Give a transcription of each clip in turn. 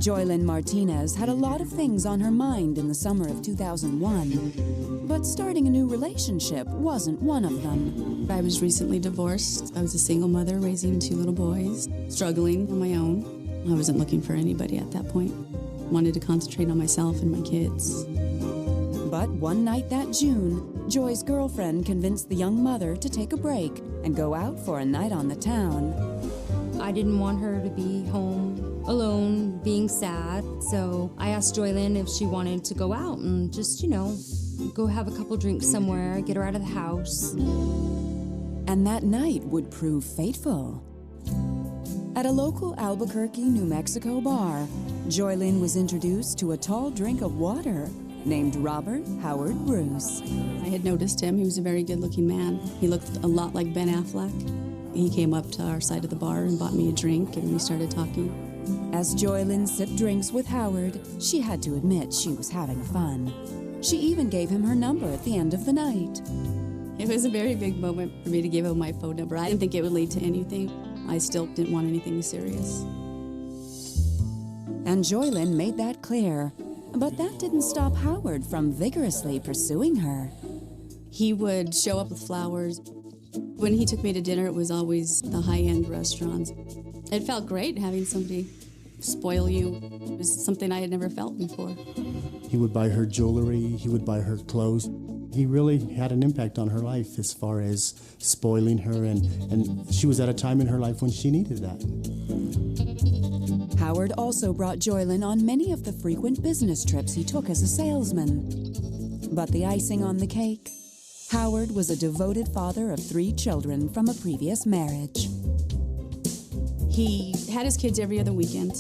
Joylyn Martinez had a lot of things on her mind in the summer of 2001, but starting a new relationship wasn't one of them. I was recently divorced. I was a single mother raising 2 little boys, struggling on my own. I wasn't looking for anybody at that point. Wanted to concentrate on myself and my kids. But one night that June, Joy's girlfriend convinced the young mother to take a break and go out for a night on the town. I didn't want her to be home alone, being sad, so I asked Joylyn if she wanted to go out and just, go have a couple drinks somewhere, get her out of the house. And that night would prove fateful. At a local Albuquerque, New Mexico bar, Joylyn was introduced to a tall drink of water named Robert Howard Bruce. I had noticed him. He was a very good-looking man. He looked a lot like Ben Affleck. He came up to our side of the bar and bought me a drink, and we started talking. As Joylyn sipped drinks with Howard, she had to admit she was having fun. She even gave him her number at the end of the night. It was a very big moment for me to give him my phone number. I didn't think it would lead to anything. I still didn't want anything serious. And Joylyn made that clear. But that didn't stop Howard from vigorously pursuing her. He would show up with flowers. When he took me to dinner, it was always the high-end restaurants. It felt great having somebody spoil you. It was something I had never felt before. He would buy her jewelry, he would buy her clothes. He really had an impact on her life as far as spoiling her, and she was at a time in her life when she needed that. Howard also brought Joylyn on many of the frequent business trips he took as a salesman. But the icing on the cake, Howard was a devoted father of 3 children from a previous marriage. He had his kids every other weekend.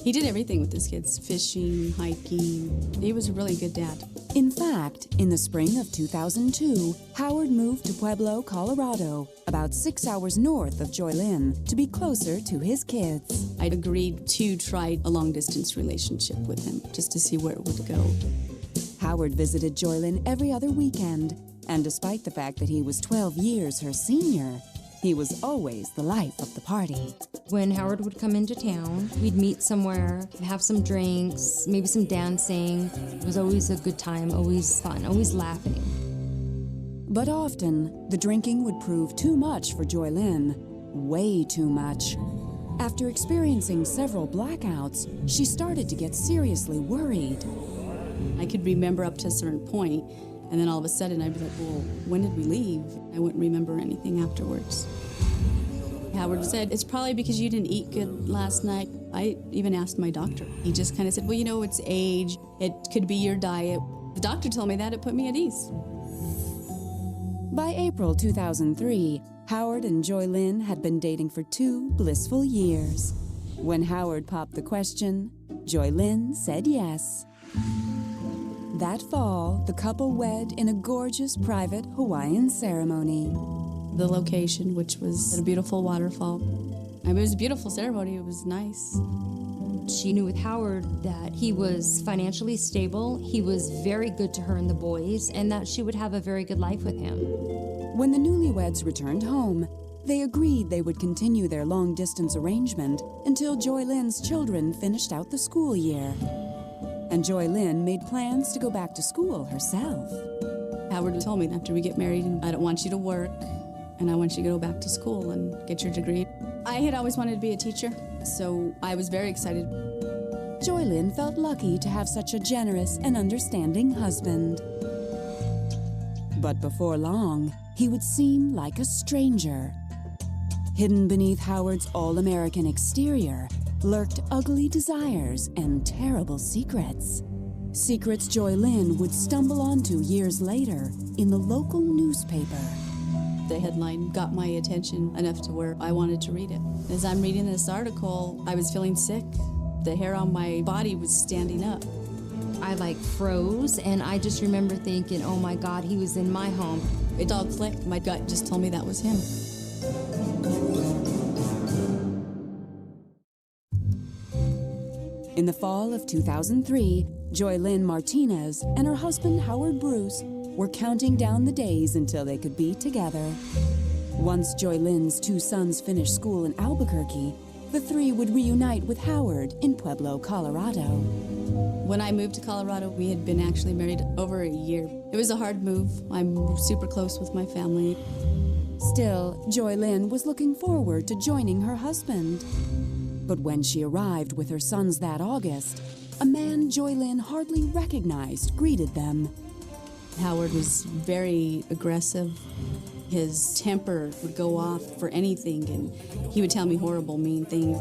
He did everything with his kids, fishing, hiking. He was a really good dad. In fact, in the spring of 2002, Howard moved to Pueblo, Colorado, about 6 hours north of Joylyn, to be closer to his kids. I'd agreed to try a long-distance relationship with him, just to see where it would go. Howard visited Joylyn every other weekend, and despite the fact that he was 12 years her senior, he was always the life of the party. When Howard would come into town, we'd meet somewhere, have some drinks, maybe some dancing. It was always a good time, always fun, always laughing. But often, the drinking would prove too much for Joylyn, way too much. After experiencing several blackouts, she started to get seriously worried. I could remember up to a certain point, and then all of a sudden I'd be like, well, when did we leave? I wouldn't remember anything afterwards. Howard said, it's probably because you didn't eat good last night. I even asked my doctor. He just kind of said, well, it's age. It could be your diet. The doctor told me that. It put me at ease. By April 2003, Howard and Joylyn had been dating for 2 blissful years. When Howard popped the question, Joylyn said yes. That fall, the couple wed in a gorgeous private Hawaiian ceremony. The location, which was a beautiful waterfall. It was a beautiful ceremony. It was nice. She knew with Howard that he was financially stable, he was very good to her and the boys, and that she would have a very good life with him. When the newlyweds returned home, they agreed they would continue their long-distance arrangement until Joylyn's children finished out the school year. And Joylyn made plans to go back to school herself. Howard told me, after we get married, I don't want you to work, and I want you to go back to school and get your degree. I had always wanted to be a teacher, so I was very excited. Joylyn felt lucky to have such a generous and understanding husband. But before long, he would seem like a stranger. Hidden beneath Howard's all-American exterior lurked ugly desires and terrible secrets. Secrets Joylyn would stumble onto years later in the local newspaper. The headline got my attention enough to where I wanted to read it. As I'm reading this article, I was feeling sick. The hair on my body was standing up. I froze, and I just remember thinking, oh my God, he was in my home. It all clicked. My gut just told me that was him. In the fall of 2003, Joylyn Martinez and her husband Howard Bruce were counting down the days until they could be together. Once Joylyn's 2 sons finished school in Albuquerque, the three would reunite with Howard in Pueblo, Colorado. When I moved to Colorado, we had been actually married over a year. It was a hard move. I'm super close with my family. Still, Joy Lynn was looking forward to joining her husband. But when she arrived with her sons that August, a man Joy Lynn hardly recognized greeted them. Howard was very aggressive. His temper would go off for anything, and he would tell me horrible, mean things.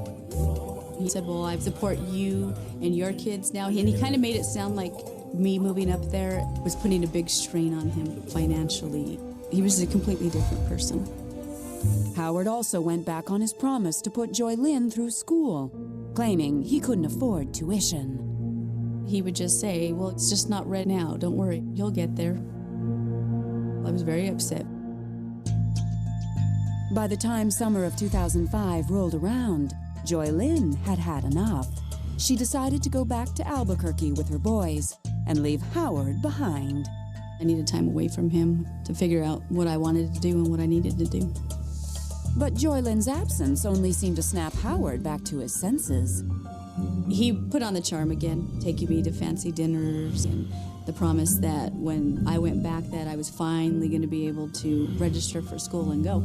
He said, well, I support you and your kids now. And he kind of made it sound like me moving up there was putting a big strain on him financially. He was a completely different person. Howard also went back on his promise to put Joy Lynn through school, claiming he couldn't afford tuition. He would just say, well, it's just not right now. Don't worry, you'll get there. I was very upset. By the time summer of 2005 rolled around, Joy Lynn had had enough. She decided to go back to Albuquerque with her boys and leave Howard behind. I needed time away from him to figure out what I wanted to do and what I needed to do. But Joy Lynn's absence only seemed to snap Howard back to his senses. He put on the charm again, taking me to fancy dinners and the promise that when I went back that I was finally going to be able to register for school and go.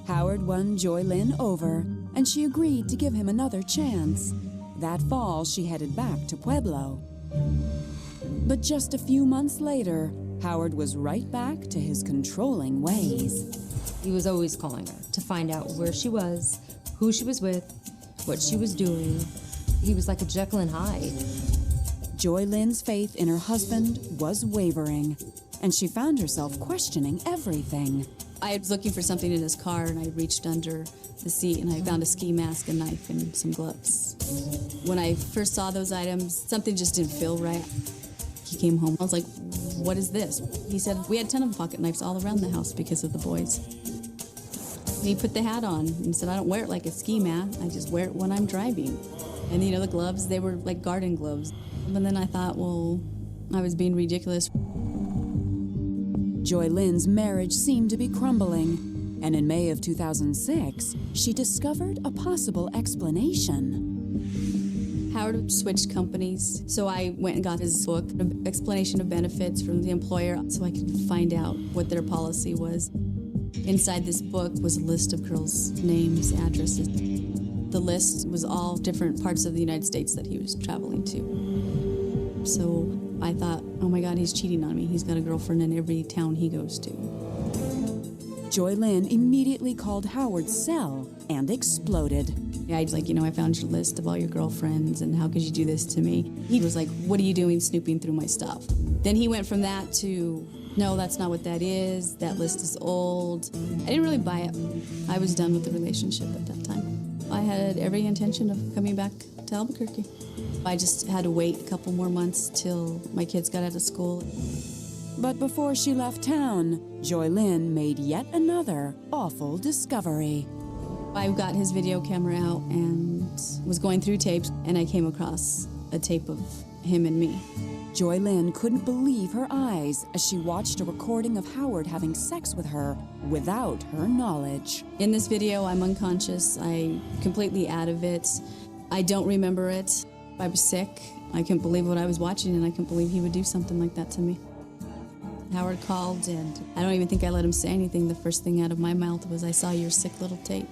Howard won Joy Lynn over, and she agreed to give him another chance. That fall, she headed back to Pueblo. But just a few months later, Howard was right back to his controlling ways. He was always calling her to find out where she was, who she was with, what she was doing. He was like a Jekyll and Hyde. Joy Lynn's faith in her husband was wavering, and she found herself questioning everything. I was looking for something in his car, and I reached under the seat, and I found a ski mask, a knife, and some gloves. When I first saw those items, something just didn't feel right. He came home. I was like, what is this? He said, we had a ton of pocket knives all around the house because of the boys. He put the hat on and said, I don't wear it like a ski mat. I just wear it when I'm driving. And, you know, the gloves, they were like garden gloves. And then I thought, well, I was being ridiculous. Joy Lynn's marriage seemed to be crumbling, and in May of 2006, she discovered a possible explanation. Howard switched companies, so I went and got his book, an explanation of benefits from the employer, so I could find out what their policy was. Inside this book was a list of girls' names, addresses. The list was all different parts of the United States that he was traveling to. So I thought, oh my God, he's cheating on me. He's got a girlfriend in every town he goes to. Joy Lynn immediately called Howard's cell and exploded. I was like, you know, I found your list of all your girlfriends, and how could you do this to me? He was like, what are you doing snooping through my stuff? Then he went from that to, no, that's not what that is. That list is old. I didn't really buy it. I was done with the relationship at that time. I had every intention of coming back to Albuquerque. I just had to wait a couple more months till my kids got out of school. But before she left town, Joy Lynn made yet another awful discovery. I got his video camera out and was going through tapes, and I came across a tape of him and me. Joy Lynn couldn't believe her eyes as she watched a recording of Howard having sex with her without her knowledge. In this video, I'm unconscious. I'm completely out of it. I don't remember it. I was sick. I couldn't believe what I was watching, and I couldn't believe he would do something like that to me. Howard called, and I don't even think I let him say anything. The first thing out of my mouth was, I saw your sick little tape.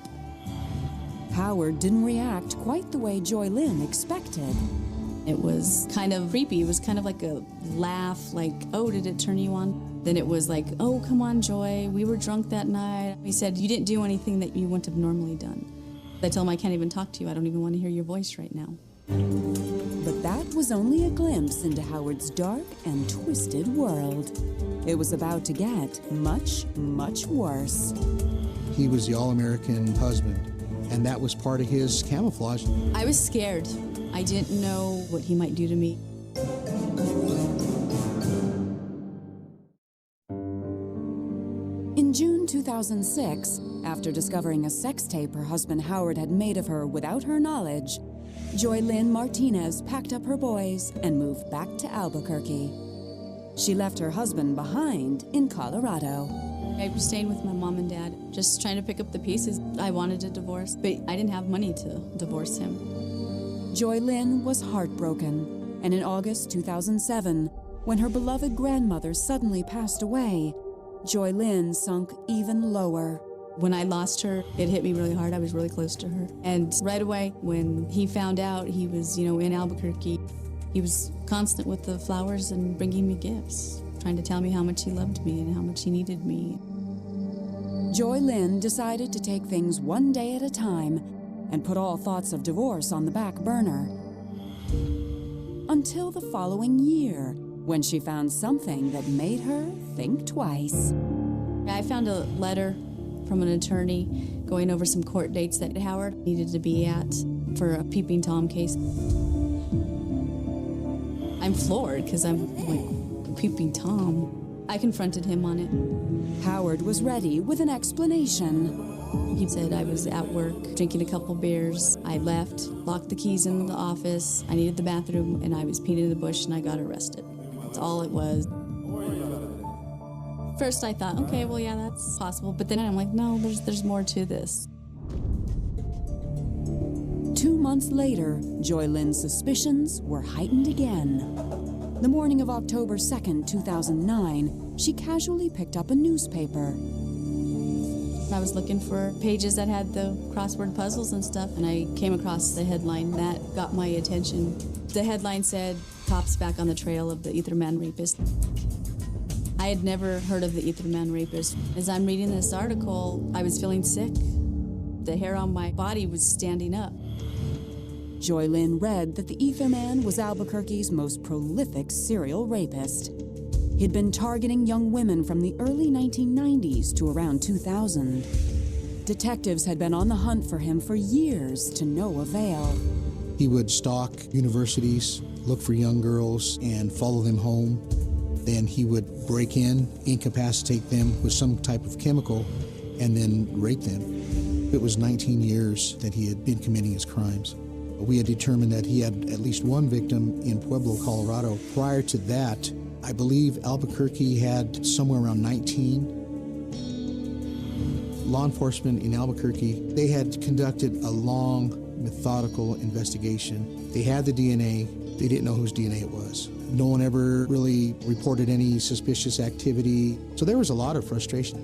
Howard didn't react quite the way Joy Lynn expected. It was kind of creepy. It was kind of like a laugh, like, oh, did it turn you on? Then it was like, oh, come on, Joy, we were drunk that night. He said, you didn't do anything that you wouldn't have normally done. I told him, I can't even talk to you. I don't even want to hear your voice right now. But that was only a glimpse into Howard's dark and twisted world. It was about to get much, much worse. He was the all-American husband, and that was part of his camouflage. I was scared. I didn't know what he might do to me. In June 2006, after discovering a sex tape her husband Howard had made of her without her knowledge, Joy Lynn Martinez packed up her boys and moved back to Albuquerque. She left her husband behind in Colorado. I was staying with my mom and dad, just trying to pick up the pieces. I wanted a divorce, but I didn't have money to divorce him. Joy Lynn was heartbroken, and in August 2007, when her beloved grandmother suddenly passed away, Joy Lynn sunk even lower. When I lost her, it hit me really hard. I was really close to her. And right away, when he found out he was, in Albuquerque, he was constant with the flowers and bringing me gifts, trying to tell me how much he loved me and how much he needed me. Joy Lynn decided to take things one day at a time and put all thoughts of divorce on the back burner. Until the following year, when she found something that made her think twice. I found a letter from an attorney going over some court dates that Howard needed to be at for a Peeping Tom case. I'm floored because I'm like, Peeping Tom? I confronted him on it. Howard was ready with an explanation. He said I was at work drinking a couple beers. I left, locked the keys in the office. I needed the bathroom, and I was peeing in the bush, and I got arrested. That's all it was. First I thought, okay, well, yeah, that's possible. But then I'm like, no, there's more to this. 2 months later, Joy Lynn's suspicions were heightened again. The morning of October 2nd, 2009, she casually picked up a newspaper. I was looking for pages that had the crossword puzzles and stuff, and I came across the headline that got my attention. The headline said, "Cops back on the trail of the Etherman rapist." I had never heard of the Etherman rapist. As I'm reading this article, I was feeling sick. The hair on my body was standing up. Joy Lynn read that the Etherman was Albuquerque's most prolific serial rapist. He'd been targeting young women from the early 1990s to around 2000. Detectives had been on the hunt for him for years to no avail. He would stalk universities, look for young girls, and follow them home. Then he would break in, incapacitate them with some type of chemical, and then rape them. It was 19 years that he had been committing his crimes. We had determined that he had at least one victim in Pueblo, Colorado. Prior to that, I believe Albuquerque had somewhere around 19. Law enforcement in Albuquerque, they had conducted a long, methodical investigation. They had the DNA. They didn't know whose DNA it was. No one ever really reported any suspicious activity. So there was a lot of frustration.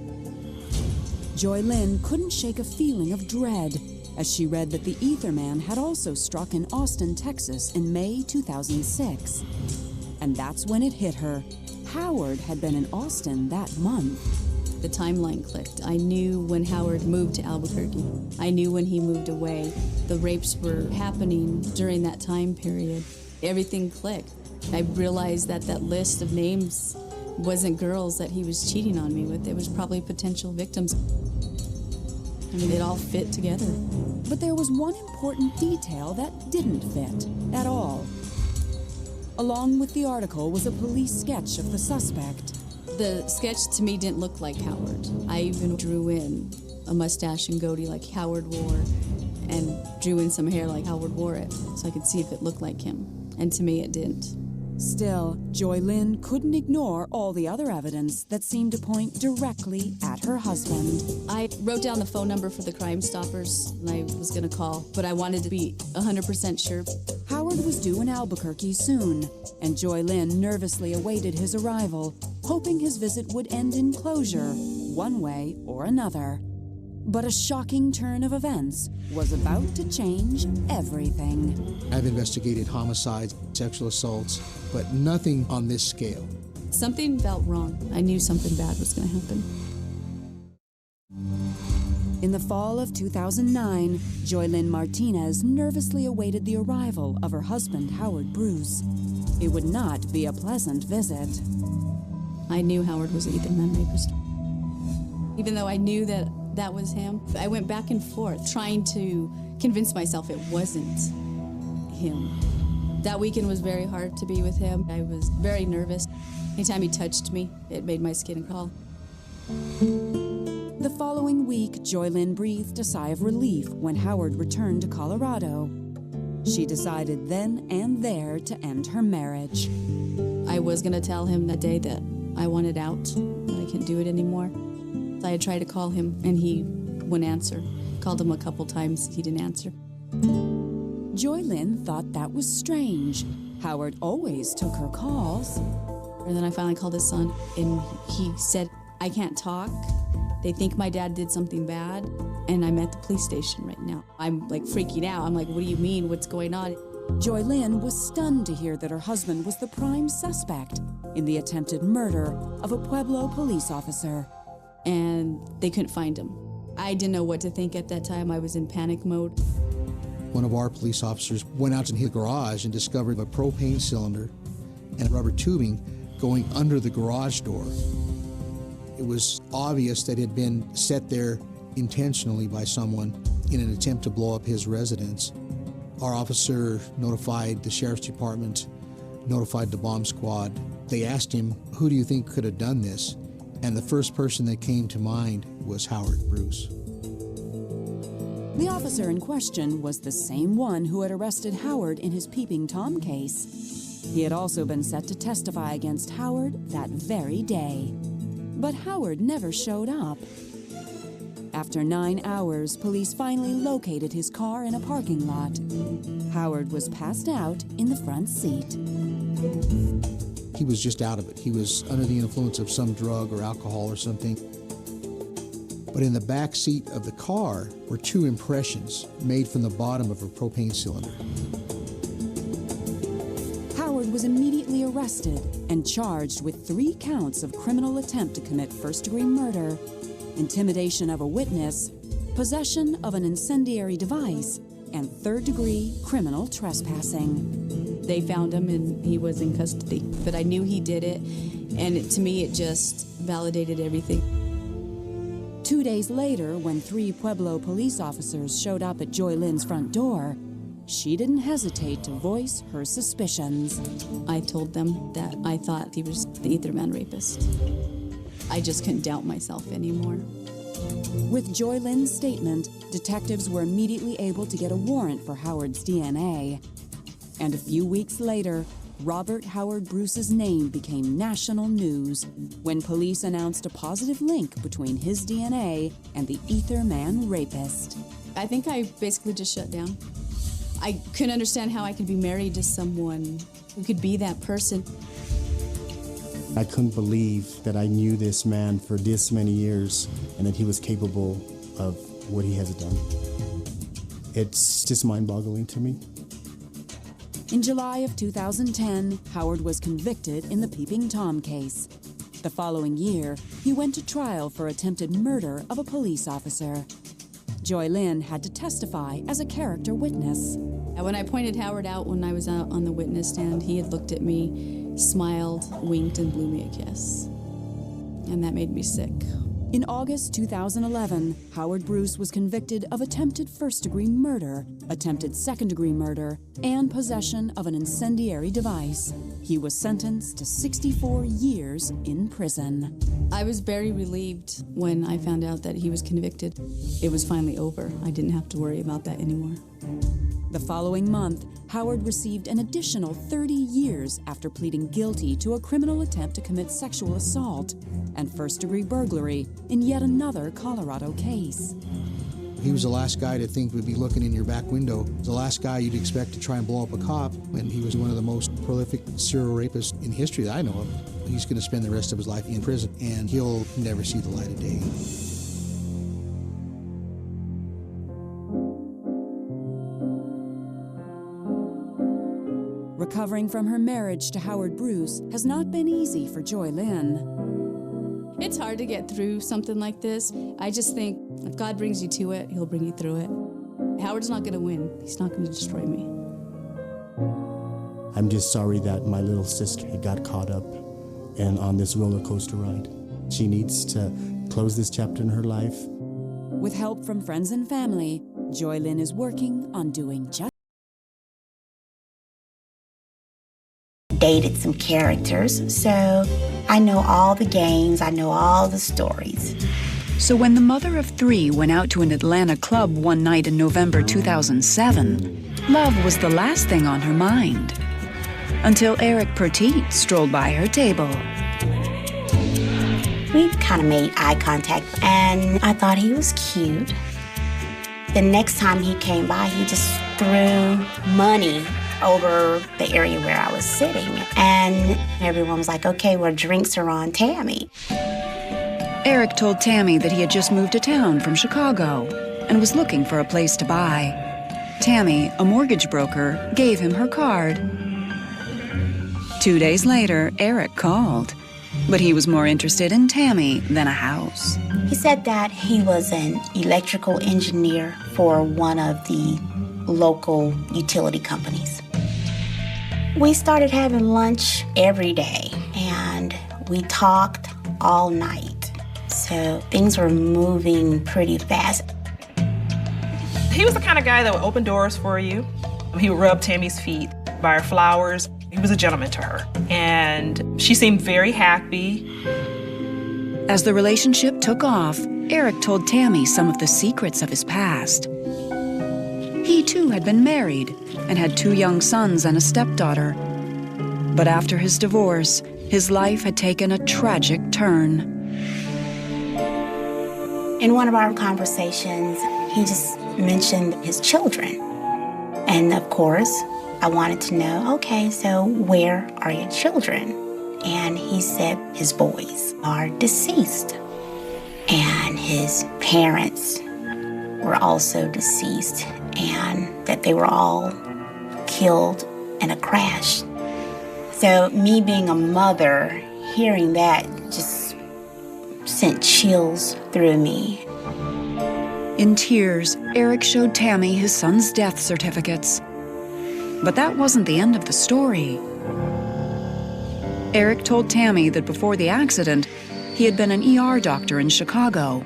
Joy Lynn couldn't shake a feeling of dread as she read that the Etherman had also struck in Austin, Texas in May 2006. And that's when it hit her. Howard had been in Austin that month. The timeline clicked. I knew when Howard moved to Albuquerque. I knew when he moved away. The rapes were happening during that time period. Everything clicked. I realized that that list of names wasn't girls that he was cheating on me with. It was probably potential victims. I mean, it all fit together. But there was one important detail that didn't fit at all. Along with the article was a police sketch of the suspect. The sketch to me didn't look like Howard. I even drew in a mustache and goatee like Howard wore and drew in some hair like Howard wore it so I could see if it looked like him. And to me, it didn't. Still, Joy Lynn couldn't ignore all the other evidence that seemed to point directly at her husband. I wrote down the phone number for the Crime Stoppers, and I was going to call, but I wanted to be 100% sure. Howard was due in Albuquerque soon, and Joy Lynn nervously awaited his arrival, hoping his visit would end in closure, one way or another. But a shocking turn of events was about to change everything. I've investigated homicides, sexual assaults, but nothing on this scale. Something felt wrong. I knew something bad was going to happen. In the fall of 2009, Joy Lynn Martinez nervously awaited the arrival of her husband, Howard Bruce. It would not be a pleasant visit. I knew Howard was an Etherman rapist. Even though I knew that was him, I went back and forth trying to convince myself it wasn't him. That weekend was very hard to be with him. I was very nervous. Anytime he touched me, it made my skin crawl. The following week, Joy Lynn breathed a sigh of relief when Howard returned to Colorado. She decided then and there to end her marriage. I was going to tell him that day that I wanted out, that I couldn't do it anymore. I had tried to call him, and he wouldn't answer. Called him a couple times, he didn't answer. Joy Lynn thought that was strange. Howard always took her calls. And then I finally called his son, and he said, I can't talk. They think my dad did something bad, and I'm at the police station right now. I'm like freaking out. I'm like, what do you mean? What's going on? Joy Lynn was stunned to hear that her husband was the prime suspect in the attempted murder of a Pueblo police officer. And they couldn't find him. I didn't know what to think at that time. I was in panic mode. One of our police officers went out to his garage and discovered a propane cylinder and rubber tubing going under the garage door. It was obvious that it had been set there intentionally by someone in an attempt to blow up his residence. Our officer notified the sheriff's department, notified the bomb squad. They asked him, who do you think could have done this? And the first person that came to mind was Howard Bruce. The officer in question was the same one who had arrested Howard in his Peeping Tom case. He had also been set to testify against Howard that very day. But Howard never showed up. After 9 hours, police finally located his car in a parking lot. Howard was passed out in the front seat. He was just out of it. He was under the influence of some drug or alcohol or something. But in the back seat of the car were 2 impressions made from the bottom of a propane cylinder. Howard was immediately arrested and charged with 3 counts of criminal attempt to commit first-degree murder, intimidation of a witness, possession of an incendiary device, and third-degree criminal trespassing. They found him, and he was in custody. But I knew he did it, and to me, it just validated everything. 2 days later, when 3 Pueblo police officers showed up at Joy Lynn's front door, she didn't hesitate to voice her suspicions. I told them that I thought he was the Ether Man rapist. I just couldn't doubt myself anymore. With Joy Lynn's statement, detectives were immediately able to get a warrant for Howard's DNA. And a few weeks later, Robert Howard Bruce's name became national news when police announced a positive link between his DNA and the Ether Man rapist. I think I basically just shut down. I couldn't understand how I could be married to someone who could be that person. I couldn't believe that I knew this man for this many years and that he was capable of what he has done. It's just mind-boggling to me. In July of 2010, Howard was convicted in the Peeping Tom case. The following year, he went to trial for attempted murder of a police officer. Joy Lynn had to testify as a character witness. And when I pointed Howard out when I was out on the witness stand, he had looked at me, smiled, winked, and blew me a kiss. And that made me sick. In August 2011, Howard Bruce was convicted of attempted first-degree murder, attempted second-degree murder, and possession of an incendiary device. He was sentenced to 64 years in prison. I was very relieved when I found out that he was convicted. It was finally over. I didn't have to worry about that anymore. The following month, Howard received an additional 30 years after pleading guilty to a criminal attempt to commit sexual assault and first-degree burglary in yet another Colorado case. He was the last guy to think would be looking in your back window. The last guy you'd expect to try and blow up a cop, and he was one of the most prolific serial rapists in history that I know of. He's going to spend the rest of his life in prison, and he'll never see the light of day. Recovering from her marriage to Howard Bruce has not been easy for Joy Lynn. It's hard to get through something like this. I just think if God brings you to it, he'll bring you through it. Howard's not going to win. He's not going to destroy me. I'm just sorry that my little sister got caught up and on this roller coaster ride. She needs to close this chapter in her life. With help from friends and family, Joy Lynn is working on doing just dated some characters, so I know all the games, I know all the stories. So when the mother of 3 went out to an Atlanta club one night in November 2007, love was the last thing on her mind. Until Eric Petit strolled by her table. We kind of made eye contact, and I thought he was cute. The next time he came by, he just threw money over the area where I was sitting, and everyone was like, okay, well, drinks are on Tammy. Eric told Tammy that he had just moved to town from Chicago and was looking for a place to buy. Tammy, a mortgage broker, gave him her card. 2 days later, Eric called, but he was more interested in Tammy than a house. He said that he was an electrical engineer for one of the local utility companies. We started having lunch every day, and we talked all night. So things were moving pretty fast. He was the kind of guy that would open doors for you. He would rub Tammy's feet, buy her flowers. He was a gentleman to her, and she seemed very happy. As the relationship took off, Eric told Tammy some of the secrets of his past. He too had been married and had 2 young sons and a stepdaughter. But after his divorce, his life had taken a tragic turn. In one of our conversations, he just mentioned his children. And of course, I wanted to know, okay, so where are your children? And he said his boys are deceased. And his parents were also deceased, and that they were all killed in a crash. So me being a mother, hearing that just sent chills through me. In tears, Eric showed Tammy his son's death certificates. But that wasn't the end of the story. Eric told Tammy that before the accident, he had been an ER doctor in Chicago.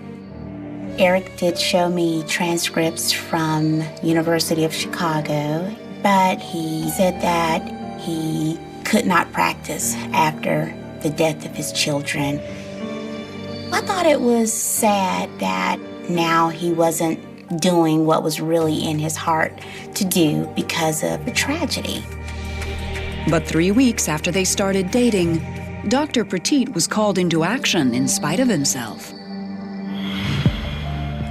Eric did show me transcripts from University of Chicago, but he said that he could not practice after the death of his children. I thought it was sad that now he wasn't doing what was really in his heart to do because of the tragedy. But 3 weeks after they started dating, Dr. Petit was called into action in spite of himself.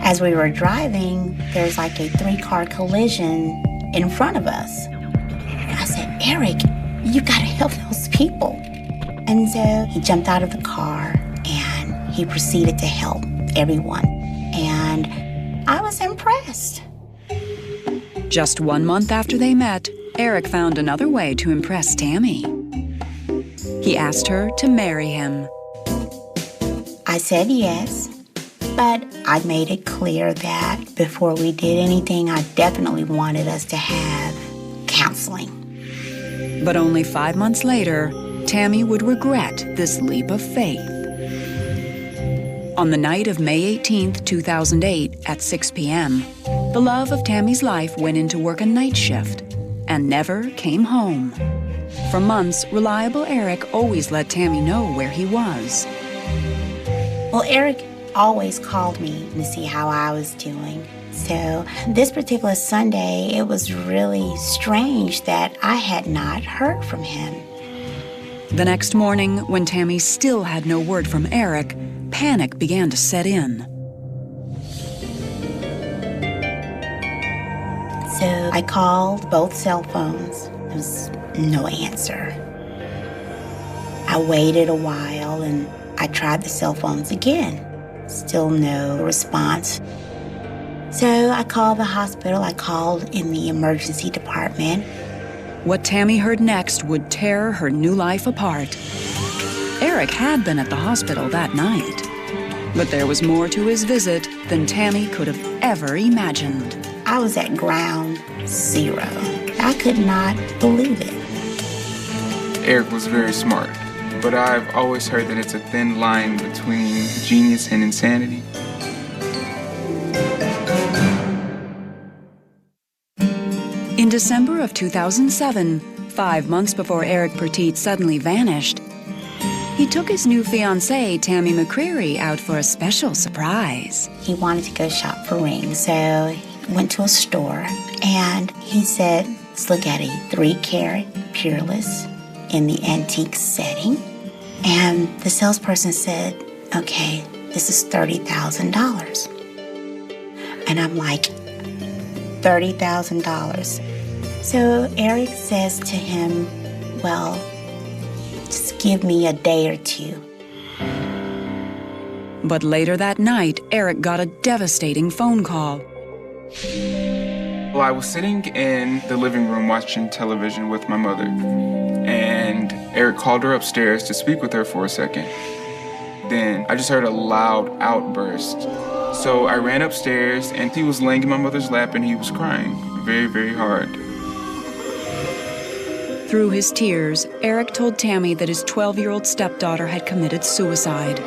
As we were driving, there's like a 3-car collision in front of us. I said, Eric, you gotta help those people. And so he jumped out of the car and he proceeded to help everyone. And I was impressed. Just 1 month after they met, Eric found another way to impress Tammy. He asked her to marry him. I said yes, but I made it clear that before we did anything, I definitely wanted us to have counseling. But only 5 months later, Tammy would regret this leap of faith. On the night of May 18th, 2008, at 6 p.m., the love of Tammy's life went in to work a night shift and never came home. For months, reliable Eric always let Tammy know where he was. Well, Eric always called me to see how I was doing. So this particular Sunday, it was really strange that I had not heard from him. The next morning, when Tammy still had no word from Eric, panic began to set in. So I called both cell phones. There was no answer. I waited a while and I tried the cell phones again. Still no response. So I called the hospital. I called in the emergency department. What Tammy heard next would tear her new life apart. Eric had been at the hospital that night, but there was more to his visit than Tammy could have ever imagined. I was at ground zero. I could not believe it. Eric was very smart, but I've always heard that it's a thin line between genius and insanity. In December of 2007, 5 months before Eric Petit suddenly vanished, he took his new fiancée, Tammy McCreary, out for a special surprise. He wanted to go shop for rings, so he went to a store and he said, let's look at a 3-carat peerless in the antique setting. And the salesperson said, okay, this is $30,000. And I'm like, $30,000. So Eric says to him, well, just give me a day or two. But later that night, Eric got a devastating phone call. Well, I was sitting in the living room watching television with my mother, and Eric called her upstairs to speak with her for a second. Then I just heard a loud outburst. So I ran upstairs, and he was laying in my mother's lap, and he was crying very, very hard. Through his tears, Eric told Tammy that his 12-year-old stepdaughter had committed suicide.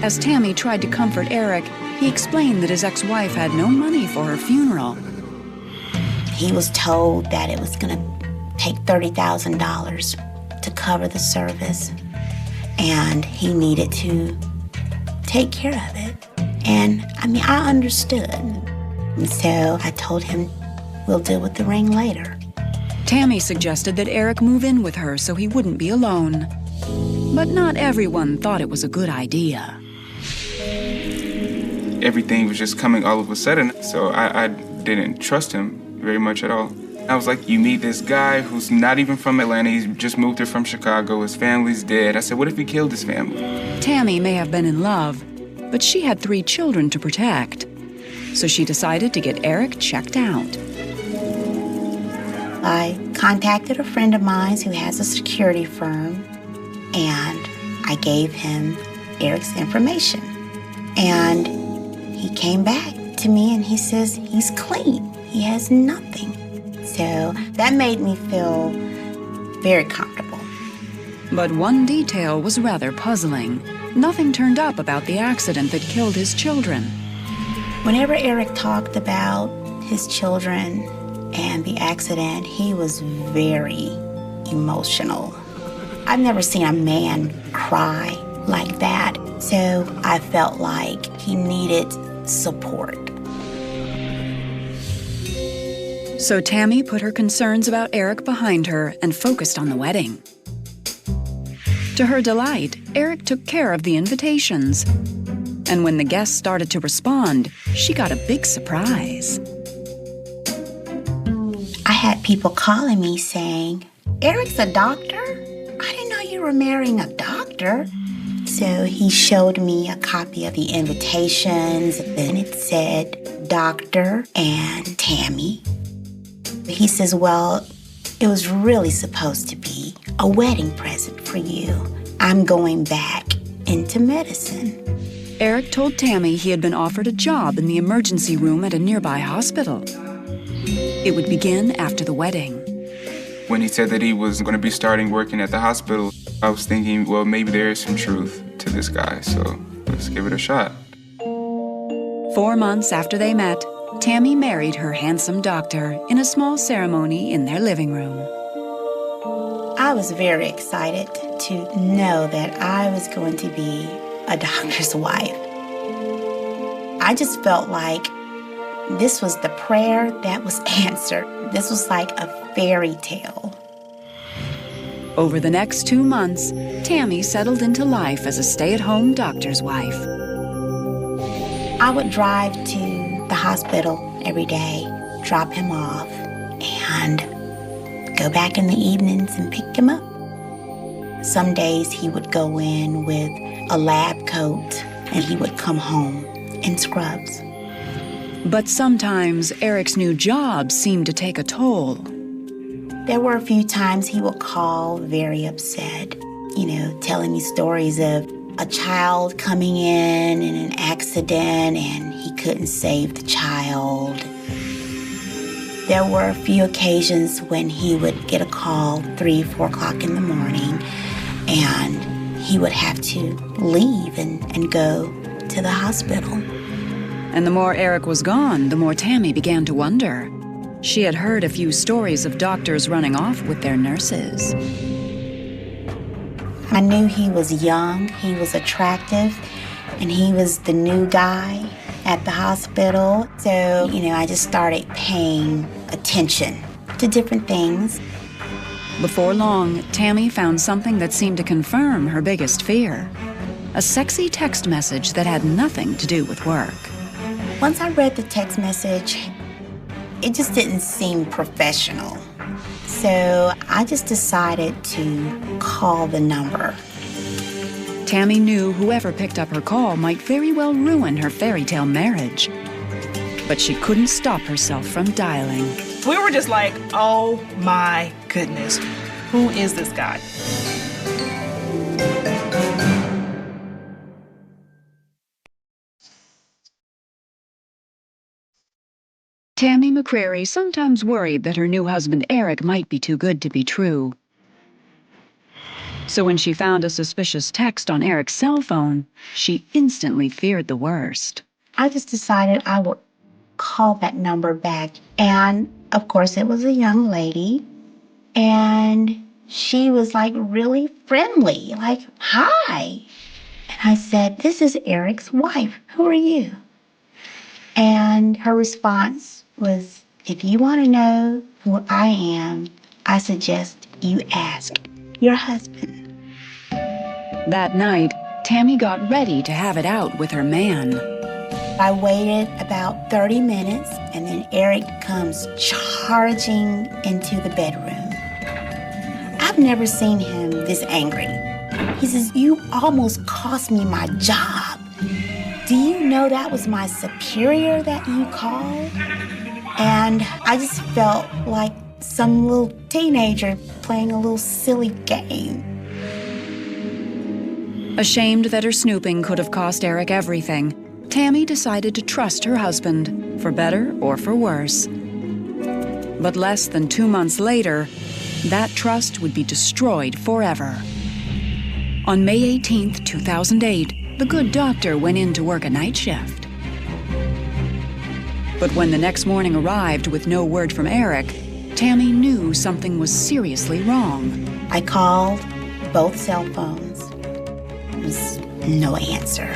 As Tammy tried to comfort Eric, he explained that his ex-wife had no money for her funeral. He was told that it was going to take $30,000 to cover the service, and he needed to take care of it. And I understood. And so I told him, we'll deal with the ring later. Tammy suggested that Eric move in with her so he wouldn't be alone. But not everyone thought it was a good idea. Everything was just coming all of a sudden, so I didn't trust him very much at all. I was like, you meet this guy who's not even from Atlanta, he's just moved here from Chicago, his family's dead. I said, what if he killed his family? Tammy may have been in love, but she had 3 children to protect. So she decided to get Eric checked out. I contacted a friend of mine who has a security firm, and I gave him Eric's information. And he came back to me and he says he's clean. He has nothing. So that made me feel very comfortable. But one detail was rather puzzling. Nothing turned up about the accident that killed his children. Whenever Eric talked about his children and the accident, he was very emotional. I've never seen a man cry like that. So I felt like he needed support. So Tammy put her concerns about Eric behind her and focused on the wedding. To her delight, Eric took care of the invitations. And when the guests started to respond, she got a big surprise. I had people calling me saying, Eric's a doctor? I didn't know you were marrying a doctor. So he showed me a copy of the invitations, and it said Doctor and Tammy. He says, well, it was really supposed to be a wedding present for you. I'm going back into medicine. Eric told Tammy he had been offered a job in the emergency room at a nearby hospital. It would begin after the wedding. When he said that he was going to be starting working at the hospital, I was thinking, well, maybe there is some truth to this guy, so let's give it a shot. 4 months after they met, Tammy married her handsome doctor in a small ceremony in their living room. I was very excited to know that I was going to be a doctor's wife. I just felt like this was the prayer that was answered. This was like a fairy tale. Over the next 2 months, Tammy settled into life as a stay-at-home doctor's wife. I would drive to the hospital every day, drop him off, and go back in the evenings and pick him up. Some days he would go in with a lab coat and he would come home in scrubs. But sometimes Eric's new job seemed to take a toll. There were a few times he would call very upset, telling me stories of a child coming in an accident and he couldn't save the child. There were a few occasions when he would get a call 3, 4 o'clock in the morning and he would have to leave and go to the hospital. And the more Eric was gone, the more Tammy began to wonder. She had heard a few stories of doctors running off with their nurses. I knew he was young, he was attractive, and he was the new guy at the hospital. So, I just started paying attention to different things. Before long, Tammy found something that seemed to confirm her biggest fear. a sexy text message that had nothing to do with work. Once I read the text message, it just didn't seem professional. So I just decided to call the number. Tammy knew whoever picked up her call might very well ruin her fairy tale marriage. But she couldn't stop herself from dialing. We were just like, oh my goodness, who is this guy? Tammy McCrary sometimes worried that her new husband Eric might be too good to be true. So when she found a suspicious text on Eric's cell phone, she instantly feared the worst. I just decided I would call that number back. And of course, it was a young lady. And she was like really friendly, like, hi. And I said, this is Eric's wife. Who are you? And her response was, if you want to know who I am, I suggest you ask your husband. That night, Tammy got ready to have it out with her man. I waited about 30 minutes, and then Eric comes charging into the bedroom. I've never seen him this angry. He says, you almost cost me my job. Do you know that was my superior that you called? And I just felt like some little teenager playing a little silly game. Ashamed that her snooping could have cost Eric everything, Tammy decided to trust her husband, for better or for worse. But less than 2 months later, that trust would be destroyed forever. On May 18th, 2008, the good doctor went in to work a night shift. But when the next morning arrived with no word from Eric, Tammy knew something was seriously wrong. I called both cell phones. There was no answer.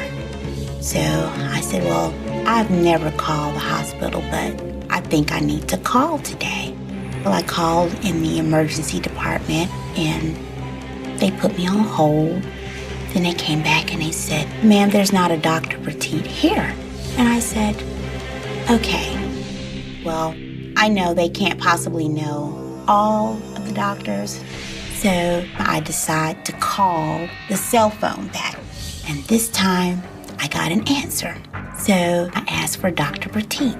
So I said, well, I've never called the hospital, but I think I need to call today. Well, I called in the emergency department, and they put me on hold. Then they came back and they said, ma'am, there's not a Dr. Petit here. And I said, okay, well, I know they can't possibly know all of the doctors, so I decide to call the cell phone back. And this time, I got an answer. So I asked for Dr. Petit.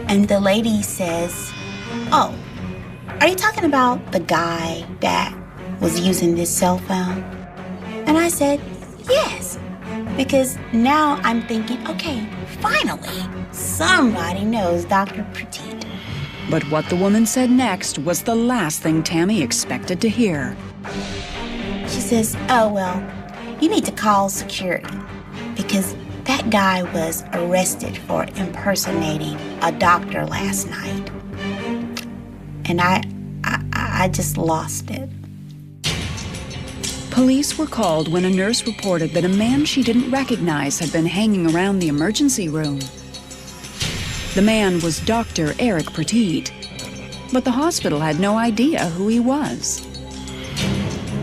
And the lady says, oh, are you talking about the guy that was using this cell phone? And I said, yes, because now I'm thinking, okay, finally, somebody knows Dr. Petit. But what the woman said next was the last thing Tammy expected to hear. She says, oh, well, you need to call security because that guy was arrested for impersonating a doctor last night. And I just lost it. Police were called when a nurse reported that a man she didn't recognize had been hanging around the emergency room. The man was Dr. Eric Petit, but the hospital had no idea who he was.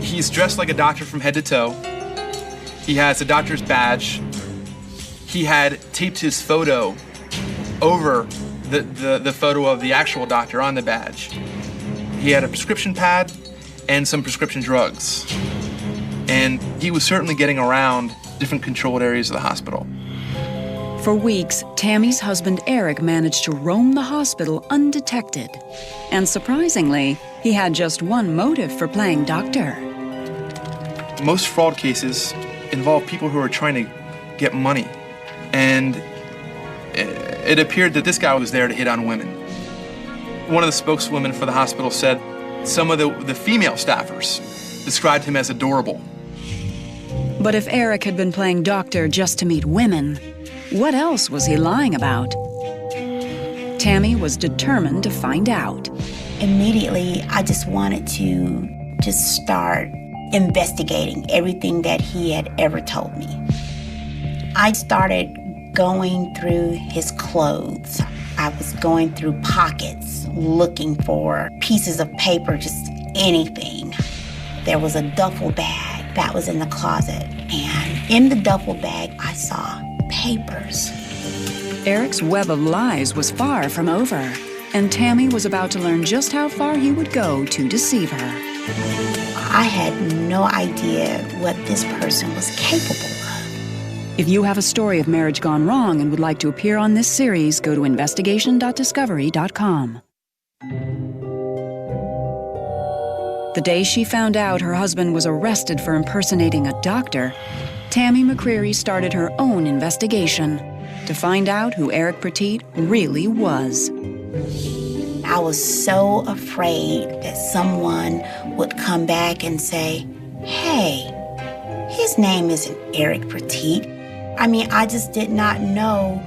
He's dressed like a doctor from head to toe. He has a doctor's badge. He had taped his photo over the photo of the actual doctor on the badge. He had a prescription pad and some prescription drugs. And he was certainly getting around different controlled areas of the hospital. For weeks, Tammy's husband Eric managed to roam the hospital undetected. And surprisingly, he had just one motive for playing doctor. Most fraud cases involve people who are trying to get money. And it appeared that this guy was there to hit on women. One of the spokeswomen for the hospital said some of the female staffers described him as adorable. But if Eric had been playing doctor just to meet women, what else was he lying about? Tammy was determined to find out. Immediately, I just wanted to just start investigating everything that he had ever told me. I started going through his clothes. I was going through pockets, looking for pieces of paper, just anything. There was a duffel bag that was in the closet. And in the duffel bag, I saw papers. Eric's web of lies was far from over, and Tammy was about to learn just how far he would go to deceive her. I had no idea what this person was capable of. If you have a story of marriage gone wrong and would like to appear on this series, go to investigation.discovery.com. The day she found out her husband was arrested for impersonating a doctor, Tammy McCreary started her own investigation to find out who Eric Petit really was. I was so afraid that someone would come back and say, hey, his name isn't Eric Petit. I mean, I just did not know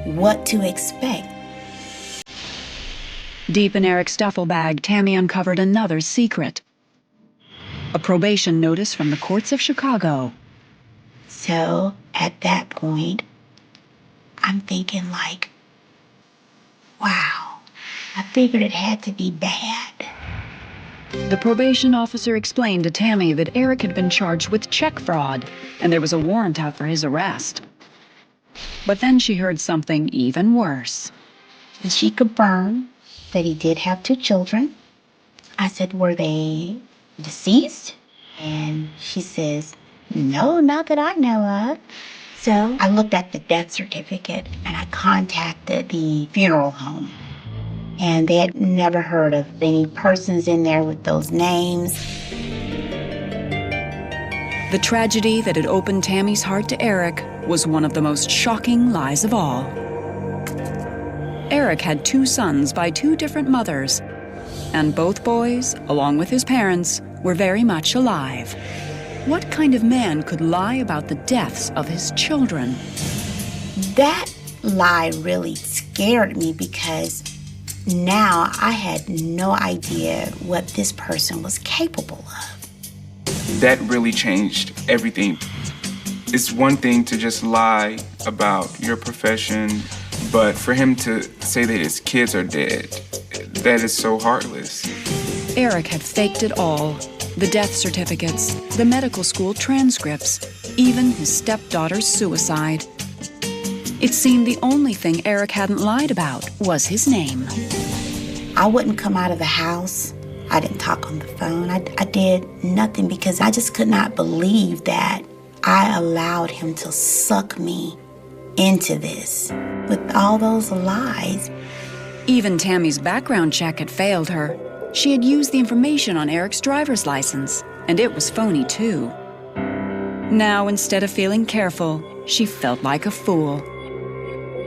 what to expect. Deep in Eric's duffel bag, Tammy uncovered another secret. A probation notice from the courts of Chicago. So at that point, I'm thinking like, wow, I figured it had to be bad. The probation officer explained to Tammy that Eric had been charged with check fraud, and there was a warrant out for his arrest. But then she heard something even worse. And she confirmed that he did have 2 children. I said, were they deceased? And she says, no, not that I know of. So I looked at the death certificate and I contacted the funeral home. And they had never heard of any persons in there with those names. The tragedy that had opened Tammy's heart to Eric was one of the most shocking lies of all. Eric had 2 sons by 2 different mothers, and both boys, along with his parents, were very much alive. What kind of man could lie about the deaths of his children? That lie really scared me because now I had no idea what this person was capable of. That really changed everything. It's one thing to just lie about your profession, but for him to say that his kids are dead, that is so heartless. Eric had faked it all. The death certificates, the medical school transcripts, even his stepdaughter's suicide. It seemed the only thing Eric hadn't lied about was his name. I wouldn't come out of the house. I didn't talk on the phone. I did nothing because I just could not believe that I allowed him to suck me into this with all those lies. Even Tammy's background check had failed her. She had used the information on Eric's driver's license, and it was phony too. Now, instead of feeling careful, she felt like a fool.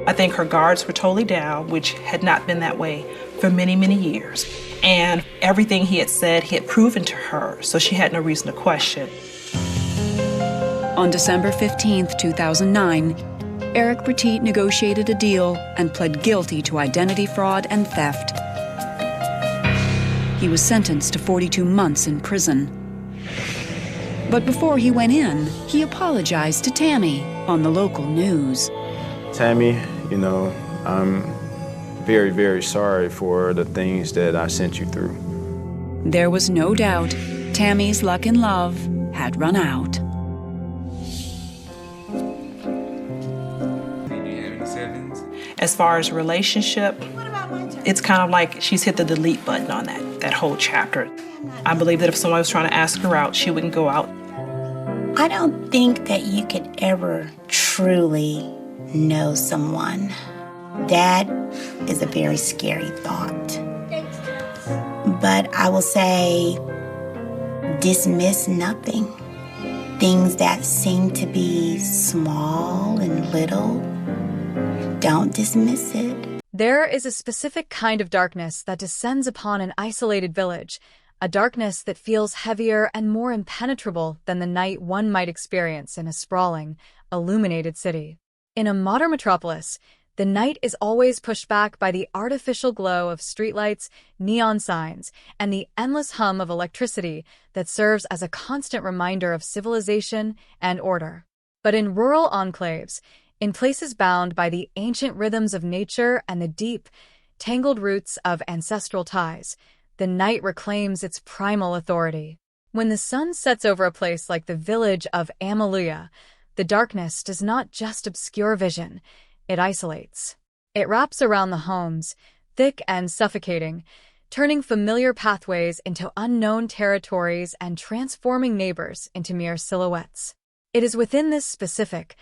I think her guards were totally down, which had not been that way for many, many years. And everything he had said, he had proven to her, so she had no reason to question. On December 15th, 2009, Eric Petit negotiated a deal and pled guilty to identity fraud and theft. He was sentenced to 42 months in prison. But before he went in, he apologized to Tammy on the local news. Tammy, you know, I'm very, very sorry for the things that I sent you through. There was no doubt Tammy's luck in love had run out. As far as relationship, it's kind of like she's hit the delete button on that whole chapter. I believe that if someone was trying to ask her out, she wouldn't go out. I don't think that you could ever truly know someone. That is a very scary thought. But I will say, dismiss nothing. Things that seem to be small and little, don't dismiss it. There is a specific kind of darkness that descends upon an isolated village, a darkness that feels heavier and more impenetrable than the night one might experience in a sprawling, illuminated city. In a modern metropolis, the night is always pushed back by the artificial glow of streetlights, neon signs, and the endless hum of electricity that serves as a constant reminder of civilization and order. But in rural enclaves, in places bound by the ancient rhythms of nature and the deep, tangled roots of ancestral ties, the night reclaims its primal authority. When the sun sets over a place like the village of Amaluya, the darkness does not just obscure vision, it isolates. It wraps around the homes, thick and suffocating, turning familiar pathways into unknown territories and transforming neighbors into mere silhouettes. It is within this specific,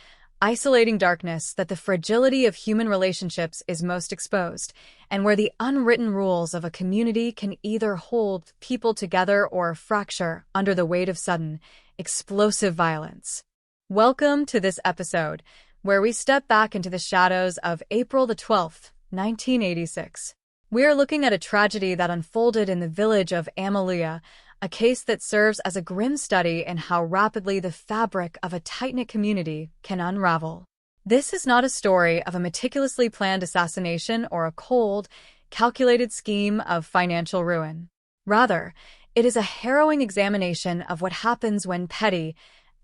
isolating darkness that the fragility of human relationships is most exposed, and where the unwritten rules of a community can either hold people together or fracture under the weight of sudden, explosive violence. Welcome to this episode, where we step back into the shadows of April the 12th, 1986. We are looking at a tragedy that unfolded in the village of Amaluya, a case that serves as a grim study in how rapidly the fabric of a tight-knit community can unravel. This is not a story of a meticulously planned assassination or a cold, calculated scheme of financial ruin. Rather, it is a harrowing examination of what happens when petty,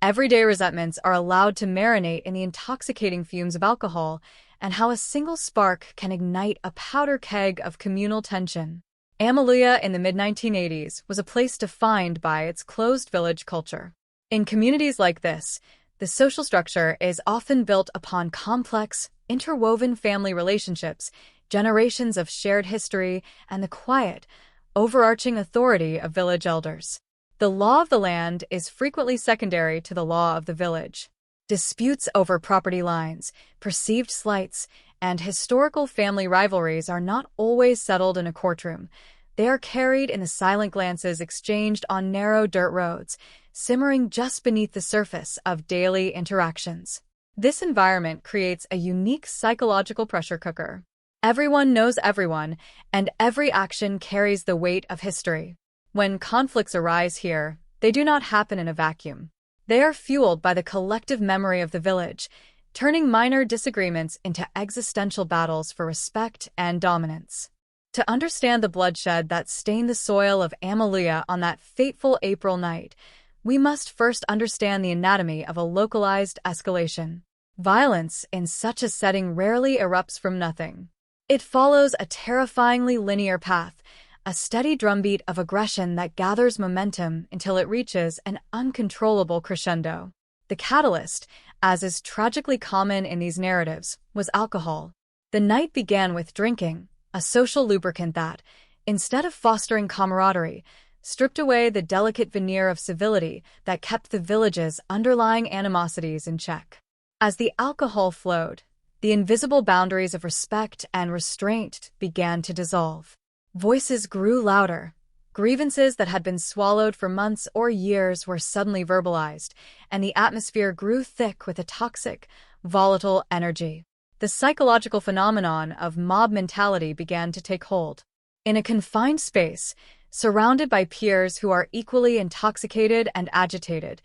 everyday resentments are allowed to marinate in the intoxicating fumes of alcohol, and how a single spark can ignite a powder keg of communal tension. Amaluya in the mid-1980s was a place defined by its closed village culture. In communities like this, the social structure is often built upon complex, interwoven family relationships, generations of shared history, and the quiet, overarching authority of village elders. The law of the land is frequently secondary to the law of the village. Disputes over property lines, perceived slights, and historical family rivalries are not always settled in a courtroom. They are carried in the silent glances exchanged on narrow dirt roads, simmering just beneath the surface of daily interactions. This environment creates a unique psychological pressure cooker. Everyone knows everyone, and every action carries the weight of history. When conflicts arise here, they do not happen in a vacuum. They are fueled by the collective memory of the village, turning minor disagreements into existential battles for respect and dominance. To understand the bloodshed that stained the soil of Amaluya on that fateful April night, we must first understand the anatomy of a localized escalation. Violence in such a setting rarely erupts from nothing. It follows a terrifyingly linear path, a steady drumbeat of aggression that gathers momentum until it reaches an uncontrollable crescendo. The catalyst, as is tragically common in these narratives, was alcohol. The night began with drinking, a social lubricant that, instead of fostering camaraderie, stripped away the delicate veneer of civility that kept the village's underlying animosities in check. As the alcohol flowed, the invisible boundaries of respect and restraint began to dissolve. Voices grew louder. Grievances that had been swallowed for months or years were suddenly verbalized, and the atmosphere grew thick with a toxic, volatile energy. The psychological phenomenon of mob mentality began to take hold. In a confined space, surrounded by peers who are equally intoxicated and agitated,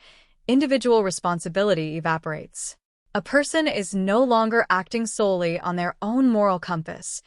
individual responsibility evaporates. A person is no longer acting solely on their own moral compass.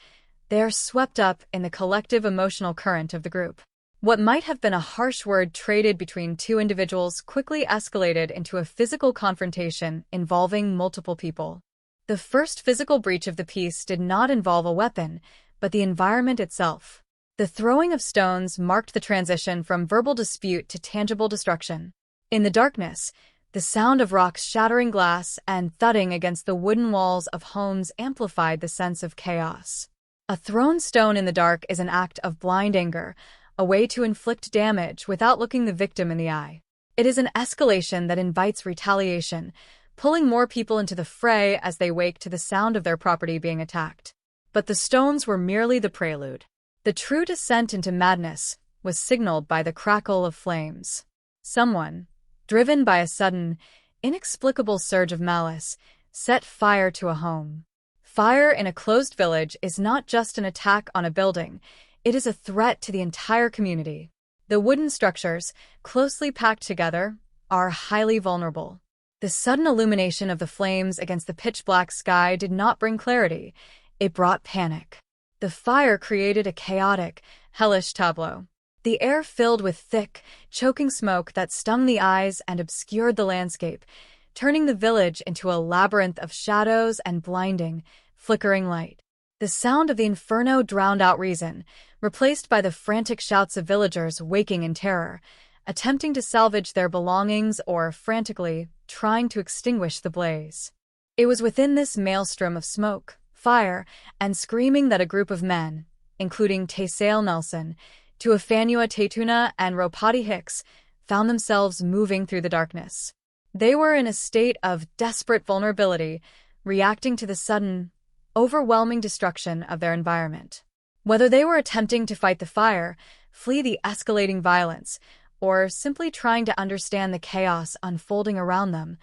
They are swept up in the collective emotional current of the group. What might have been a harsh word traded between two individuals quickly escalated into a physical confrontation involving multiple people. The first physical breach of the peace did not involve a weapon, but the environment itself. The throwing of stones marked the transition from verbal dispute to tangible destruction. In the darkness, the sound of rocks shattering glass and thudding against the wooden walls of homes amplified the sense of chaos. A thrown stone in the dark is an act of blind anger, a way to inflict damage without looking the victim in the eye. It is an escalation that invites retaliation, pulling more people into the fray as they wake to the sound of their property being attacked. But the stones were merely the prelude. The true descent into madness was signaled by the crackle of flames. Someone, driven by a sudden, inexplicable surge of malice, set fire to a home. Fire in a closed village is not just an attack on a building, it is a threat to the entire community. The wooden structures, closely packed together, are highly vulnerable. The sudden illumination of the flames against the pitch-black sky did not bring clarity, it brought panic. The fire created a chaotic, hellish tableau. The air filled with thick, choking smoke that stung the eyes and obscured the landscape, turning the village into a labyrinth of shadows and blinding, flickering light. The sound of the inferno drowned out reason, replaced by the frantic shouts of villagers waking in terror, attempting to salvage their belongings or frantically trying to extinguish the blaze. It was within this maelstrom of smoke, fire, and screaming that a group of men, including Taysale Nelson, Tuafanua Tetuna, and Ropati Hicks, found themselves moving through the darkness. They were in a state of desperate vulnerability, reacting to the sudden, overwhelming destruction of their environment. Whether they were attempting to fight the fire, flee the escalating violence, or simply trying to understand the chaos unfolding around them,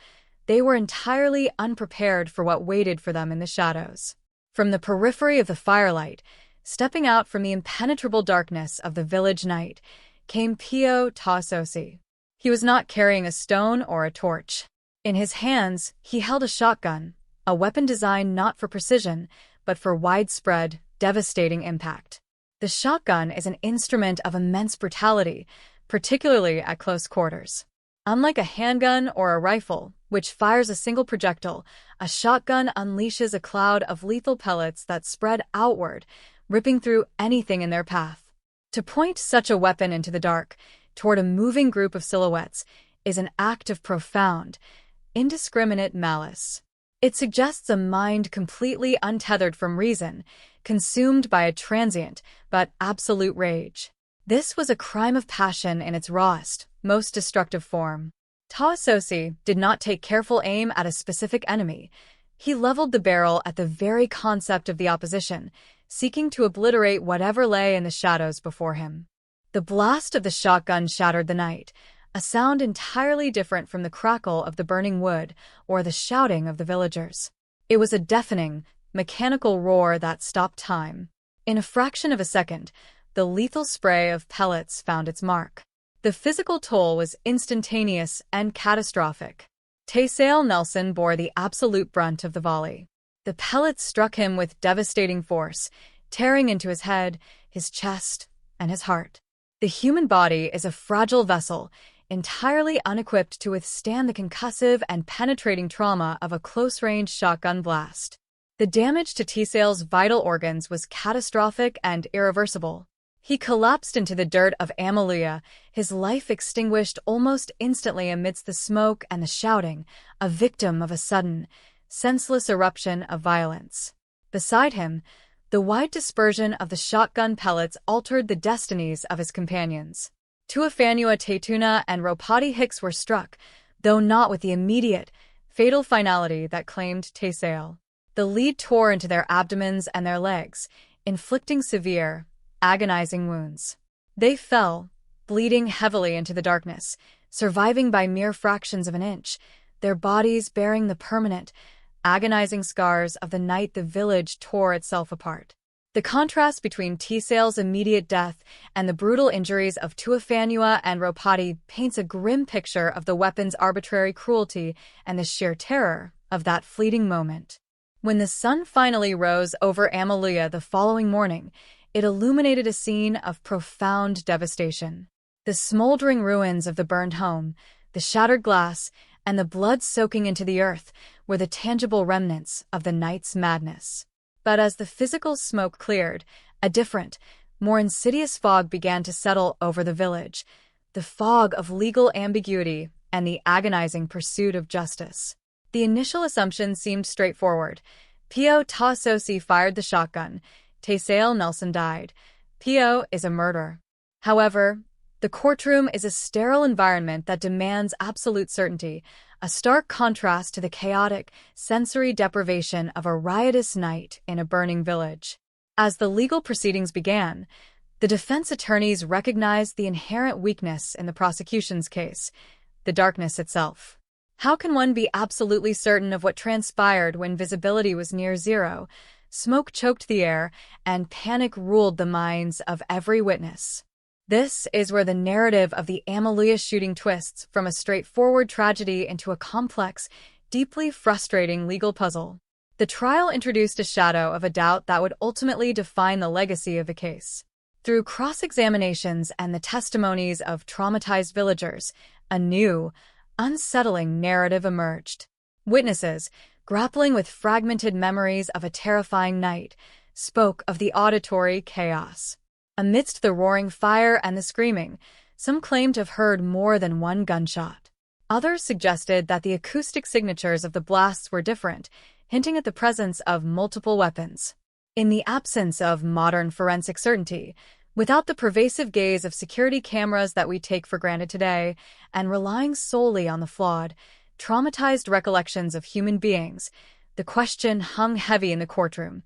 they were entirely unprepared for what waited for them in the shadows. From the periphery of the firelight, stepping out from the impenetrable darkness of the village night, came Pio Tasosi. He was not carrying a stone or a torch. In his hands, he held a shotgun, a weapon designed not for precision, but for widespread, devastating impact. The shotgun is an instrument of immense brutality, particularly at close quarters. Unlike a handgun or a rifle, which fires a single projectile, a shotgun unleashes a cloud of lethal pellets that spread outward, ripping through anything in their path. To point such a weapon into the dark, toward a moving group of silhouettes, is an act of profound, indiscriminate malice. It suggests a mind completely untethered from reason, consumed by a transient but absolute rage. This was a crime of passion in its rawest, most destructive form. Tasosi did not take careful aim at a specific enemy. He leveled the barrel at the very concept of the opposition, seeking to obliterate whatever lay in the shadows before him. The blast of the shotgun shattered the night, a sound entirely different from the crackle of the burning wood or the shouting of the villagers. It was a deafening, mechanical roar that stopped time. In a fraction of a second, the lethal spray of pellets found its mark. The physical toll was instantaneous and catastrophic. Taysale Nelson bore the absolute brunt of the volley. The pellets struck him with devastating force, tearing into his head, his chest, and his heart. The human body is a fragile vessel, entirely unequipped to withstand the concussive and penetrating trauma of a close-range shotgun blast. The damage to Taysale's vital organs was catastrophic and irreversible. He collapsed into the dirt of Amaluya, his life extinguished almost instantly amidst the smoke and the shouting, a victim of a sudden, senseless eruption of violence. Beside him, the wide dispersion of the shotgun pellets altered the destinies of his companions. Tuafanua Tetuna and Ropati Hicks were struck, though not with the immediate, fatal finality that claimed Taysale. The lead tore into their abdomens and their legs, inflicting severe, agonizing wounds. They fell, bleeding heavily into the darkness, surviving by mere fractions of an inch, their bodies bearing the permanent, agonizing scars of the night the village tore itself apart. The contrast between Taysale's immediate death and the brutal injuries of Tuafanua and Ropati paints a grim picture of the weapon's arbitrary cruelty and the sheer terror of that fleeting moment. When the sun finally rose over Amaluya the following morning, it illuminated a scene of profound devastation. The smoldering ruins of the burned home, the shattered glass, and the blood soaking into the earth were the tangible remnants of the night's madness. But as the physical smoke cleared, a different, more insidious fog began to settle over the village, the fog of legal ambiguity and the agonizing pursuit of justice. The initial assumption seemed straightforward. Pio Tasosi fired the shotgun. Taysale Nelson died. Pio is a murderer. However, the courtroom is a sterile environment that demands absolute certainty, a stark contrast to the chaotic, sensory deprivation of a riotous night in a burning village. As the legal proceedings began, the defense attorneys recognized the inherent weakness in the prosecution's case, the darkness itself. How can one be absolutely certain of what transpired when visibility was near zero? Smoke choked the air, and panic ruled the minds of every witness. This is where the narrative of the Amaluya shooting twists from a straightforward tragedy into a complex, deeply frustrating legal puzzle. The trial introduced a shadow of a doubt that would ultimately define the legacy of the case. Through cross-examinations and the testimonies of traumatized villagers, a new, unsettling narrative emerged. Witnesses, grappling with fragmented memories of a terrifying night, spoke of the auditory chaos. Amidst the roaring fire and the screaming, Some claimed to have heard more than one gunshot. Others suggested that the acoustic signatures of the blasts were different, hinting at the presence of multiple weapons. In the absence of modern forensic certainty, without the pervasive gaze of security cameras that we take for granted today, and relying solely on the flawed, traumatized recollections of human beings, the question hung heavy in the courtroom.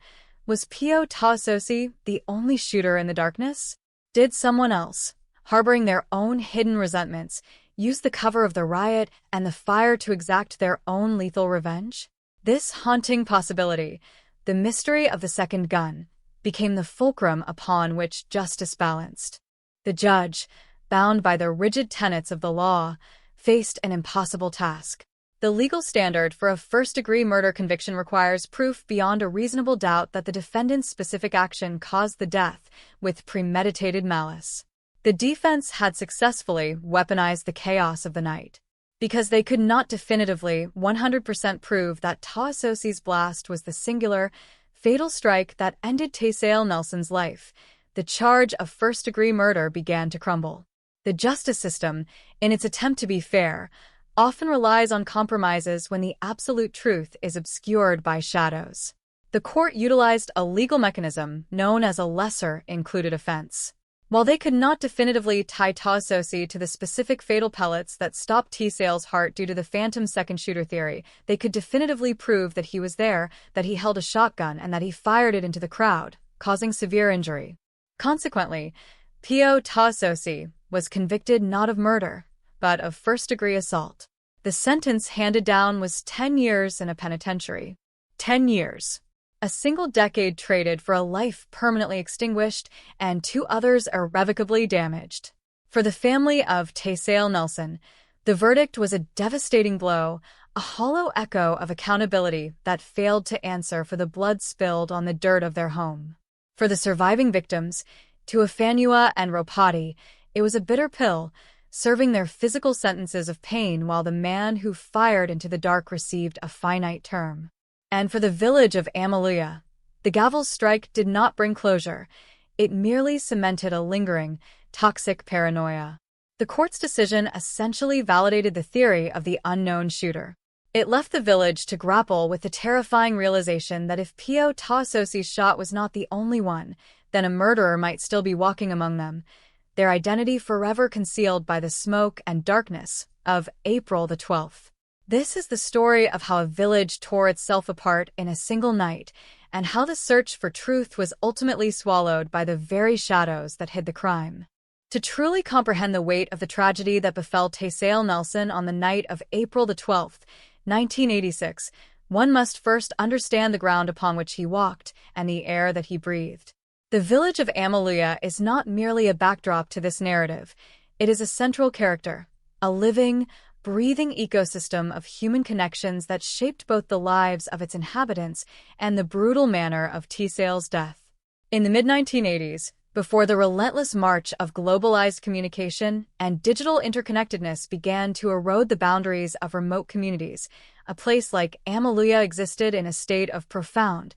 Was Pio Taososi the only shooter in the darkness? Did someone else, harboring their own hidden resentments, use the cover of the riot and the fire to exact their own lethal revenge? This haunting possibility, the mystery of the second gun, became the fulcrum upon which justice balanced. The judge, bound by the rigid tenets of the law, faced an impossible task. The legal standard for a first-degree murder conviction requires proof beyond a reasonable doubt that the defendant's specific action caused the death with premeditated malice. The defense had successfully weaponized the chaos of the night. Because they could not definitively 100% prove that Taososi's blast was the singular, fatal strike that ended Taysale Nelson's life, the charge of first-degree murder began to crumble. The justice system, in its attempt to be fair, often relies on compromises when the absolute truth is obscured by shadows. The court utilized a legal mechanism known as a lesser-included offense. While they could not definitively tie Taososi to the specific fatal pellets that stopped Taysale's heart due to the phantom second shooter theory, they could definitively prove that he was there, that he held a shotgun, and that he fired it into the crowd, causing severe injury. Consequently, Pio Taososi was convicted not of murder, but of first-degree assault. The sentence handed down was 10 years in a penitentiary. 10 years. A single decade traded for a life permanently extinguished and 2 others irrevocably damaged. For the family of Taysale Nelson, the verdict was a devastating blow, a hollow echo of accountability that failed to answer for the blood spilled on the dirt of their home. For the surviving victims, Tuafanua and Ropati, it was a bitter pill, serving their physical sentences of pain while the man who fired into the dark received a finite term. And for the village of Amaluya, the gavel's strike did not bring closure. It merely cemented a lingering, toxic paranoia. The court's decision essentially validated the theory of the unknown shooter. It left the village to grapple with the terrifying realization that if Pio Taososi's shot was not the only one, then a murderer might still be walking among them, their identity forever concealed by the smoke and darkness of April the 12th. This is the story of how a village tore itself apart in a single night, and how the search for truth was ultimately swallowed by the very shadows that hid the crime. To truly comprehend the weight of the tragedy that befell Taysale Nelson on the night of April the 12th, 1986, one must first understand the ground upon which he walked and the air that he breathed. The village of Amaluya is not merely a backdrop to this narrative. It is a central character, a living, breathing ecosystem of human connections that shaped both the lives of its inhabitants and the brutal manner of Taysale's death. In the mid-1980s, before the relentless march of globalized communication and digital interconnectedness began to erode the boundaries of remote communities, a place like Amaluya existed in a state of profound,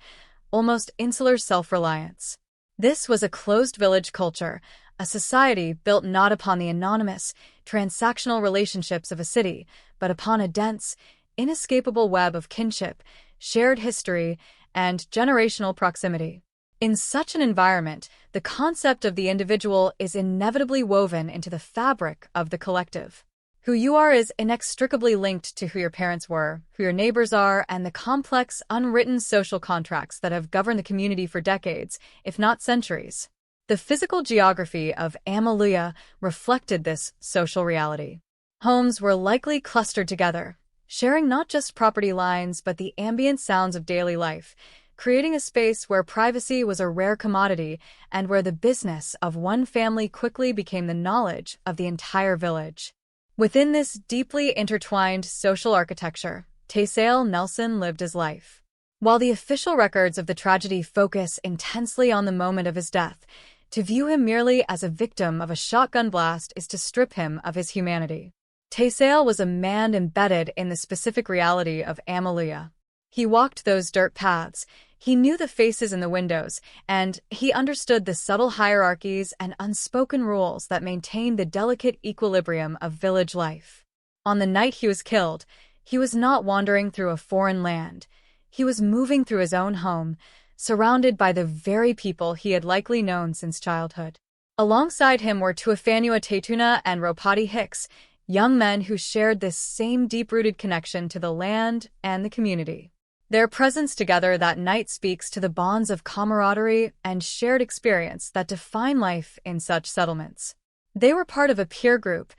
almost insular self-reliance. This was a closed village culture, a society built not upon the anonymous, transactional relationships of a city, but upon a dense, inescapable web of kinship, shared history, and generational proximity. In such an environment, the concept of the individual is inevitably woven into the fabric of the collective. Who you are is inextricably linked to who your parents were, who your neighbors are, and the complex, unwritten social contracts that have governed the community for decades, if not centuries. The physical geography of Amaluya reflected this social reality. Homes were likely clustered together, sharing not just property lines but the ambient sounds of daily life, creating a space where privacy was a rare commodity and where the business of one family quickly became the knowledge of the entire village. Within this deeply intertwined social architecture, Taysale Nelson lived his life. While the official records of the tragedy focus intensely on the moment of his death, to view him merely as a victim of a shotgun blast is to strip him of his humanity. Taysale was a man embedded in the specific reality of Amaluya. He walked those dirt paths, He knew the faces in the windows, and he understood the subtle hierarchies and unspoken rules that maintained the delicate equilibrium of village life. On the night he was killed, he was not wandering through a foreign land. He was moving through his own home, surrounded by the very people he had likely known since childhood. Alongside him were Tuafanua Tetuna and Ropati Hicks, young men who shared this same deep-rooted connection to the land and the community. Their presence together that night speaks to the bonds of camaraderie and shared experience that define life in such settlements. They were part of a peer group,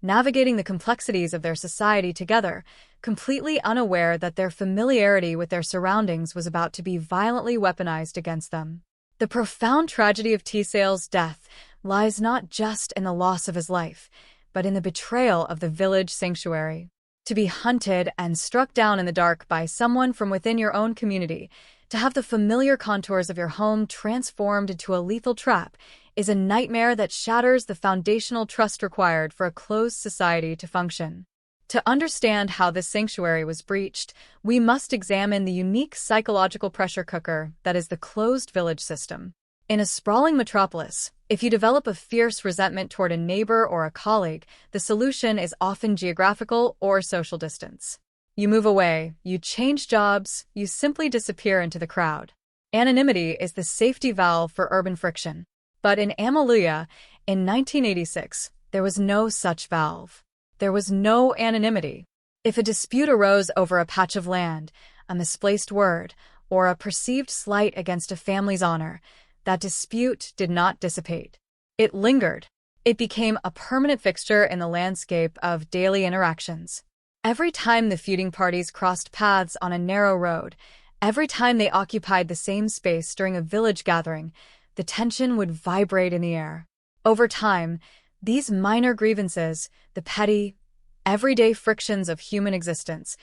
navigating the complexities of their society together, completely unaware that their familiarity with their surroundings was about to be violently weaponized against them. The profound tragedy of T-Sale's death lies not just in the loss of his life, but in the betrayal of the village sanctuary. To be hunted and struck down in the dark by someone from within your own community, to have the familiar contours of your home transformed into a lethal trap, is a nightmare that shatters the foundational trust required for a closed society to function. To understand how this sanctuary was breached, we must examine the unique psychological pressure cooker that is the closed village system. In a sprawling metropolis, if you develop a fierce resentment toward a neighbor or a colleague, the solution is often geographical or social distance. You move away, you change jobs, you simply disappear into the crowd. Anonymity is the safety valve for urban friction. But in Amaluya, in 1986, there was no such valve. There was no anonymity. If a dispute arose over a patch of land, a misplaced word, or a perceived slight against a family's honor, that dispute did not dissipate. It lingered. It became a permanent fixture in the landscape of daily interactions. Every time the feuding parties crossed paths on a narrow road, every time they occupied the same space during a village gathering, the tension would vibrate in the air. Over time, these minor grievances, the petty, everyday frictions of human existence,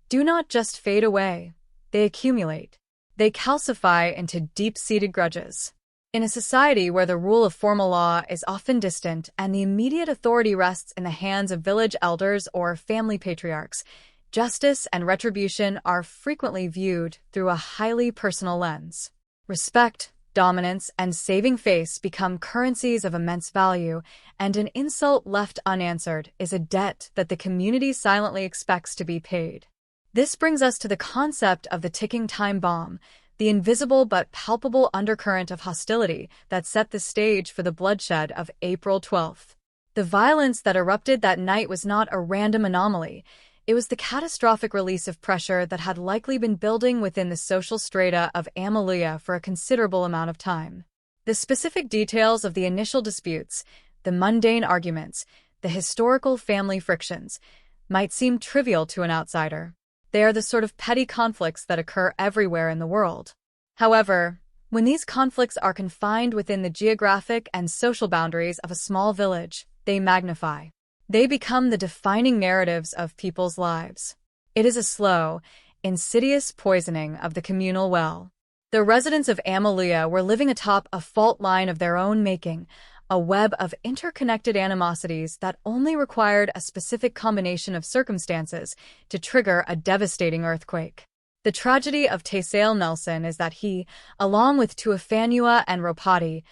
do not just fade away, they accumulate. They calcify into deep-seated grudges. In a society where the rule of formal law is often distant and the immediate authority rests in the hands of village elders or family patriarchs, justice and retribution are frequently viewed through a highly personal lens. Respect, dominance, and saving face become currencies of immense value, and an insult left unanswered is a debt that the community silently expects to be paid. This brings us to the concept of the ticking time bomb, the invisible but palpable undercurrent of hostility that set the stage for the bloodshed of April 12th. The violence that erupted that night was not a random anomaly. It was the catastrophic release of pressure that had likely been building within the social strata of Amaluya for a considerable amount of time. The specific details of the initial disputes, the mundane arguments, the historical family frictions, might seem trivial to an outsider. They are the sort of petty conflicts that occur everywhere in the world. However, when these conflicts are confined within the geographic and social boundaries of a small village, they magnify. They become the defining narratives of people's lives. It is a slow, insidious poisoning of the communal well. The residents of Amaluya were living atop a fault line of their own making, a web of interconnected animosities that only required a specific combination of circumstances to trigger a devastating earthquake. The tragedy of Tesale Nelson is that he, along with Tuafanua and Ropati,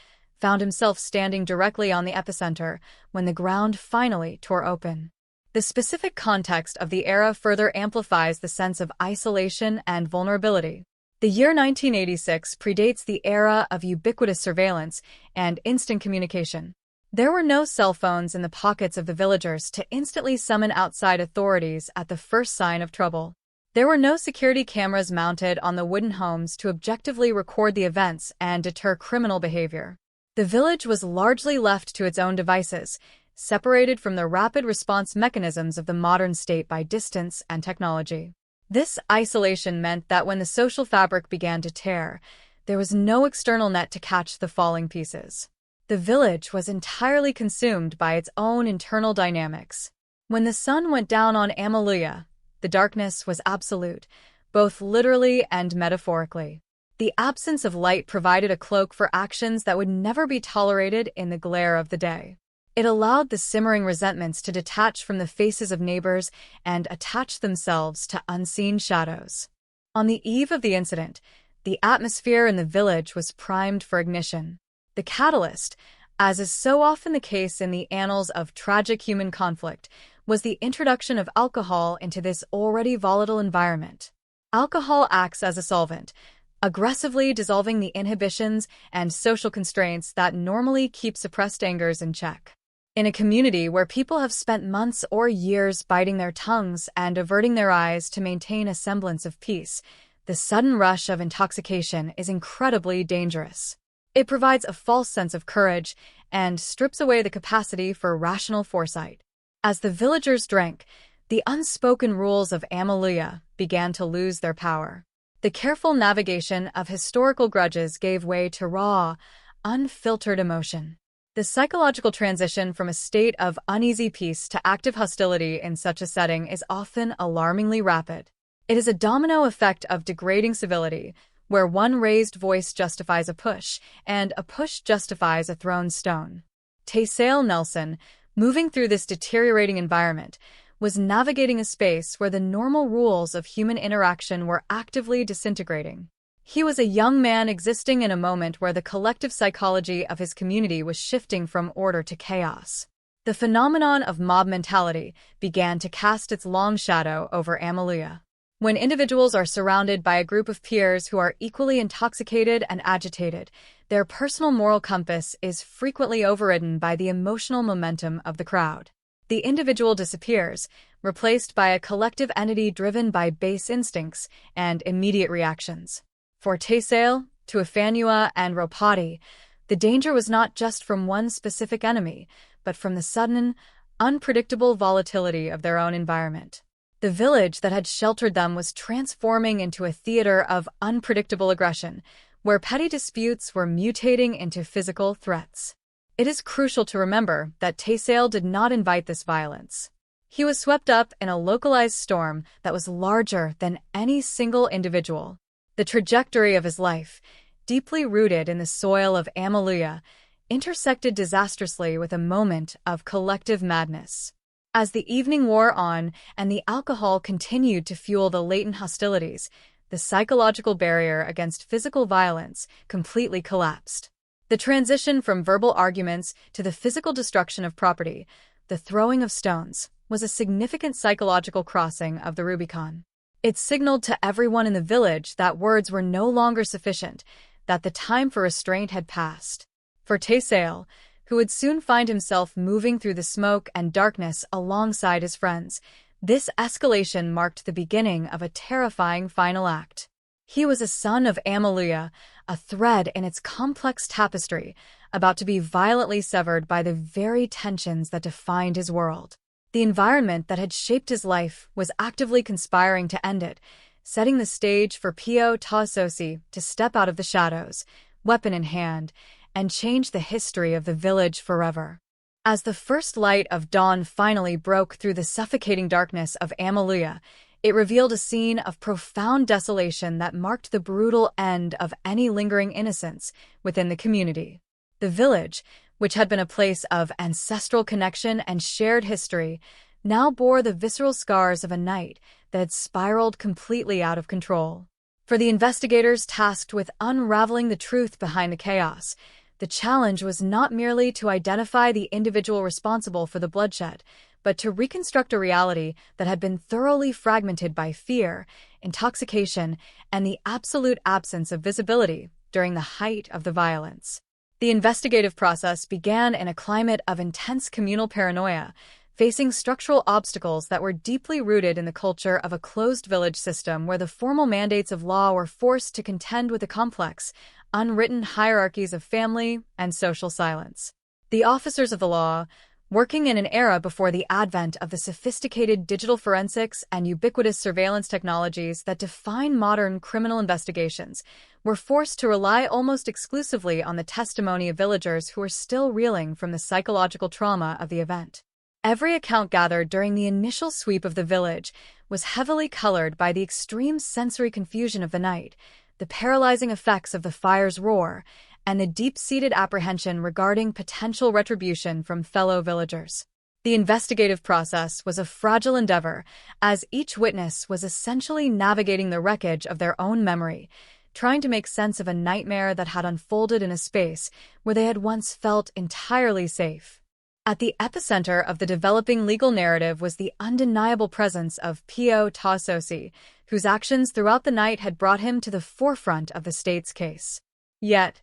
found himself standing directly on the epicenter when the ground finally tore open. The specific context of the era further amplifies the sense of isolation and vulnerability. The year 1986 predates the era of ubiquitous surveillance and instant communication. There were no cell phones in the pockets of the villagers to instantly summon outside authorities at the first sign of trouble. There were no security cameras mounted on the wooden homes to objectively record the events and deter criminal behavior. The village was largely left to its own devices, separated from the rapid response mechanisms of the modern state by distance and technology. This isolation meant that when the social fabric began to tear, there was no external net to catch the falling pieces. The village was entirely consumed by its own internal dynamics. When the sun went down on Amaluya, the darkness was absolute, both literally and metaphorically. The absence of light provided a cloak for actions that would never be tolerated in the glare of the day. It allowed the simmering resentments to detach from the faces of neighbors and attach themselves to unseen shadows. On the eve of the incident, The atmosphere in the village was primed for ignition. The catalyst, as is so often the case in the annals of tragic human conflict, was the introduction of alcohol into this already volatile environment. Alcohol acts as a solvent, aggressively dissolving the inhibitions and social constraints that normally keep suppressed angers in check. In a community where people have spent months or years biting their tongues and averting their eyes to maintain a semblance of peace, the sudden rush of intoxication is incredibly dangerous. It provides a false sense of courage and strips away the capacity for rational foresight. As the villagers drank, the unspoken rules of Alleluia began to lose their power. The careful navigation of historical grudges gave way to raw, unfiltered emotion. The psychological transition from a state of uneasy peace to active hostility in such a setting is often alarmingly rapid. It is a domino effect of degrading civility, where one raised voice justifies a push, and a push justifies a thrown stone. Taysale Nelson, moving through this deteriorating environment, was navigating a space where the normal rules of human interaction were actively disintegrating. He was a young man existing in a moment where the collective psychology of his community was shifting from order to chaos. The phenomenon of mob mentality began to cast its long shadow over Alleluia. When individuals are surrounded by a group of peers who are equally intoxicated and agitated, their personal moral compass is frequently overridden by the emotional momentum of the crowd. The individual disappears, replaced by a collective entity driven by base instincts and immediate reactions. For Taysale, Tuafanua, and Ropati, the danger was not just from one specific enemy, but from the sudden, unpredictable volatility of their own environment. The village that had sheltered them was transforming into a theater of unpredictable aggression, where petty disputes were mutating into physical threats. It is crucial to remember that Taysale did not invite this violence. He was swept up in a localized storm that was larger than any single individual. The trajectory of his life, deeply rooted in the soil of Alleluia, intersected disastrously with a moment of collective madness. As the evening wore on and the alcohol continued to fuel the latent hostilities, the psychological barrier against physical violence completely collapsed. The transition from verbal arguments to the physical destruction of property, the throwing of stones, was a significant psychological crossing of the Rubicon. It signaled to everyone in the village that words were no longer sufficient, that the time for restraint had passed. For Taysale, who would soon find himself moving through the smoke and darkness alongside his friends, this escalation marked the beginning of a terrifying final act. He was a son of Alleluia, a thread in its complex tapestry, about to be violently severed by the very tensions that defined his world. The environment that had shaped his life was actively conspiring to end it, setting the stage for Pio Tasosi to step out of the shadows, weapon in hand, and change the history of the village forever. As the first light of dawn finally broke through the suffocating darkness of Alleluia, it revealed a scene of profound desolation that marked the brutal end of any lingering innocence within the community. The village, which had been a place of ancestral connection and shared history, now bore the visceral scars of a night that had spiraled completely out of control. For the investigators tasked with unraveling the truth behind the chaos, the challenge was not merely to identify the individual responsible for the bloodshed, but to reconstruct a reality that had been thoroughly fragmented by fear, intoxication, and the absolute absence of visibility during the height of the violence. The investigative process began in a climate of intense communal paranoia, facing structural obstacles that were deeply rooted in the culture of a closed village system where the formal mandates of law were forced to contend with the complex, unwritten hierarchies of family and social silence. The officers of the law, working in an era before the advent of the sophisticated digital forensics and ubiquitous surveillance technologies that define modern criminal investigations, were forced to rely almost exclusively on the testimony of villagers who were still reeling from the psychological trauma of the event. Every account gathered during the initial sweep of the village was heavily colored by the extreme sensory confusion of the night, the paralyzing effects of the fire's roar, and the deep-seated apprehension regarding potential retribution from fellow villagers. The investigative process was a fragile endeavor, as each witness was essentially navigating the wreckage of their own memory, trying to make sense of a nightmare that had unfolded in a space where they had once felt entirely safe. At the epicenter of the developing legal narrative was the undeniable presence of P.O. Tasosi, whose actions throughout the night had brought him to the forefront of the state's case. Yet,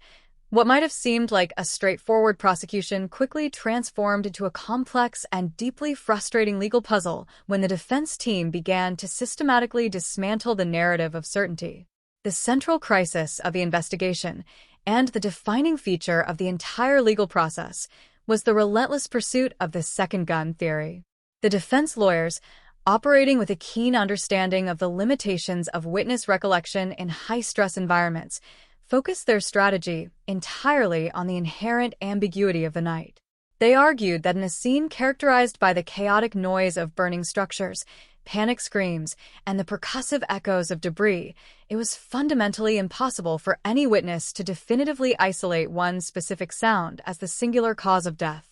what might have seemed like a straightforward prosecution quickly transformed into a complex and deeply frustrating legal puzzle when the defense team began to systematically dismantle the narrative of certainty. The central crisis of the investigation, and the defining feature of the entire legal process, was the relentless pursuit of the second gun theory. The defense lawyers, operating with a keen understanding of the limitations of witness recollection in high-stress environments, focused their strategy entirely on the inherent ambiguity of the night. They argued that in a scene characterized by the chaotic noise of burning structures, panic screams, and the percussive echoes of debris, it was fundamentally impossible for any witness to definitively isolate one specific sound as the singular cause of death.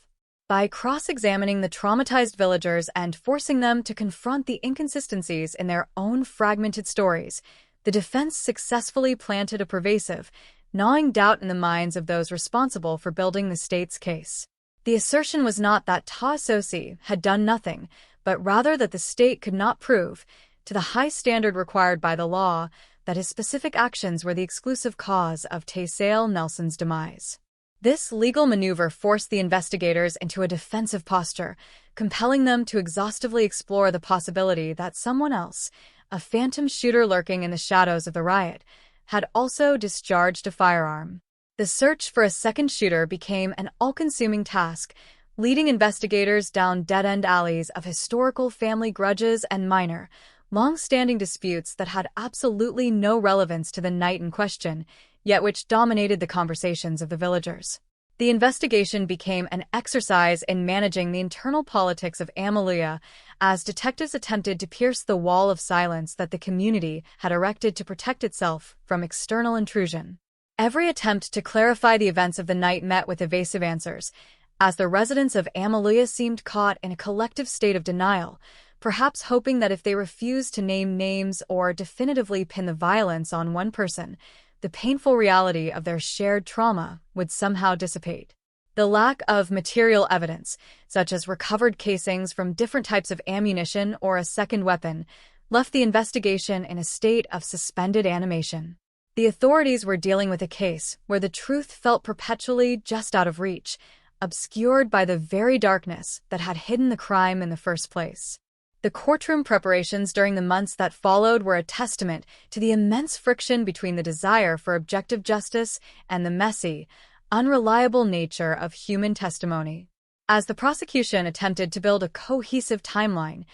By cross-examining the traumatized villagers and forcing them to confront the inconsistencies in their own fragmented stories, the defense successfully planted a pervasive, gnawing doubt in the minds of those responsible for building the state's case. The assertion was not that Tasosi had done nothing, but rather that the state could not prove, to the high standard required by the law, that his specific actions were the exclusive cause of Taysale Nelson's demise. This legal maneuver forced the investigators into a defensive posture, compelling them to exhaustively explore the possibility that someone else, a phantom shooter lurking in the shadows of the riot, had also discharged a firearm. The search for a second shooter became an all-consuming task, leading investigators down dead-end alleys of historical family grudges and minor, long-standing disputes that had absolutely no relevance to the night in question, yet which dominated the conversations of the villagers. The investigation became an exercise in managing the internal politics of Amalia as detectives attempted to pierce the wall of silence that the community had erected to protect itself from external intrusion. Every attempt to clarify the events of the night met with evasive answers, as the residents of Amalia seemed caught in a collective state of denial, perhaps hoping that if they refused to name names or definitively pin the violence on one person, the painful reality of their shared trauma would somehow dissipate. The lack of material evidence, such as recovered casings from different types of ammunition or a second weapon, left the investigation in a state of suspended animation. The authorities were dealing with a case where the truth felt perpetually just out of reach, obscured by the very darkness that had hidden the crime in the first place. The courtroom preparations during the months that followed were a testament to the immense friction between the desire for objective justice and the messy, unreliable nature of human testimony. As the prosecution attempted to build a cohesive timeline,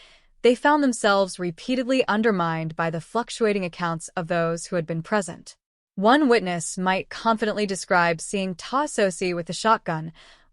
they found themselves repeatedly undermined by the fluctuating accounts of those who had been present. One witness might confidently describe seeing Tasosi with a shotgun,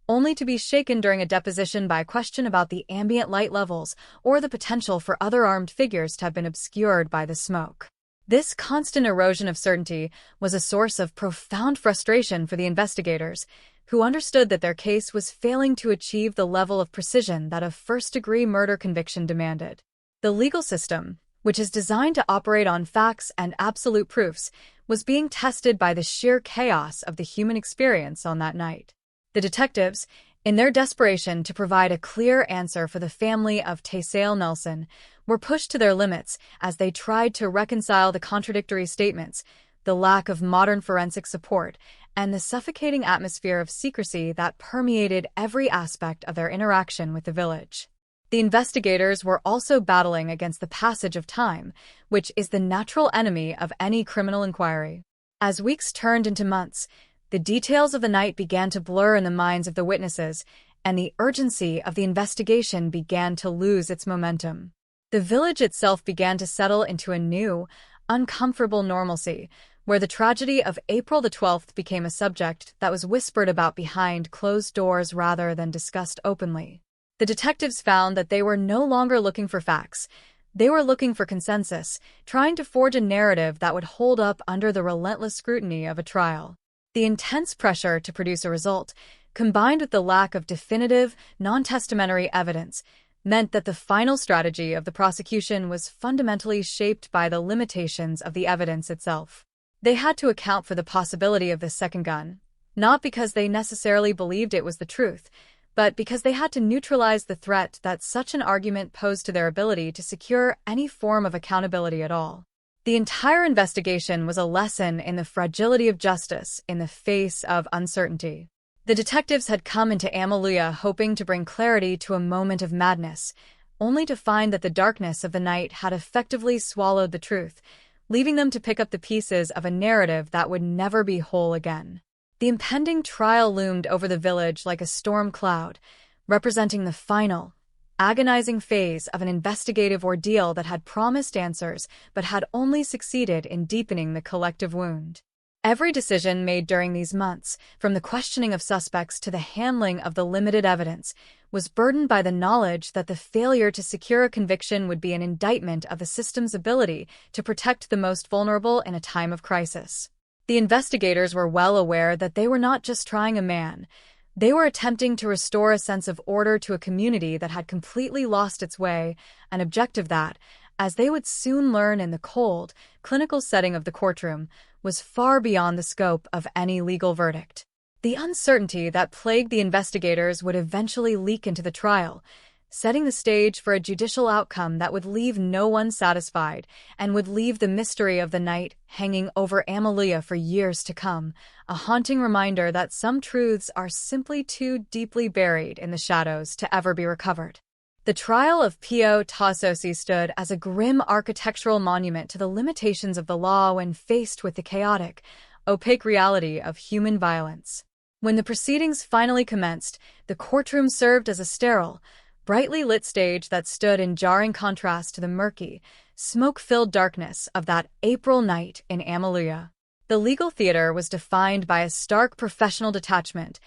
only to be shaken during a deposition by a question about the ambient light levels or the potential for other armed figures to have been obscured by the smoke. This constant erosion of certainty was a source of profound frustration for the investigators, who understood that their case was failing to achieve the level of precision that a first-degree murder conviction demanded. The legal system, which is designed to operate on facts and absolute proofs, was being tested by the sheer chaos of the human experience on that night. The detectives, in their desperation to provide a clear answer for the family of Taysale Nelson, were pushed to their limits as they tried to reconcile the contradictory statements, the lack of modern forensic support, and the suffocating atmosphere of secrecy that permeated every aspect of their interaction with the village. The investigators were also battling against the passage of time, which is the natural enemy of any criminal inquiry. As weeks turned into months, the details of the night began to blur in the minds of the witnesses, and the urgency of the investigation began to lose its momentum. The village itself began to settle into a new, uncomfortable normalcy, where the tragedy of April the 12th became a subject that was whispered about behind closed doors rather than discussed openly. The detectives found that they were no longer looking for facts. They were looking for consensus, trying to forge a narrative that would hold up under the relentless scrutiny of a trial. The intense pressure to produce a result, combined with the lack of definitive, non-testamentary evidence, meant that the final strategy of the prosecution was fundamentally shaped by the limitations of the evidence itself. They had to account for the possibility of this second gun, not because they necessarily believed it was the truth, but because they had to neutralize the threat that such an argument posed to their ability to secure any form of accountability at all. The entire investigation was a lesson in the fragility of justice in the face of uncertainty. The detectives had come into Amaluya hoping to bring clarity to a moment of madness, only to find that the darkness of the night had effectively swallowed the truth, leaving them to pick up the pieces of a narrative that would never be whole again. The impending trial loomed over the village like a storm cloud, representing the final, agonizing phase of an investigative ordeal that had promised answers but had only succeeded in deepening the collective wound. Every decision made during these months, from the questioning of suspects to the handling of the limited evidence, was burdened by the knowledge that the failure to secure a conviction would be an indictment of the system's ability to protect the most vulnerable in a time of crisis. The investigators were well aware that they were not just trying a man. They were attempting to restore a sense of order to a community that had completely lost its way, an objective that, as they would soon learn in the cold, clinical setting of the courtroom, was far beyond the scope of any legal verdict. The uncertainty that plagued the investigators would eventually leak into the trial, setting the stage for a judicial outcome that would leave no one satisfied and would leave the mystery of the night hanging over Amaluya for years to come, a haunting reminder that some truths are simply too deeply buried in the shadows to ever be recovered. The trial of Pio Tasosi stood as a grim architectural monument to the limitations of the law when faced with the chaotic, opaque reality of human violence. When the proceedings finally commenced, the courtroom served as a sterile, brightly lit stage that stood in jarring contrast to the murky, smoke-filled darkness of that April night in Amaluya. The legal theater was defined by a stark professional detachment.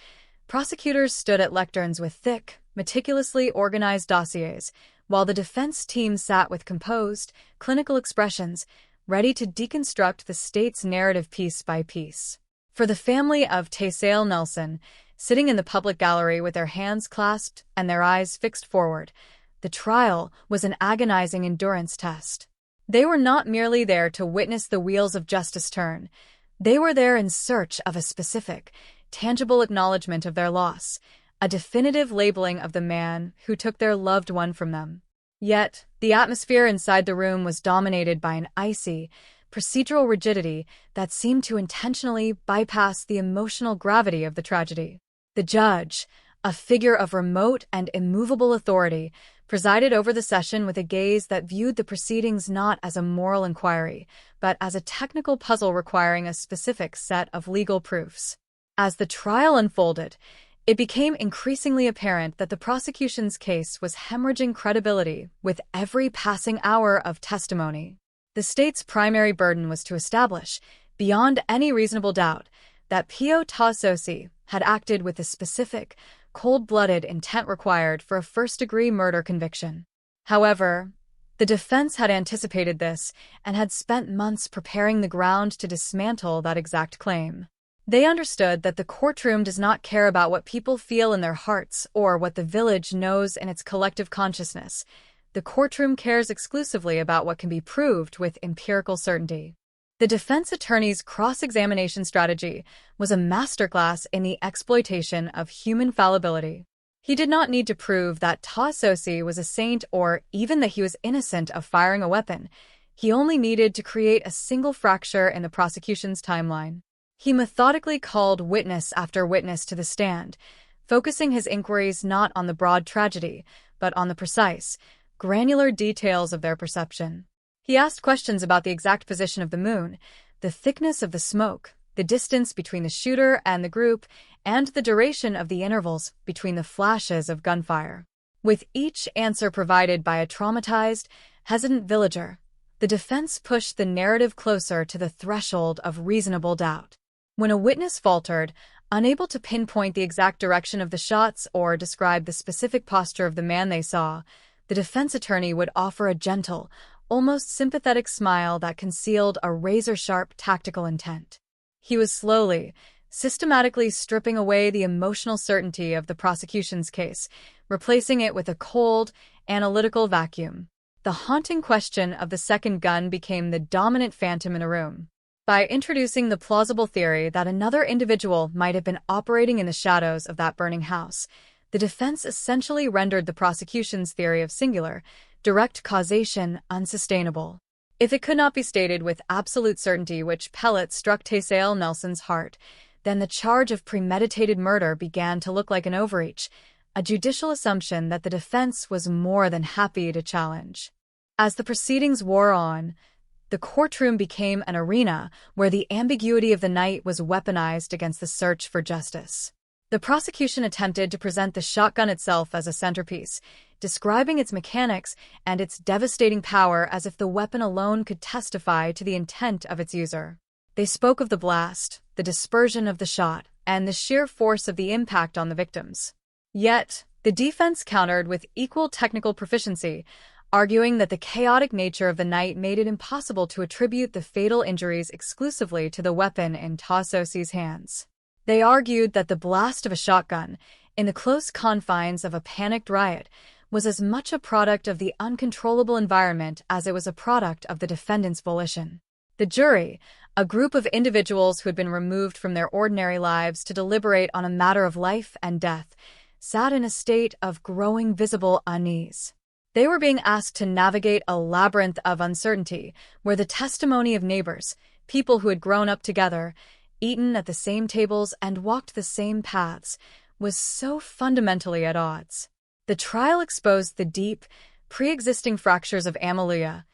Prosecutors stood at lecterns with thick, meticulously organized dossiers, while the defense team sat with composed, clinical expressions, ready to deconstruct the state's narrative piece by piece. For the family of Taysale Nelson, sitting in the public gallery with their hands clasped and their eyes fixed forward, the trial was an agonizing endurance test. They were not merely there to witness the wheels of justice turn. They were there in search of a specific, tangible acknowledgement of their loss, a definitive labeling of the man who took their loved one from them. Yet, the atmosphere inside the room was dominated by an icy, procedural rigidity that seemed to intentionally bypass the emotional gravity of the tragedy. The judge, a figure of remote and immovable authority, presided over the session with a gaze that viewed the proceedings not as a moral inquiry, but as a technical puzzle requiring a specific set of legal proofs. As the trial unfolded, it became increasingly apparent that the prosecution's case was hemorrhaging credibility with every passing hour of testimony. The state's primary burden was to establish, beyond any reasonable doubt, that Pio Tasosi had acted with the specific, cold-blooded intent required for a first-degree murder conviction. However, the defense had anticipated this and had spent months preparing the ground to dismantle that exact claim. They understood that the courtroom does not care about what people feel in their hearts or what the village knows in its collective consciousness. The courtroom cares exclusively about what can be proved with empirical certainty. The defense attorney's cross-examination strategy was a masterclass in the exploitation of human fallibility. He did not need to prove that Tasosi was a saint or even that he was innocent of firing a weapon. He only needed to create a single fracture in the prosecution's timeline. He methodically called witness after witness to the stand, focusing his inquiries not on the broad tragedy, but on the precise, granular details of their perception. He asked questions about the exact position of the moon, the thickness of the smoke, the distance between the shooter and the group, and the duration of the intervals between the flashes of gunfire. With each answer provided by a traumatized, hesitant villager, the defense pushed the narrative closer to the threshold of reasonable doubt. When a witness faltered, unable to pinpoint the exact direction of the shots or describe the specific posture of the man they saw, the defense attorney would offer a gentle, almost sympathetic smile that concealed a razor-sharp tactical intent. He was slowly, systematically stripping away the emotional certainty of the prosecution's case, replacing it with a cold, analytical vacuum. The haunting question of the second gun became the dominant phantom in a room. By introducing the plausible theory that another individual might have been operating in the shadows of that burning house, the defense essentially rendered the prosecution's theory of singular, direct causation unsustainable. If it could not be stated with absolute certainty which pellet struck Taysale Nelson's heart, then the charge of premeditated murder began to look like an overreach, a judicial assumption that the defense was more than happy to challenge. As the proceedings wore on, the courtroom became an arena where the ambiguity of the night was weaponized against the search for justice. The prosecution attempted to present the shotgun itself as a centerpiece, describing its mechanics and its devastating power as if the weapon alone could testify to the intent of its user. They spoke of the blast, the dispersion of the shot, and the sheer force of the impact on the victims. Yet, the defense countered with equal technical proficiency, arguing that the chaotic nature of the night made it impossible to attribute the fatal injuries exclusively to the weapon in Taysale's hands. They argued that the blast of a shotgun, in the close confines of a panicked riot, was as much a product of the uncontrollable environment as it was a product of the defendant's volition. The jury, a group of individuals who had been removed from their ordinary lives to deliberate on a matter of life and death, sat in a state of growing visible unease. They were being asked to navigate a labyrinth of uncertainty where the testimony of neighbors, people who had grown up together, eaten at the same tables and walked the same paths, was so fundamentally at odds. The trial exposed the deep, pre-existing fractures of Amelia.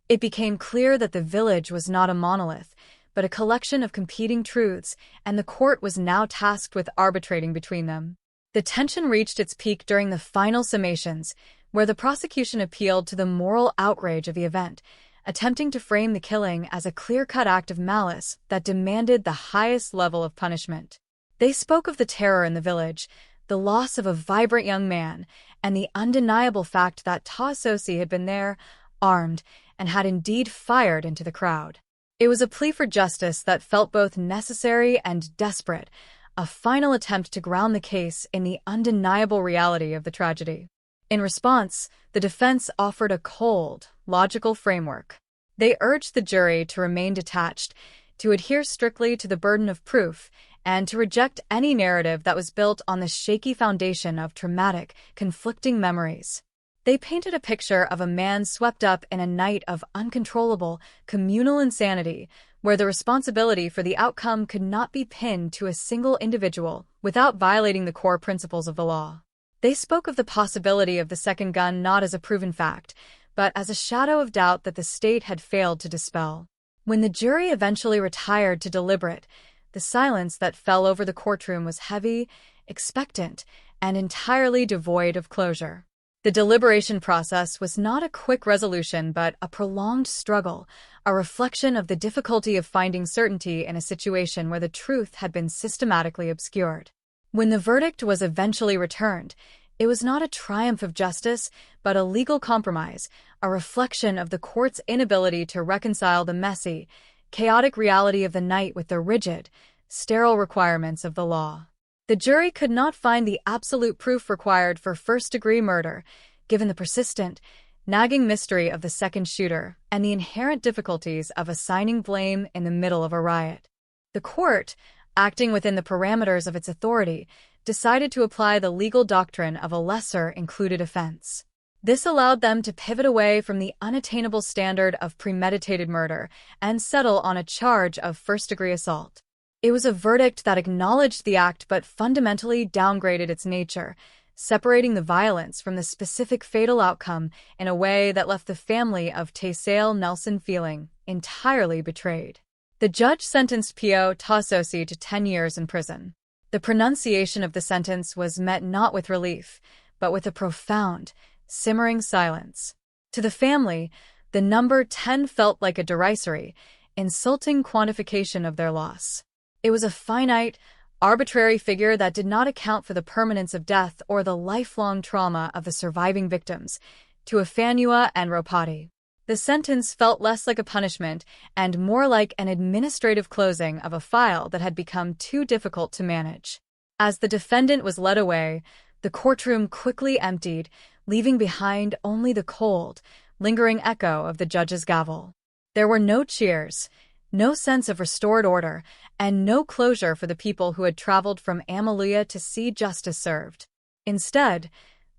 It became clear that the village was not a monolith, but a collection of competing truths, and the court was now tasked with arbitrating between them. The tension reached its peak during the final summations, where the prosecution appealed to the moral outrage of the event, attempting to frame the killing as a clear-cut act of malice that demanded the highest level of punishment. They spoke of the terror in the village, the loss of a vibrant young man, and the undeniable fact that Taysale had been there, armed, and had indeed fired into the crowd. It was a plea for justice that felt both necessary and desperate, a final attempt to ground the case in the undeniable reality of the tragedy. In response, the defense offered a cold, logical framework. They urged the jury to remain detached, to adhere strictly to the burden of proof, and to reject any narrative that was built on the shaky foundation of traumatic, conflicting memories. They painted a picture of a man swept up in a night of uncontrollable, communal insanity, where the responsibility for the outcome could not be pinned to a single individual without violating the core principles of the law. They spoke of the possibility of the second gun not as a proven fact, but as a shadow of doubt that the state had failed to dispel. When the jury eventually retired to deliberate, the silence that fell over the courtroom was heavy, expectant, and entirely devoid of closure. The deliberation process was not a quick resolution but a prolonged struggle, a reflection of the difficulty of finding certainty in a situation where the truth had been systematically obscured. When the verdict was eventually returned, it was not a triumph of justice, but a legal compromise, a reflection of the court's inability to reconcile the messy, chaotic reality of the night with the rigid, sterile requirements of the law. The jury could not find the absolute proof required for first-degree murder, given the persistent, nagging mystery of the second shooter and the inherent difficulties of assigning blame in the middle of a riot. The court, acting within the parameters of its authority, decided to apply the legal doctrine of a lesser-included offense. This allowed them to pivot away from the unattainable standard of premeditated murder and settle on a charge of first-degree assault. It was a verdict that acknowledged the act but fundamentally downgraded its nature, separating the violence from the specific fatal outcome in a way that left the family of Taysale Nelson feeling entirely betrayed. The judge sentenced P.O. Taysale to 10 years in prison. The pronunciation of the sentence was met not with relief, but with a profound, simmering silence. To the family, the number 10 felt like a derisory, insulting quantification of their loss. It was a finite, arbitrary figure that did not account for the permanence of death or the lifelong trauma of the surviving victims, to Afanua and Ropati. The sentence felt less like a punishment and more like an administrative closing of a file that had become too difficult to manage. As the defendant was led away, the courtroom quickly emptied, leaving behind only the cold, lingering echo of the judge's gavel. There were no cheers, no sense of restored order, and no closure for the people who had traveled from Amaluya to see justice served. Instead,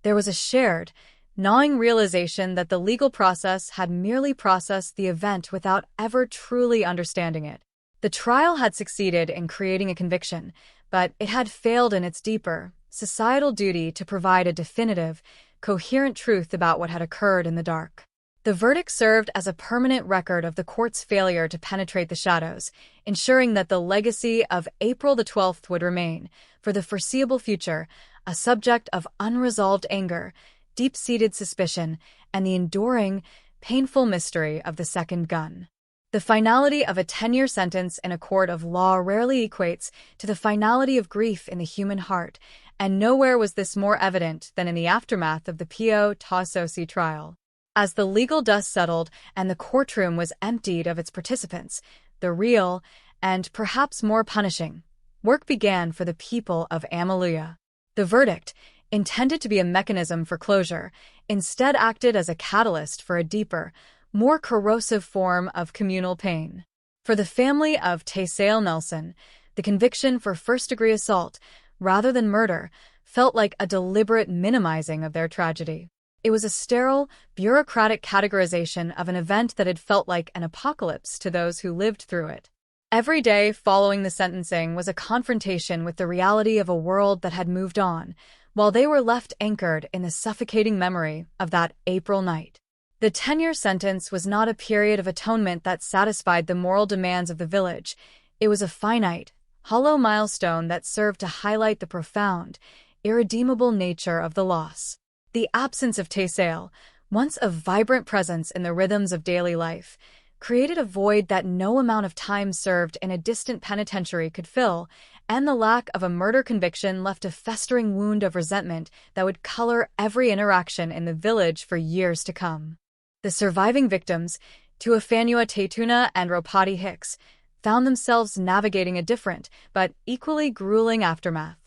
there was a shared, gnawing realization that the legal process had merely processed the event without ever truly understanding it. The trial had succeeded in creating a conviction, but it had failed in its deeper, societal duty to provide a definitive, coherent truth about what had occurred in the dark. The verdict served as a permanent record of the court's failure to penetrate the shadows, ensuring that the legacy of April the 12th would remain, for the foreseeable future, a subject of unresolved anger, deep-seated suspicion, and the enduring, painful mystery of the second gun. The finality of a 10-year sentence in a court of law rarely equates to the finality of grief in the human heart, and nowhere was this more evident than in the aftermath of the P.O. Tasosi trial. As the legal dust settled and the courtroom was emptied of its participants, the real, and perhaps more punishing, work began for the people of Amaluya. The verdict, intended to be a mechanism for closure, instead acted as a catalyst for a deeper, more corrosive form of communal pain. For the family of Taysale Nelson, the conviction for first-degree assault, rather than murder, felt like a deliberate minimizing of their tragedy. It was a sterile, bureaucratic categorization of an event that had felt like an apocalypse to those who lived through it. Every day following the sentencing was a confrontation with the reality of a world that had moved on, while they were left anchored in the suffocating memory of that April night. The 10-year sentence was not a period of atonement that satisfied the moral demands of the village. It was a finite, hollow milestone that served to highlight the profound, irredeemable nature of the loss. The absence of Taysale, once a vibrant presence in the rhythms of daily life, created a void that no amount of time served in a distant penitentiary could fill, and the lack of a murder conviction left a festering wound of resentment that would color every interaction in the village for years to come. The surviving victims, Tuafanua Tatuna and Ropati Hicks, found themselves navigating a different, but equally grueling aftermath.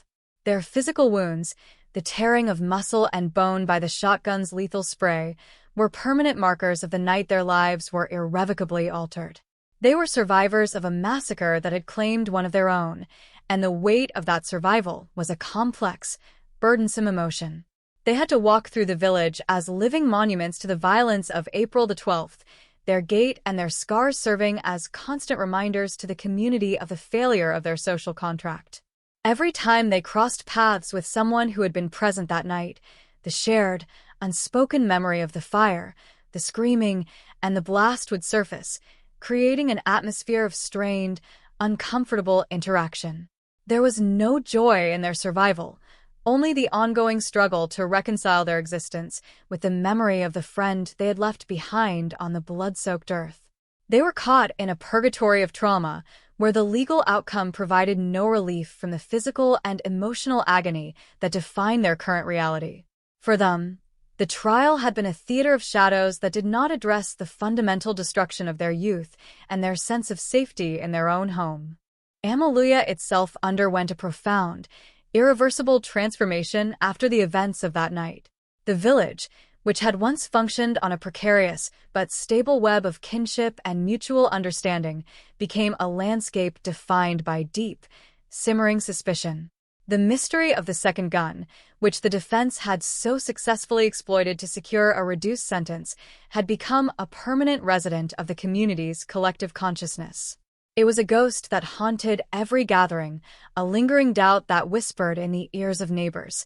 Their physical wounds, the tearing of muscle and bone by the shotgun's lethal spray, were permanent markers of the night their lives were irrevocably altered. They were survivors of a massacre that had claimed one of their own, and the weight of that survival was a complex, burdensome emotion. They had to walk through the village as living monuments to the violence of April the 12th, their gait and their scars serving as constant reminders to the community of the failure of their social contract. Every time they crossed paths with someone who had been present that night, the shared, unspoken memory of the fire, the screaming, and the blast would surface, creating an atmosphere of strained, uncomfortable interaction. There was no joy in their survival, only the ongoing struggle to reconcile their existence with the memory of the friend they had left behind on the blood-soaked earth. They were caught in a purgatory of trauma, where the legal outcome provided no relief from the physical and emotional agony that defined their current reality. For them, the trial had been a theater of shadows that did not address the fundamental destruction of their youth and their sense of safety in their own home. Amaluya itself underwent a profound, irreversible transformation after the events of that night. The village, which had once functioned on a precarious but stable web of kinship and mutual understanding, became a landscape defined by deep, simmering suspicion. The mystery of the second gun, which the defense had so successfully exploited to secure a reduced sentence, had become a permanent resident of the community's collective consciousness. It was a ghost that haunted every gathering, a lingering doubt that whispered in the ears of neighbors.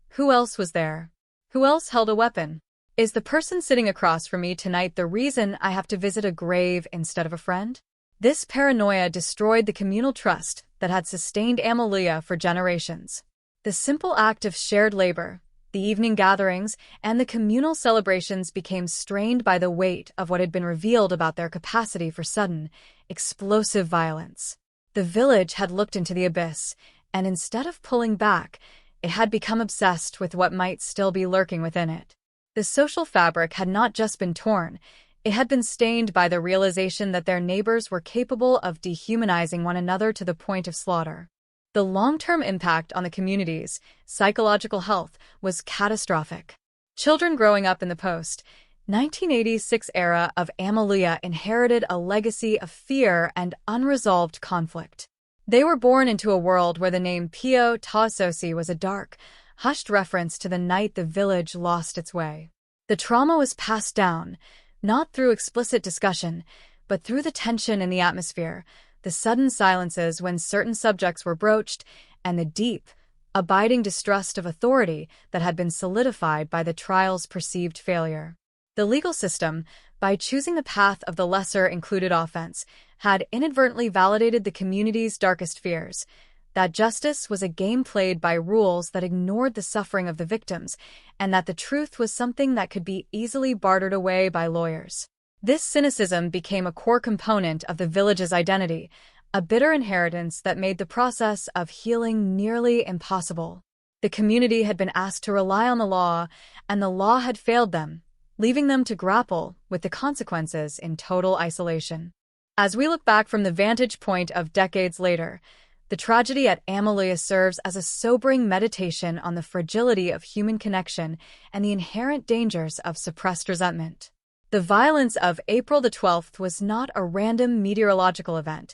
Who else was there? Who else held a weapon? Is the person sitting across from me tonight the reason I have to visit a grave instead of a friend? This paranoia destroyed the communal trust that had sustained Amaluya for generations. The simple act of shared labor, the evening gatherings, and the communal celebrations became strained by the weight of what had been revealed about their capacity for sudden, explosive violence. The village had looked into the abyss, and instead of pulling back, it had become obsessed with what might still be lurking within it. The social fabric had not just been torn, it had been stained by the realization that their neighbors were capable of dehumanizing one another to the point of slaughter. The long-term impact on the community's psychological health was catastrophic. Children growing up in the post, 1986 era of Amalia inherited a legacy of fear and unresolved conflict. They were born into a world where the name Pio Tasosi was a dark, hushed reference to the night the village lost its way. The trauma was passed down, not through explicit discussion, but through the tension in the atmosphere, the sudden silences when certain subjects were broached, and the deep, abiding distrust of authority that had been solidified by the trial's perceived failure. The legal system, by choosing the path of the lesser-included offense, had inadvertently validated the community's darkest fears, that justice was a game played by rules that ignored the suffering of the victims, and that the truth was something that could be easily bartered away by lawyers. This cynicism became a core component of the village's identity, a bitter inheritance that made the process of healing nearly impossible. The community had been asked to rely on the law, and the law had failed them, leaving them to grapple with the consequences in total isolation. As we look back from the vantage point of decades later, the tragedy at Amalia serves as a sobering meditation on the fragility of human connection and the inherent dangers of suppressed resentment. The violence of April the 12th was not a random meteorological event.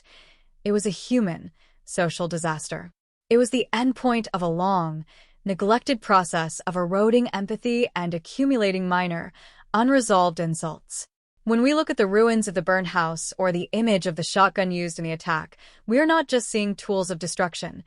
It was a human, social disaster. It was the endpoint of a long, neglected process of eroding empathy and accumulating minor, unresolved insults. When we look at the ruins of the burned house or the image of the shotgun used in the attack, we are not just seeing tools of destruction.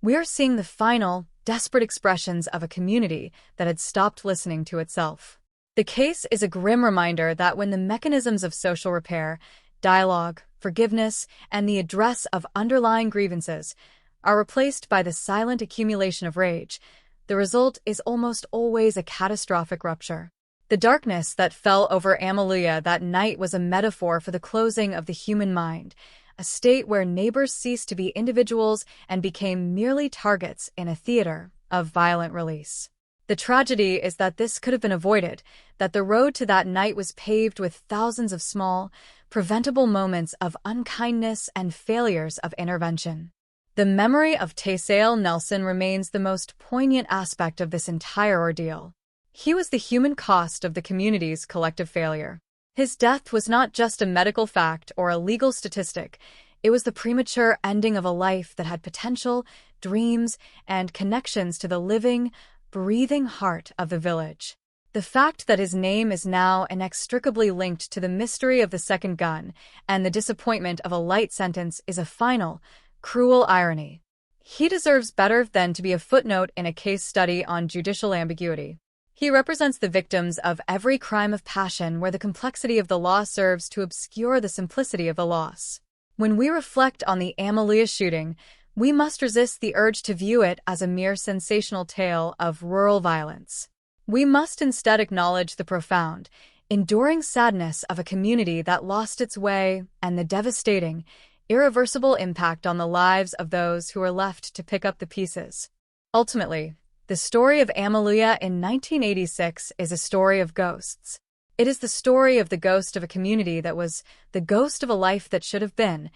We are seeing the final, desperate expressions of a community that had stopped listening to itself. The case is a grim reminder that when the mechanisms of social repair, dialogue, forgiveness, and the address of underlying grievances are replaced by the silent accumulation of rage, the result is almost always a catastrophic rupture. The darkness that fell over Amalia that night was a metaphor for the closing of the human mind, a state where neighbors ceased to be individuals and became merely targets in a theater of violent release. The tragedy is that this could have been avoided, that the road to that night was paved with thousands of small, preventable moments of unkindness and failures of intervention. The memory of Taysale Nelson remains the most poignant aspect of this entire ordeal. He was the human cost of the community's collective failure. His death was not just a medical fact or a legal statistic. It was the premature ending of a life that had potential, dreams, and connections to the living, breathing heart of the village. The fact that his name is now inextricably linked to the mystery of the second gun and the disappointment of a light sentence is a final, cruel irony. He deserves better than to be a footnote in a case study on judicial ambiguity. He represents the victims of every crime of passion where the complexity of the law serves to obscure the simplicity of the loss. When we reflect on the Amalia shooting, we must resist the urge to view it as a mere sensational tale of rural violence. We must instead acknowledge the profound, enduring sadness of a community that lost its way and the devastating, irreversible impact on the lives of those who were left to pick up the pieces. Ultimately, the story of Amalia in 1986 is a story of ghosts. It is the story of the ghost of a community that was the ghost of a life that should have been,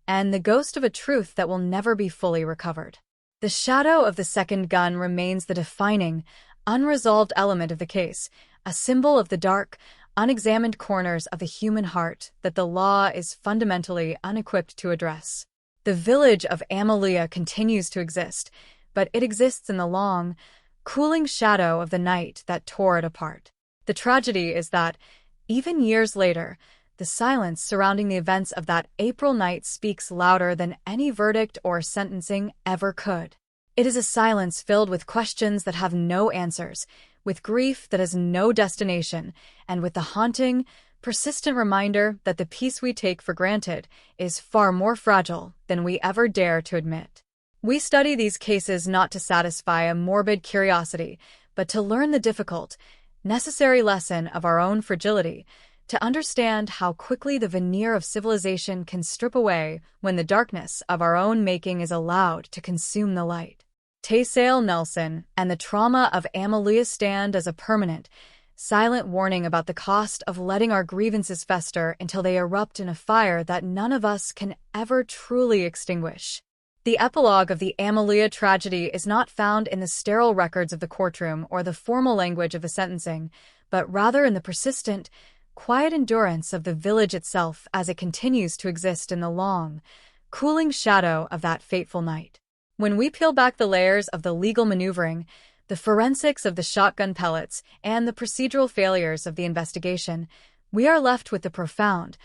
and the ghost of a truth that will never be fully recovered. The shadow of the second gun remains the defining, unresolved element of the case, a symbol of the dark, unexamined corners of the human heart that the law is fundamentally unequipped to address. The village of Amalia continues to exist, but it exists in the long, cooling shadow of the night that tore it apart. The tragedy is that, even years later, the silence surrounding the events of that April night speaks louder than any verdict or sentencing ever could. It is a silence filled with questions that have no answers, with grief that has no destination, and with the haunting, persistent reminder that the peace we take for granted is far more fragile than we ever dare to admit. We study these cases not to satisfy a morbid curiosity, but to learn the difficult, necessary lesson of our own fragility, to understand how quickly the veneer of civilization can strip away when the darkness of our own making is allowed to consume the light. Taysale Nelson and the trauma of Amalia stand as a permanent, silent warning about the cost of letting our grievances fester until they erupt in a fire that none of us can ever truly extinguish. The epilogue of the Amalia tragedy is not found in the sterile records of the courtroom or the formal language of the sentencing, but rather in the persistent, quiet endurance of the village itself as it continues to exist in the long, cooling shadow of that fateful night. When we peel back the layers of the legal maneuvering, the forensics of the shotgun pellets, and the procedural failures of the investigation, we are left with the profound,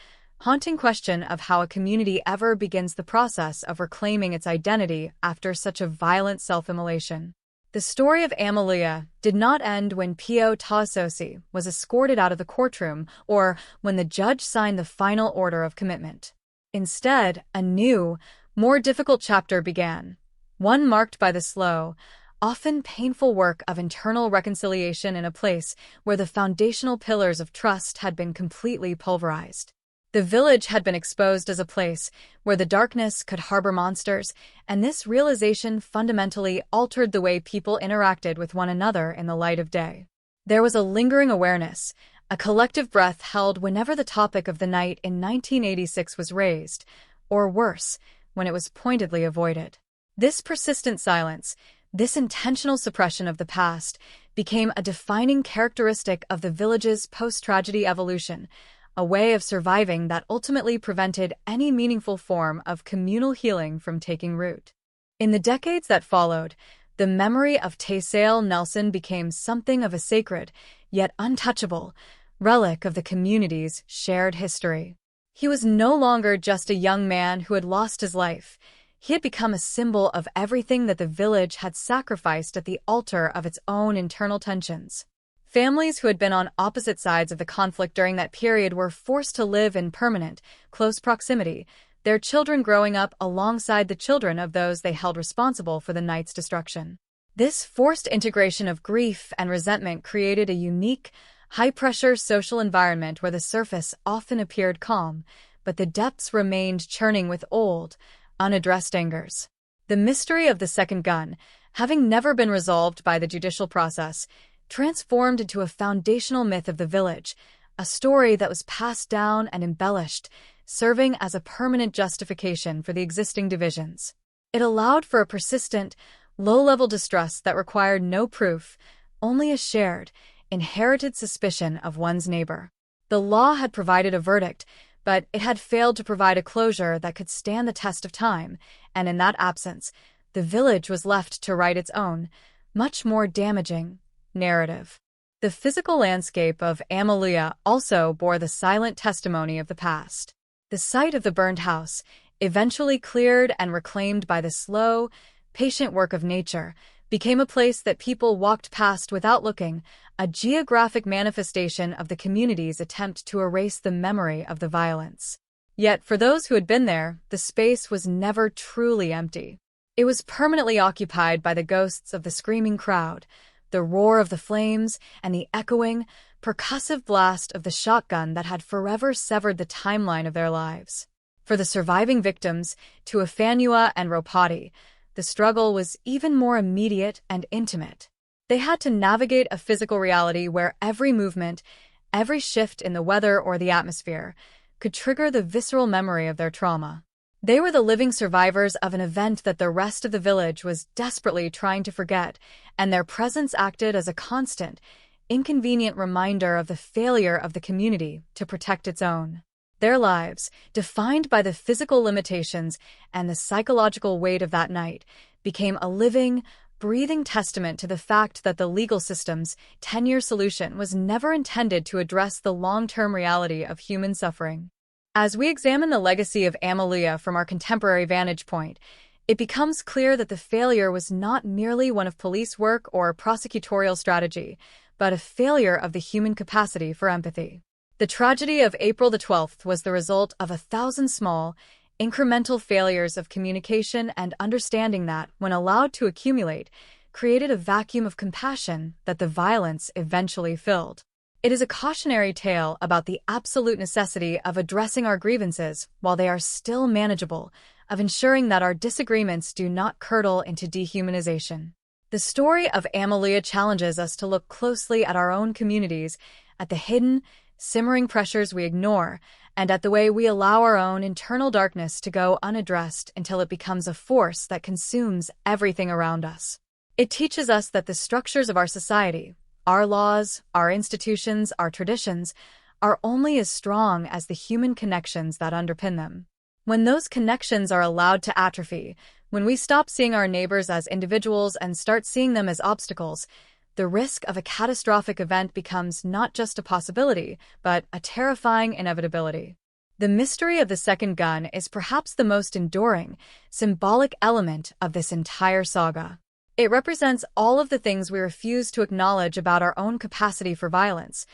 haunting question of how a community ever begins the process of reclaiming its identity after such a violent self-immolation. The story of Amalia did not end when Pio Tasosi was escorted out of the courtroom or when the judge signed the final order of commitment. Instead, a new, more difficult chapter began, one marked by the slow, often painful work of internal reconciliation in a place where the foundational pillars of trust had been completely pulverized. The village had been exposed as a place where the darkness could harbor monsters, and this realization fundamentally altered the way people interacted with one another in the light of day. There was a lingering awareness, a collective breath held whenever the topic of the night in 1986 was raised, or worse, when it was pointedly avoided. This persistent silence, this intentional suppression of the past, became a defining characteristic of the village's post-tragedy evolution, a way of surviving that ultimately prevented any meaningful form of communal healing from taking root. In the decades that followed, the memory of Taysale Nelson became something of a sacred, yet untouchable, relic of the community's shared history. He was no longer just a young man who had lost his life. He had become a symbol of everything that the village had sacrificed at the altar of its own internal tensions. Families who had been on opposite sides of the conflict during that period were forced to live in permanent, close proximity, their children growing up alongside the children of those they held responsible for the night's destruction. This forced integration of grief and resentment created a unique, high-pressure social environment where the surface often appeared calm, but the depths remained churning with old, unaddressed angers. The mystery of the second gun, having never been resolved by the judicial process, transformed into a foundational myth of the village, a story that was passed down and embellished, serving as a permanent justification for the existing divisions. It allowed for a persistent, low-level distrust that required no proof, only a shared, inherited suspicion of one's neighbor. The law had provided a verdict, but it had failed to provide a closure that could stand the test of time, and in that absence, the village was left to write its own, much more damaging, narrative. The physical landscape of Amalia also bore the silent testimony of the past. The site of the burned house, eventually cleared and reclaimed by the slow, patient work of nature, became a place that people walked past without looking, a geographic manifestation of the community's attempt to erase the memory of the violence. Yet, for those who had been there, the space was never truly empty. It was permanently occupied by the ghosts of the screaming crowd, the roar of the flames, and the echoing, percussive blast of the shotgun that had forever severed the timeline of their lives. For the surviving victims, Tuafanua and Ropati, the struggle was even more immediate and intimate. They had to navigate a physical reality where every movement, every shift in the weather or the atmosphere, could trigger the visceral memory of their trauma. They were the living survivors of an event that the rest of the village was desperately trying to forget, and their presence acted as a constant, inconvenient reminder of the failure of the community to protect its own. Their lives, defined by the physical limitations and the psychological weight of that night, became a living, breathing testament to the fact that the legal system's 10-year solution was never intended to address the long-term reality of human suffering. As we examine the legacy of Amalia from our contemporary vantage point, it becomes clear that the failure was not merely one of police work or prosecutorial strategy, but a failure of the human capacity for empathy. The tragedy of April the 12th was the result of 1,000 small, incremental failures of communication and understanding that, when allowed to accumulate, created a vacuum of compassion that the violence eventually filled. It is a cautionary tale about the absolute necessity of addressing our grievances while they are still manageable, of ensuring that our disagreements do not curdle into dehumanization. The story of Amalia challenges us to look closely at our own communities, at the hidden, simmering pressures we ignore, and at the way we allow our own internal darkness to go unaddressed until it becomes a force that consumes everything around us. It teaches us that the structures of our society, Our laws, our institutions, our traditions are only as strong as the human connections that underpin them. When those connections are allowed to atrophy, when we stop seeing our neighbors as individuals and start seeing them as obstacles, the risk of a catastrophic event becomes not just a possibility, but a terrifying inevitability. The mystery of the second gun is perhaps the most enduring, symbolic element of this entire saga. It represents all of the things we refuse to acknowledge about our own capacity for violence,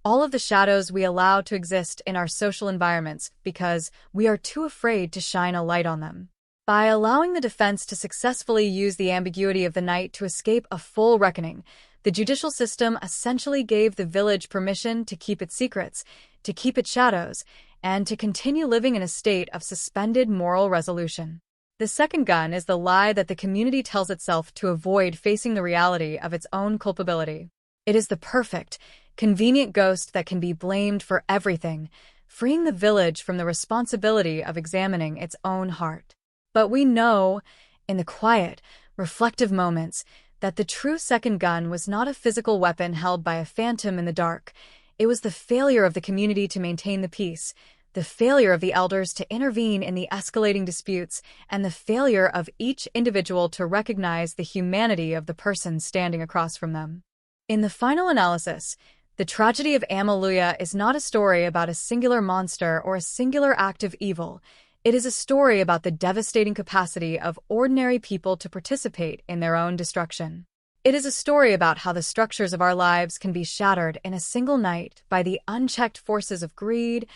all of the shadows we allow to exist in our social environments because we are too afraid to shine a light on them. By allowing the defense to successfully use the ambiguity of the night to escape a full reckoning, the judicial system essentially gave the village permission to keep its secrets, to keep its shadows, and to continue living in a state of suspended moral resolution. The second gun is the lie that the community tells itself to avoid facing the reality of its own culpability. It is the perfect, convenient ghost that can be blamed for everything, freeing the village from the responsibility of examining its own heart. But we know, in the quiet, reflective moments, that the true second gun was not a physical weapon held by a phantom in the dark. It was the failure of the community to maintain the peace, the failure of the elders to intervene in the escalating disputes, and the failure of each individual to recognize the humanity of the person standing across from them. In the final analysis, the tragedy of Alleluia is not a story about a singular monster or a singular act of evil. It is a story about the devastating capacity of ordinary people to participate in their own destruction. It is a story about how the structures of our lives can be shattered in a single night by the unchecked forces of greed,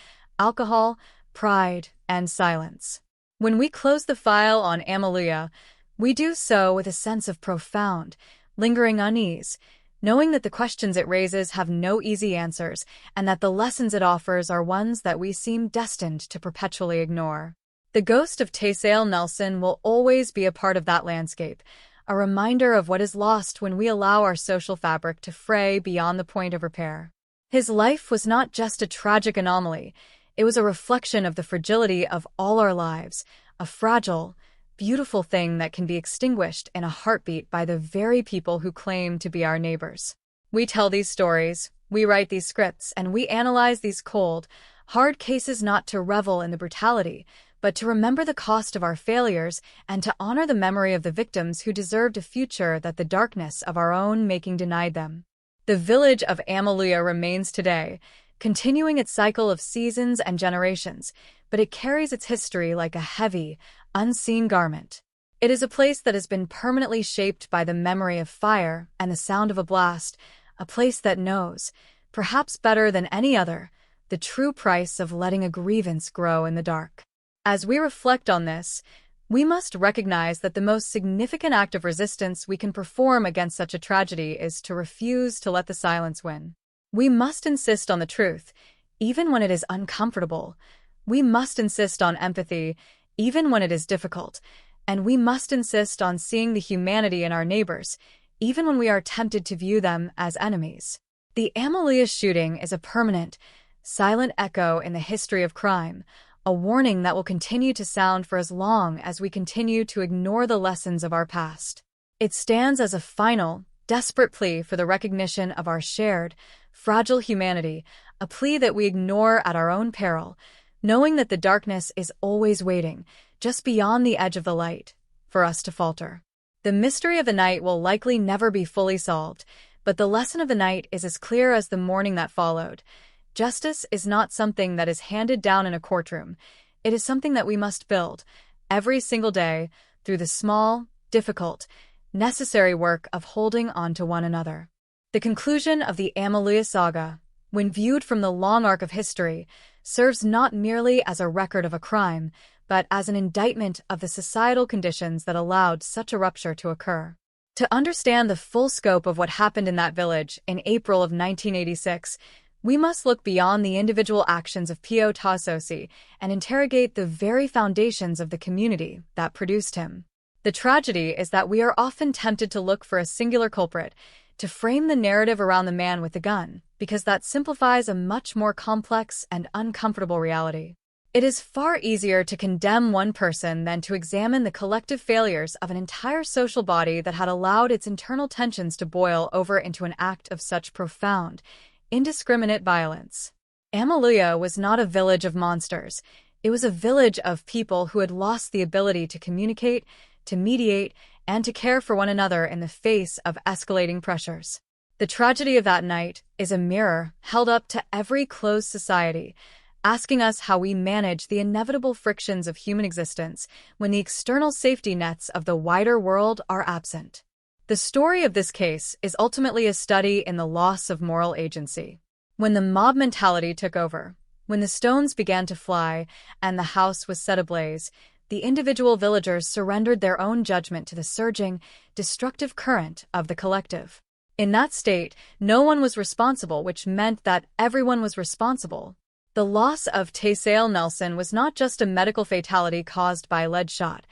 alcohol, pride, and silence. When we close the file on Alleluia, we do so with a sense of profound, lingering unease, knowing that the questions it raises have no easy answers and that the lessons it offers are ones that we seem destined to perpetually ignore. The ghost of Taysale Nelson will always be a part of that landscape, a reminder of what is lost when we allow our social fabric to fray beyond the point of repair. His life was not just a tragic anomaly, it was a reflection of the fragility of all our lives, a fragile, beautiful thing that can be extinguished in a heartbeat by the very people who claim to be our neighbors. We tell these stories, we write these scripts, and we analyze these cold, hard cases not to revel in the brutality, but to remember the cost of our failures and to honor the memory of the victims who deserved a future that the darkness of our own making denied them. The village of Alleluia remains today, continuing its cycle of seasons and generations, but it carries its history like a heavy, unseen garment. It is a place that has been permanently shaped by the memory of fire and the sound of a blast, a place that knows, perhaps better than any other, the true price of letting a grievance grow in the dark. As we reflect on this, we must recognize that the most significant act of resistance we can perform against such a tragedy is to refuse to let the silence win. We must insist on the truth, even when it is uncomfortable. We must insist on empathy, even when it is difficult. And we must insist on seeing the humanity in our neighbors, even when we are tempted to view them as enemies. The Alleluia shooting is a permanent, silent echo in the history of crime, a warning that will continue to sound for as long as we continue to ignore the lessons of our past. It stands as a final, desperate plea for the recognition of our shared, fragile humanity, a plea that we ignore at our own peril, knowing that the darkness is always waiting, just beyond the edge of the light, for us to falter. The mystery of the night will likely never be fully solved, but the lesson of the night is as clear as the morning that followed. Justice is not something that is handed down in a courtroom. It is something that we must build, every single day, through the small, difficult, necessary work of holding on to one another. The conclusion of the Alleluia saga, when viewed from the long arc of history, serves not merely as a record of a crime, but as an indictment of the societal conditions that allowed such a rupture to occur. To understand the full scope of what happened in that village in April of 1986, we must look beyond the individual actions of Pio Tasosi and interrogate the very foundations of the community that produced him. The tragedy is that we are often tempted to look for a singular culprit, to frame the narrative around the man with the gun, because that simplifies a much more complex and uncomfortable reality. It is far easier to condemn one person than to examine the collective failures of an entire social body that had allowed its internal tensions to boil over into an act of such profound, indiscriminate violence. Amaluya was not a village of monsters. It was a village of people who had lost the ability to communicate, to mediate, and to care for one another in the face of escalating pressures. The tragedy of that night is a mirror held up to every closed society, asking us how we manage the inevitable frictions of human existence when the external safety nets of the wider world are absent. The story of this case is ultimately a study in the loss of moral agency. When the mob mentality took over, when the stones began to fly and the house was set ablaze, the individual villagers surrendered their own judgment to the surging, destructive current of the collective. In that state, no one was responsible, which meant that everyone was responsible. The loss of Taysale Nelson was not just a medical fatality caused by lead shot.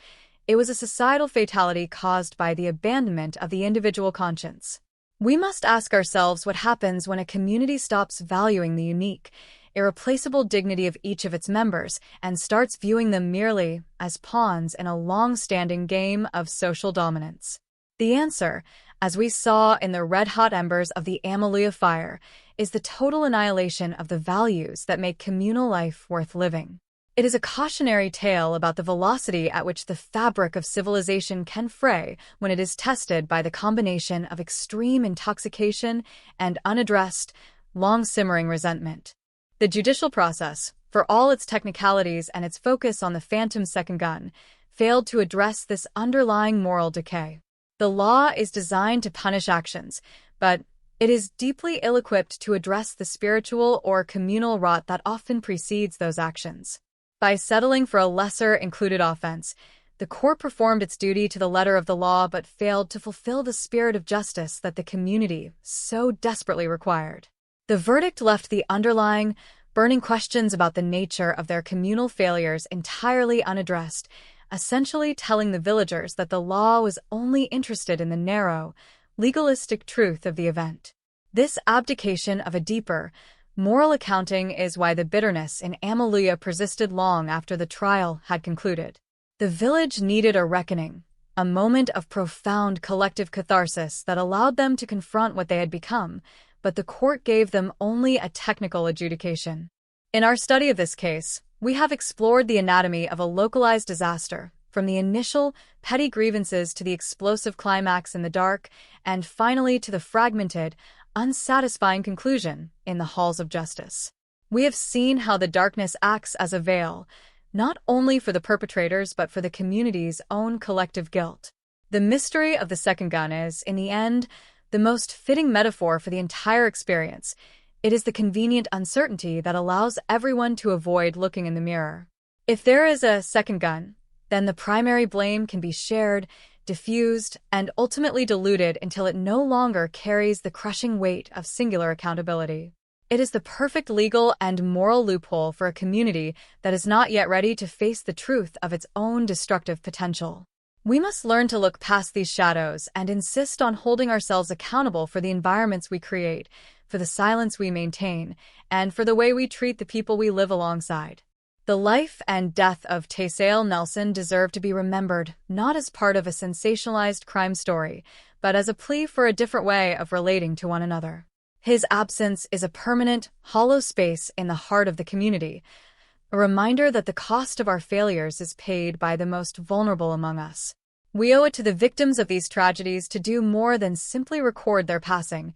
It was a societal fatality caused by the abandonment of the individual conscience. We must ask ourselves what happens when a community stops valuing the unique, irreplaceable dignity of each of its members and starts viewing them merely as pawns in a long-standing game of social dominance. The answer, as we saw in the red-hot embers of the Amaluya fire, is the total annihilation of the values that make communal life worth living. It is a cautionary tale about the velocity at which the fabric of civilization can fray when it is tested by the combination of extreme intoxication and unaddressed, long-simmering resentment. The judicial process, for all its technicalities and its focus on the phantom second gun, failed to address this underlying moral decay. The law is designed to punish actions, but it is deeply ill-equipped to address the spiritual or communal rot that often precedes those actions. By settling for a lesser-included offense, the court performed its duty to the letter of the law but failed to fulfill the spirit of justice that the community so desperately required. The verdict left the underlying, burning questions about the nature of their communal failures entirely unaddressed, essentially telling the villagers that the law was only interested in the narrow, legalistic truth of the event. This abdication of a deeper, moral accounting is why the bitterness in Amaluya persisted long after the trial had concluded. The village needed a reckoning, a moment of profound collective catharsis that allowed them to confront what they had become, but the court gave them only a technical adjudication. In our study of this case, we have explored the anatomy of a localized disaster, from the initial, petty grievances to the explosive climax in the dark, and finally to the fragmented, unsatisfying conclusion in the halls of justice. We have seen how the darkness acts as a veil, not only for the perpetrators but for the community's own collective guilt. The mystery of the second gun is, in the end, the most fitting metaphor for the entire experience. It is the convenient uncertainty that allows everyone to avoid looking in the mirror. If there is a second gun, then the primary blame can be shared, diffused, and ultimately diluted until it no longer carries the crushing weight of singular accountability. It is the perfect legal and moral loophole for a community that is not yet ready to face the truth of its own destructive potential. We must learn to look past these shadows and insist on holding ourselves accountable for the environments we create, for the silence we maintain, and for the way we treat the people we live alongside. The life and death of Taysale Nelson deserve to be remembered not as part of a sensationalized crime story, but as a plea for a different way of relating to one another. His absence is a permanent, hollow space in the heart of the community, a reminder that the cost of our failures is paid by the most vulnerable among us. We owe it to the victims of these tragedies to do more than simply record their passing.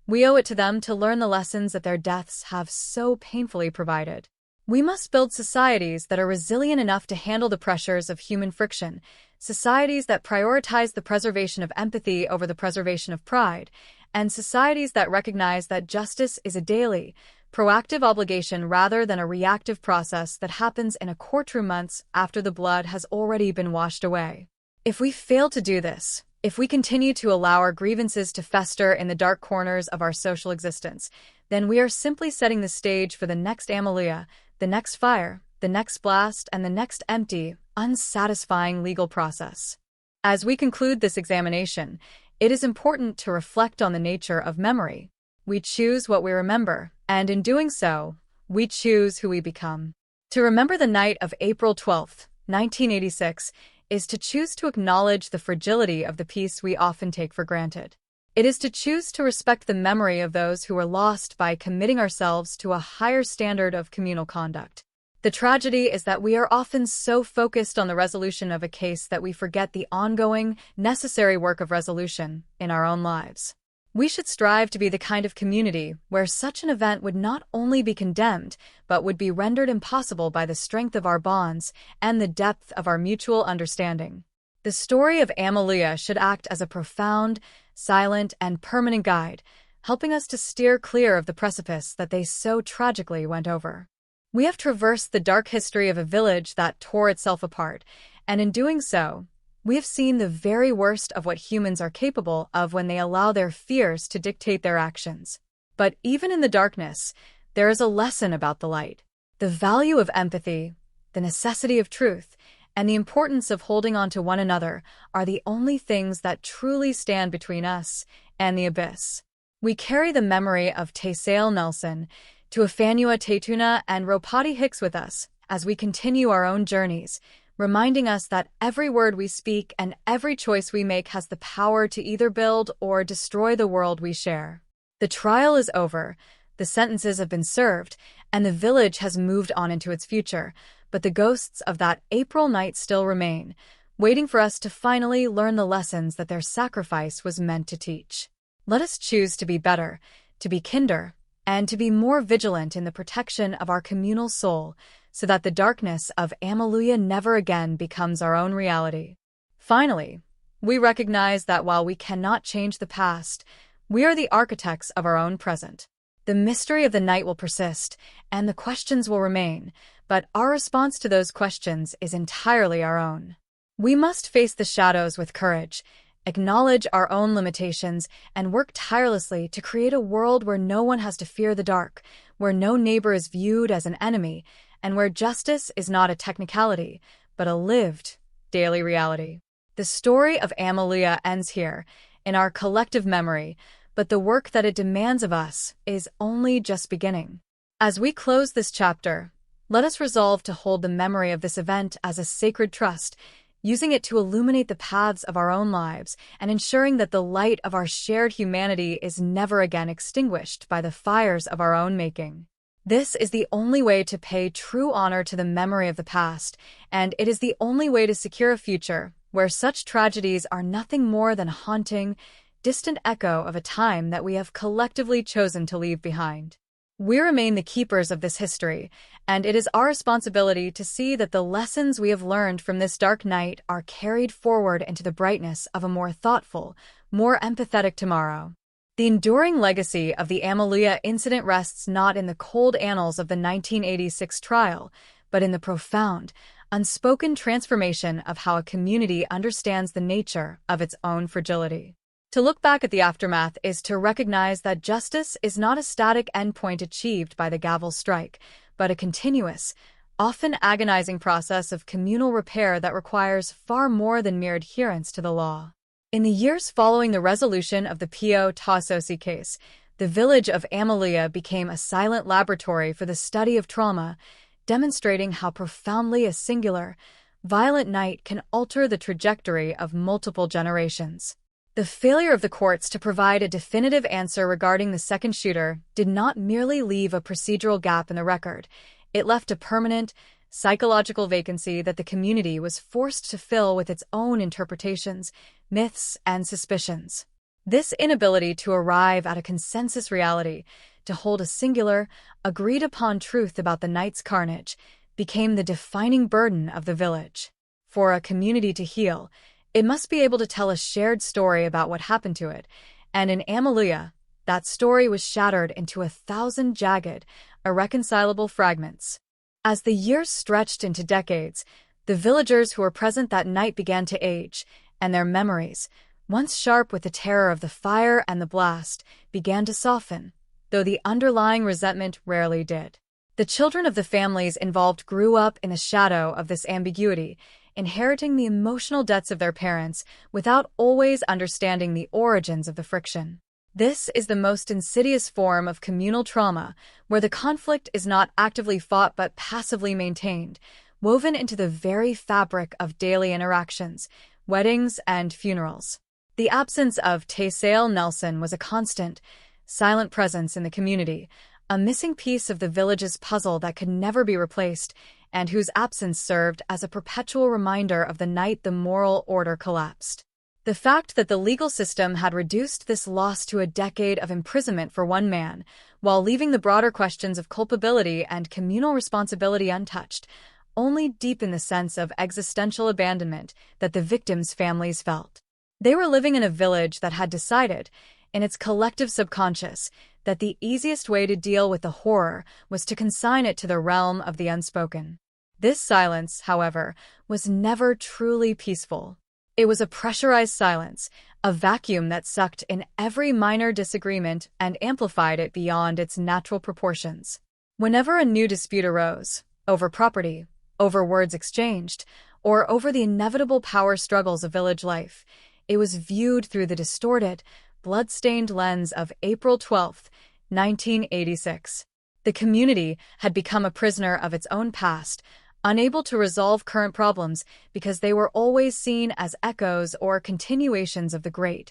We owe it to them to learn the lessons that their deaths have so painfully provided. We must build societies that are resilient enough to handle the pressures of human friction, societies that prioritize the preservation of empathy over the preservation of pride, and societies that recognize that justice is a daily, proactive obligation rather than a reactive process that happens in a courtroom months after the blood has already been washed away. If we fail to do this, if we continue to allow our grievances to fester in the dark corners of our social existence, then we are simply setting the stage for the next Amaluya, the next fire, the next blast, and the next empty, unsatisfying legal process. As we conclude this examination, it is important to reflect on the nature of memory. We choose what we remember, and in doing so, we choose who we become. To remember the night of April 12th, 1986, is to choose to acknowledge the fragility of the peace we often take for granted. It is to choose to respect the memory of those who were lost by committing ourselves to a higher standard of communal conduct. The tragedy is that we are often so focused on the resolution of a case that we forget the ongoing, necessary work of resolution in our own lives. We should strive to be the kind of community where such an event would not only be condemned, but would be rendered impossible by the strength of our bonds and the depth of our mutual understanding. The story of Amelia should act as a profound, silent, and permanent guide, helping us to steer clear of the precipice that they so tragically went over. We have traversed the dark history of a village that tore itself apart, and in doing so, we have seen the very worst of what humans are capable of when they allow their fears to dictate their actions. But even in the darkness, there is a lesson about the light. The value of empathy, the necessity of truth, and the importance of holding on to one another are the only things that truly stand between us and the abyss. We carry the memory of Taysale Nelson, Tuafanua Tatuna, and Ropati Hicks with us as we continue our own journeys, reminding us that every word we speak and every choice we make has the power to either build or destroy the world we share. The trial is over, the sentences have been served, and the village has moved on into its future, but the ghosts of that April night still remain, waiting for us to finally learn the lessons that their sacrifice was meant to teach. Let us choose to be better, to be kinder, and to be more vigilant in the protection of our communal soul, so that the darkness of Amelia never again becomes our own reality. Finally, we recognize that while we cannot change the past, we are the architects of our own present. The mystery of the night will persist, and the questions will remain, but our response to those questions is entirely our own. We must face the shadows with courage, acknowledge our own limitations, and work tirelessly to create a world where no one has to fear the dark, where no neighbor is viewed as an enemy, and where justice is not a technicality, but a lived, daily reality. The story of Amelia ends here, in our collective memory, but the work that it demands of us is only just beginning. As we close this chapter, let us resolve to hold the memory of this event as a sacred trust, using it to illuminate the paths of our own lives and ensuring that the light of our shared humanity is never again extinguished by the fires of our own making. This is the only way to pay true honor to the memory of the past, and it is the only way to secure a future where such tragedies are nothing more than a haunting, distant echo of a time that we have collectively chosen to leave behind. We remain the keepers of this history, and it is our responsibility to see that the lessons we have learned from this dark night are carried forward into the brightness of a more thoughtful, more empathetic tomorrow. The enduring legacy of the Amelia incident rests not in the cold annals of the 1986 trial, but in the profound, unspoken transformation of how a community understands the nature of its own fragility. To look back at the aftermath is to recognize that justice is not a static endpoint achieved by the gavel strike, but a continuous, often agonizing process of communal repair that requires far more than mere adherence to the law. In the years following the resolution of the P.O. Tasosi case, the village of Amelia became a silent laboratory for the study of trauma, demonstrating how profoundly a singular, violent night can alter the trajectory of multiple generations. The failure of the courts to provide a definitive answer regarding the second shooter did not merely leave a procedural gap in the record. It left a permanent, psychological vacancy that the community was forced to fill with its own interpretations, myths, and suspicions. This inability to arrive at a consensus reality, to hold a singular, agreed-upon truth about the night's carnage, became the defining burden of the village. For a community to heal, it must be able to tell a shared story about what happened to it, and in Amelia, that story was shattered into 1,000 jagged, irreconcilable fragments. As the years stretched into decades, the villagers who were present that night began to age, and their memories, once sharp with the terror of the fire and the blast, began to soften, though the underlying resentment rarely did. The children of the families involved grew up in the shadow of this ambiguity, inheriting the emotional debts of their parents without always understanding the origins of the friction. This is the most insidious form of communal trauma, where the conflict is not actively fought but passively maintained, woven into the very fabric of daily interactions, weddings, and funerals. The absence of Taysale Nelson was a constant, silent presence in the community, a missing piece of the village's puzzle that could never be replaced, and whose absence served as a perpetual reminder of the night the moral order collapsed. The fact that the legal system had reduced this loss to a decade of imprisonment for one man, while leaving the broader questions of culpability and communal responsibility untouched, only deepened the sense of existential abandonment that the victims' families felt. They were living in a village that had decided, in its collective subconscious, that the easiest way to deal with the horror was to consign it to the realm of the unspoken. This silence, however, was never truly peaceful. It was a pressurized silence, a vacuum that sucked in every minor disagreement and amplified it beyond its natural proportions. Whenever a new dispute arose, over property, over words exchanged, or over the inevitable power struggles of village life, it was viewed through the distorted, blood-stained lens of April 12, 1986. The community had become a prisoner of its own past, unable to resolve current problems because they were always seen as echoes or continuations of the great,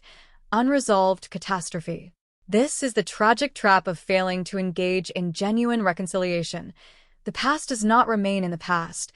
unresolved catastrophe. This is the tragic trap of failing to engage in genuine reconciliation. The past does not remain in the past.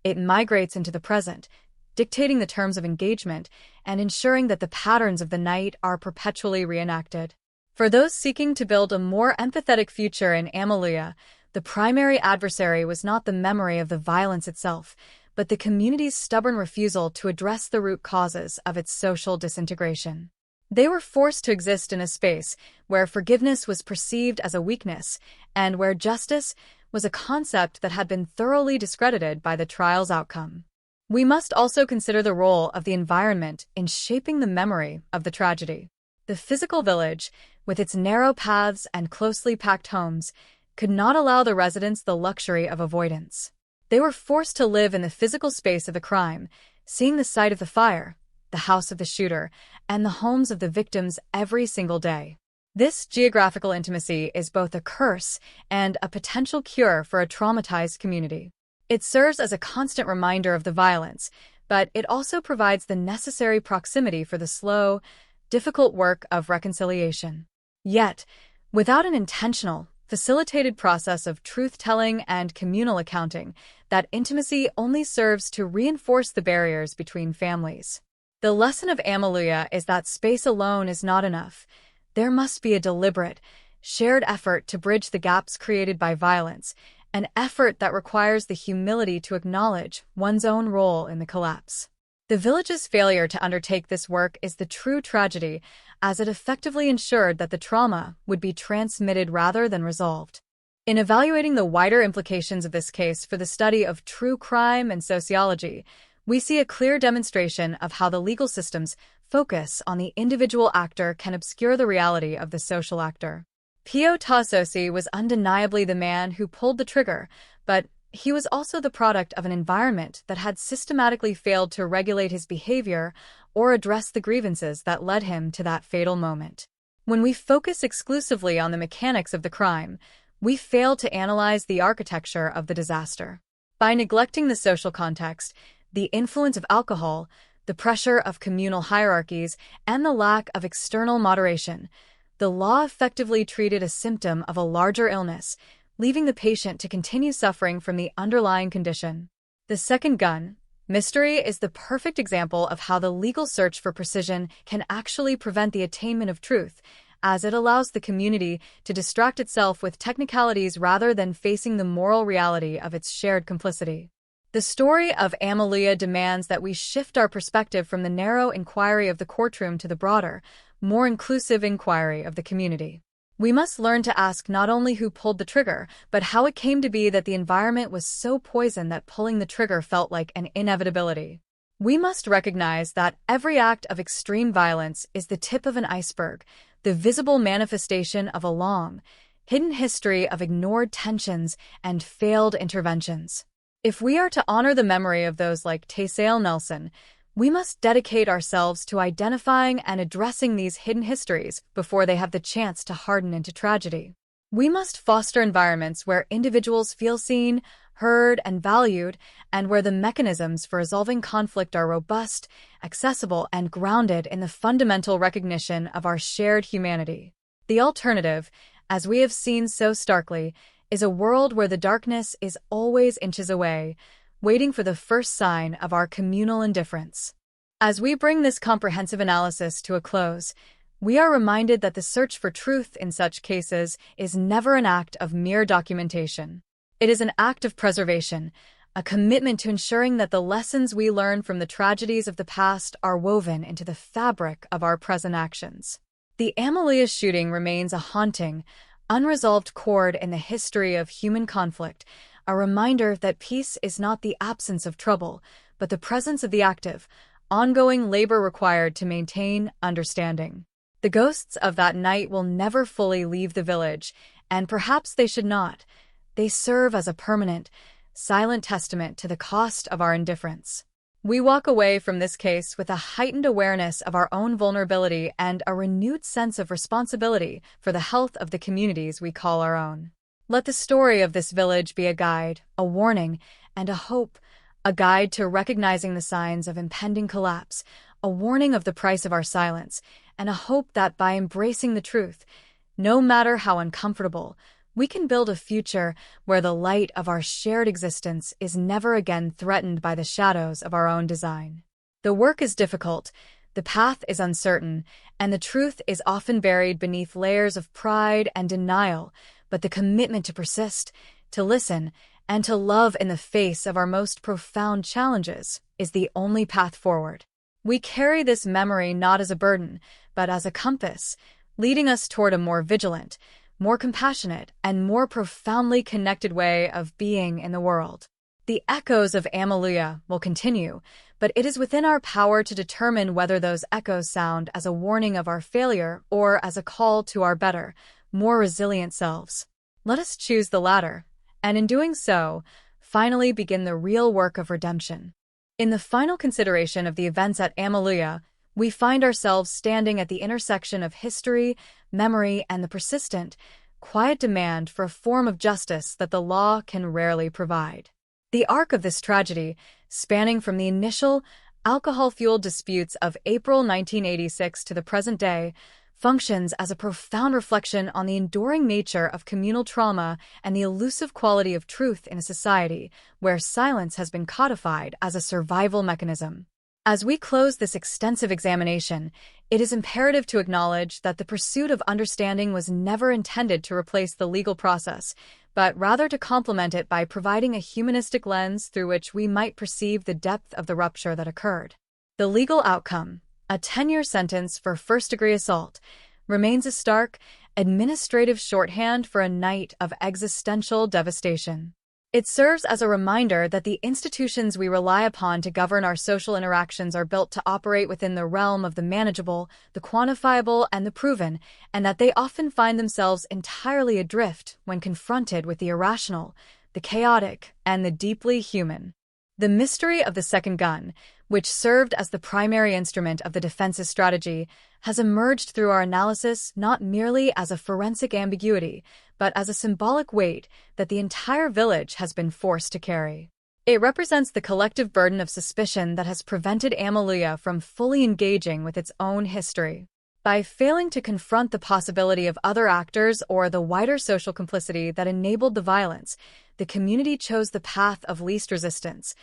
It migrates into the present, dictating the terms of engagement and ensuring that the patterns of the night are perpetually reenacted. For those seeking to build a more empathetic future in Amaluya, the primary adversary was not the memory of the violence itself, but the community's stubborn refusal to address the root causes of its social disintegration. They were forced to exist in a space where forgiveness was perceived as a weakness and where justice was a concept that had been thoroughly discredited by the trial's outcome. We must also consider the role of the environment in shaping the memory of the tragedy. The physical village, with its narrow paths and closely packed homes, could not allow the residents the luxury of avoidance. They were forced to live in the physical space of the crime, seeing the site of the fire, the house of the shooter, and the homes of the victims every single day. This geographical intimacy is both a curse and a potential cure for a traumatized community. It serves as a constant reminder of the violence, but it also provides the necessary proximity for the slow, difficult work of reconciliation. Yet, without an intentional, facilitated process of truth-telling and communal accounting, that intimacy only serves to reinforce the barriers between families. The lesson of Amaluya is that space alone is not enough. There must be a deliberate, shared effort to bridge the gaps created by violence, an effort that requires the humility to acknowledge one's own role in the collapse. The village's failure to undertake this work is the true tragedy, as it effectively ensured that the trauma would be transmitted rather than resolved. In evaluating the wider implications of this case for the study of true crime and sociology, we see a clear demonstration of how the legal system's focus on the individual actor can obscure the reality of the social actor. Pio Tasosi was undeniably the man who pulled the trigger, but he was also the product of an environment that had systematically failed to regulate his behavior or address the grievances that led him to that fatal moment. When we focus exclusively on the mechanics of the crime, we fail to analyze the architecture of the disaster. By neglecting the social context, the influence of alcohol, the pressure of communal hierarchies, and the lack of external moderation, the law effectively treated a symptom of a larger illness, leaving the patient to continue suffering from the underlying condition. The second gun mystery is the perfect example of how the legal search for precision can actually prevent the attainment of truth, as it allows the community to distract itself with technicalities rather than facing the moral reality of its shared complicity. The story of Amaluya demands that we shift our perspective from the narrow inquiry of the courtroom to the broader, more inclusive inquiry of the community. We must learn to ask not only who pulled the trigger, but how it came to be that the environment was so poisoned that pulling the trigger felt like an inevitability. We must recognize that every act of extreme violence is the tip of an iceberg, the visible manifestation of a long, hidden history of ignored tensions and failed interventions. If we are to honor the memory of those like Taysale Nelson, We must dedicate ourselves to identifying and addressing these hidden histories before they have the chance to harden into tragedy. We must foster environments where individuals feel seen, heard, and valued, and where the mechanisms for resolving conflict are robust, accessible, and grounded in the fundamental recognition of our shared humanity. The alternative, as we have seen so starkly, is a world where the darkness is always inches away, waiting for the first sign of our communal indifference. As we bring this comprehensive analysis to a close, we are reminded that the search for truth in such cases is never an act of mere documentation. It is an act of preservation, a commitment to ensuring that the lessons we learn from the tragedies of the past are woven into the fabric of our present actions. The Amelia shooting remains a haunting, unresolved chord in the history of human conflict, a reminder that peace is not the absence of trouble, but the presence of the active, ongoing labor required to maintain understanding. The ghosts of that night will never fully leave the village, and perhaps they should not. They serve as a permanent, silent testament to the cost of our indifference. We walk away from this case with a heightened awareness of our own vulnerability and a renewed sense of responsibility for the health of the communities we call our own. Let the story of this village be a guide, a warning, and a hope, a guide to recognizing the signs of impending collapse, a warning of the price of our silence, and a hope that by embracing the truth, no matter how uncomfortable, we can build a future where the light of our shared existence is never again threatened by the shadows of our own design. The work is difficult, the path is uncertain, and the truth is often buried beneath layers of pride and denial, but the commitment to persist, to listen, and to love in the face of our most profound challenges is the only path forward. We carry this memory not as a burden, but as a compass, leading us toward a more vigilant, more compassionate, and more profoundly connected way of being in the world. The echoes of Amelia will continue, but it is within our power to determine whether those echoes sound as a warning of our failure or as a call to our better, more resilient selves. Let us choose the latter, and in doing so, finally begin the real work of redemption. In the final consideration of the events at Amelia, we find ourselves standing at the intersection of history, memory, and the persistent, quiet demand for a form of justice that the law can rarely provide. The arc of this tragedy, spanning from the initial alcohol-fueled disputes of April 1986 to the present day, functions as a profound reflection on the enduring nature of communal trauma and the elusive quality of truth in a society where silence has been codified as a survival mechanism. As we close this extensive examination, it is imperative to acknowledge that the pursuit of understanding was never intended to replace the legal process, but rather to complement it by providing a humanistic lens through which we might perceive the depth of the rupture that occurred. The legal outcome, a 10-year sentence for first-degree assault, remains a stark, administrative shorthand for a night of existential devastation. It serves as a reminder that the institutions we rely upon to govern our social interactions are built to operate within the realm of the manageable, the quantifiable, and the proven, and that they often find themselves entirely adrift when confronted with the irrational, the chaotic, and the deeply human. The mystery of the second gun, which served as the primary instrument of the defense's strategy, has emerged through our analysis not merely as a forensic ambiguity, but as a symbolic weight that the entire village has been forced to carry. It represents the collective burden of suspicion that has prevented Amelia from fully engaging with its own history. By failing to confront the possibility of other actors or the wider social complicity that enabled the violence, the community chose the path of least resistance,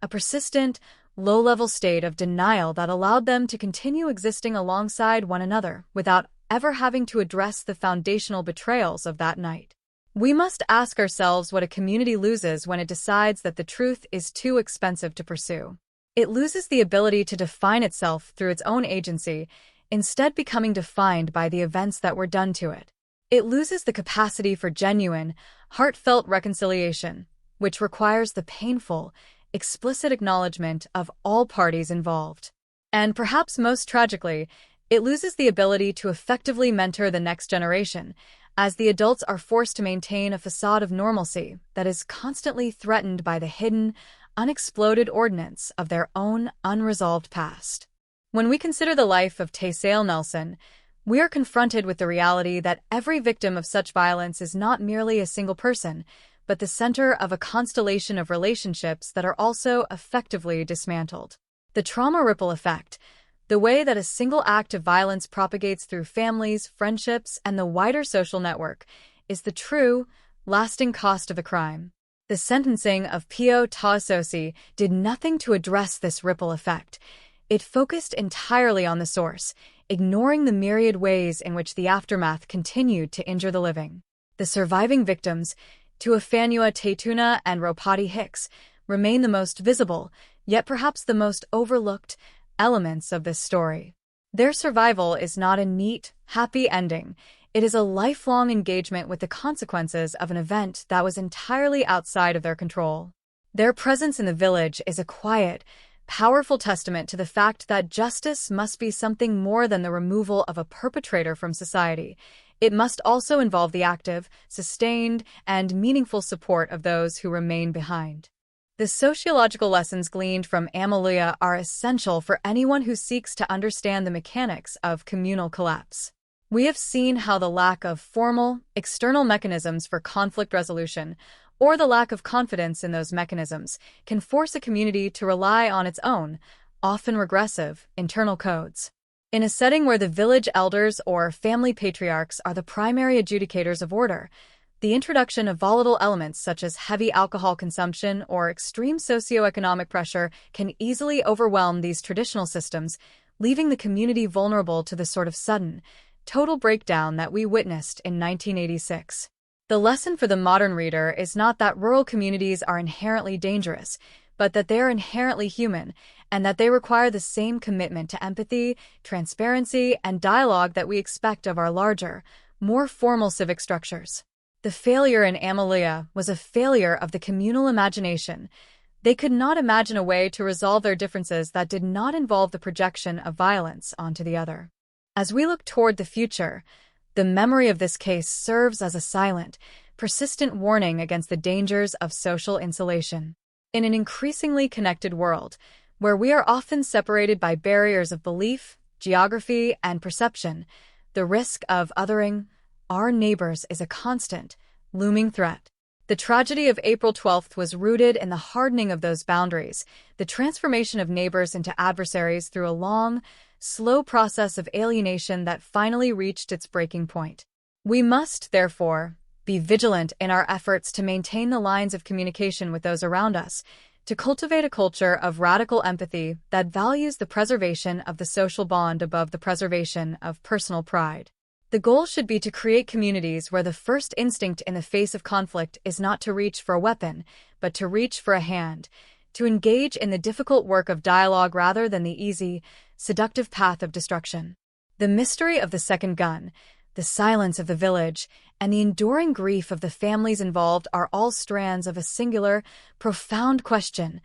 a persistent, low-level state of denial that allowed them to continue existing alongside one another without ever having to address the foundational betrayals of that night. We must ask ourselves what a community loses when it decides that the truth is too expensive to pursue. It loses the ability to define itself through its own agency, instead becoming defined by the events that were done to it. It loses the capacity for genuine, heartfelt reconciliation, which requires the painful, explicit acknowledgement of all parties involved. And perhaps most tragically, it loses the ability to effectively mentor the next generation, as the adults are forced to maintain a facade of normalcy that is constantly threatened by the hidden, unexploded ordnance of their own unresolved past. When we consider the life of Taysale Nelson, we are confronted with the reality that every victim of such violence is not merely a single person, but the center of a constellation of relationships that are also effectively dismantled. The trauma ripple effect, the way that a single act of violence propagates through families, friendships, and the wider social network, is the true, lasting cost of a crime. The sentencing of Pio Taososi did nothing to address this ripple effect. It focused entirely on the source, ignoring the myriad ways in which the aftermath continued to injure the living. The surviving victims, Tuafanua Tatuna and Ropati Hicks, remain the most visible, yet perhaps the most overlooked, elements of this story. Their survival is not a neat, happy ending. It is a lifelong engagement with the consequences of an event that was entirely outside of their control. Their presence in the village is a quiet, powerful testament to the fact that justice must be something more than the removal of a perpetrator from society. It must also involve the active, sustained, and meaningful support of those who remain behind. The sociological lessons gleaned from Amalia are essential for anyone who seeks to understand the mechanics of communal collapse. We have seen how the lack of formal, external mechanisms for conflict resolution, or the lack of confidence in those mechanisms, can force a community to rely on its own, often regressive, internal codes. In a setting where the village elders or family patriarchs are the primary adjudicators of order, the introduction of volatile elements such as heavy alcohol consumption or extreme socioeconomic pressure can easily overwhelm these traditional systems, leaving the community vulnerable to the sort of sudden, total breakdown that we witnessed in 1986. The lesson for the modern reader is not that rural communities are inherently dangerous, but that they are inherently human, and that they require the same commitment to empathy, transparency, and dialogue that we expect of our larger, more formal civic structures. The failure in Amalia was a failure of the communal imagination. They could not imagine a way to resolve their differences that did not involve the projection of violence onto the other. As we look toward the future, the memory of this case serves as a silent, persistent warning against the dangers of social insulation. In an increasingly connected world, where we are often separated by barriers of belief, geography, and perception, the risk of othering our neighbors is a constant, looming threat. The tragedy of April 12th was rooted in the hardening of those boundaries, the transformation of neighbors into adversaries through a long, slow process of alienation that finally reached its breaking point. We must, therefore, be vigilant in our efforts to maintain the lines of communication with those around us, to cultivate a culture of radical empathy that values the preservation of the social bond above the preservation of personal pride. The goal should be to create communities where the first instinct in the face of conflict is not to reach for a weapon, but to reach for a hand, to engage in the difficult work of dialogue rather than the easy, seductive path of destruction. The mystery of the second gun, the silence of the village, and the enduring grief of the families involved are all strands of a singular, profound question.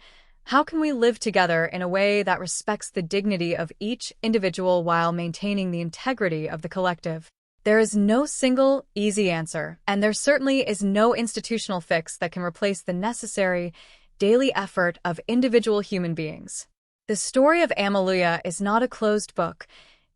How can we live together in a way that respects the dignity of each individual while maintaining the integrity of the collective? There is no single, easy answer, and there certainly is no institutional fix that can replace the necessary, daily effort of individual human beings. The story of Amalia is not a closed book.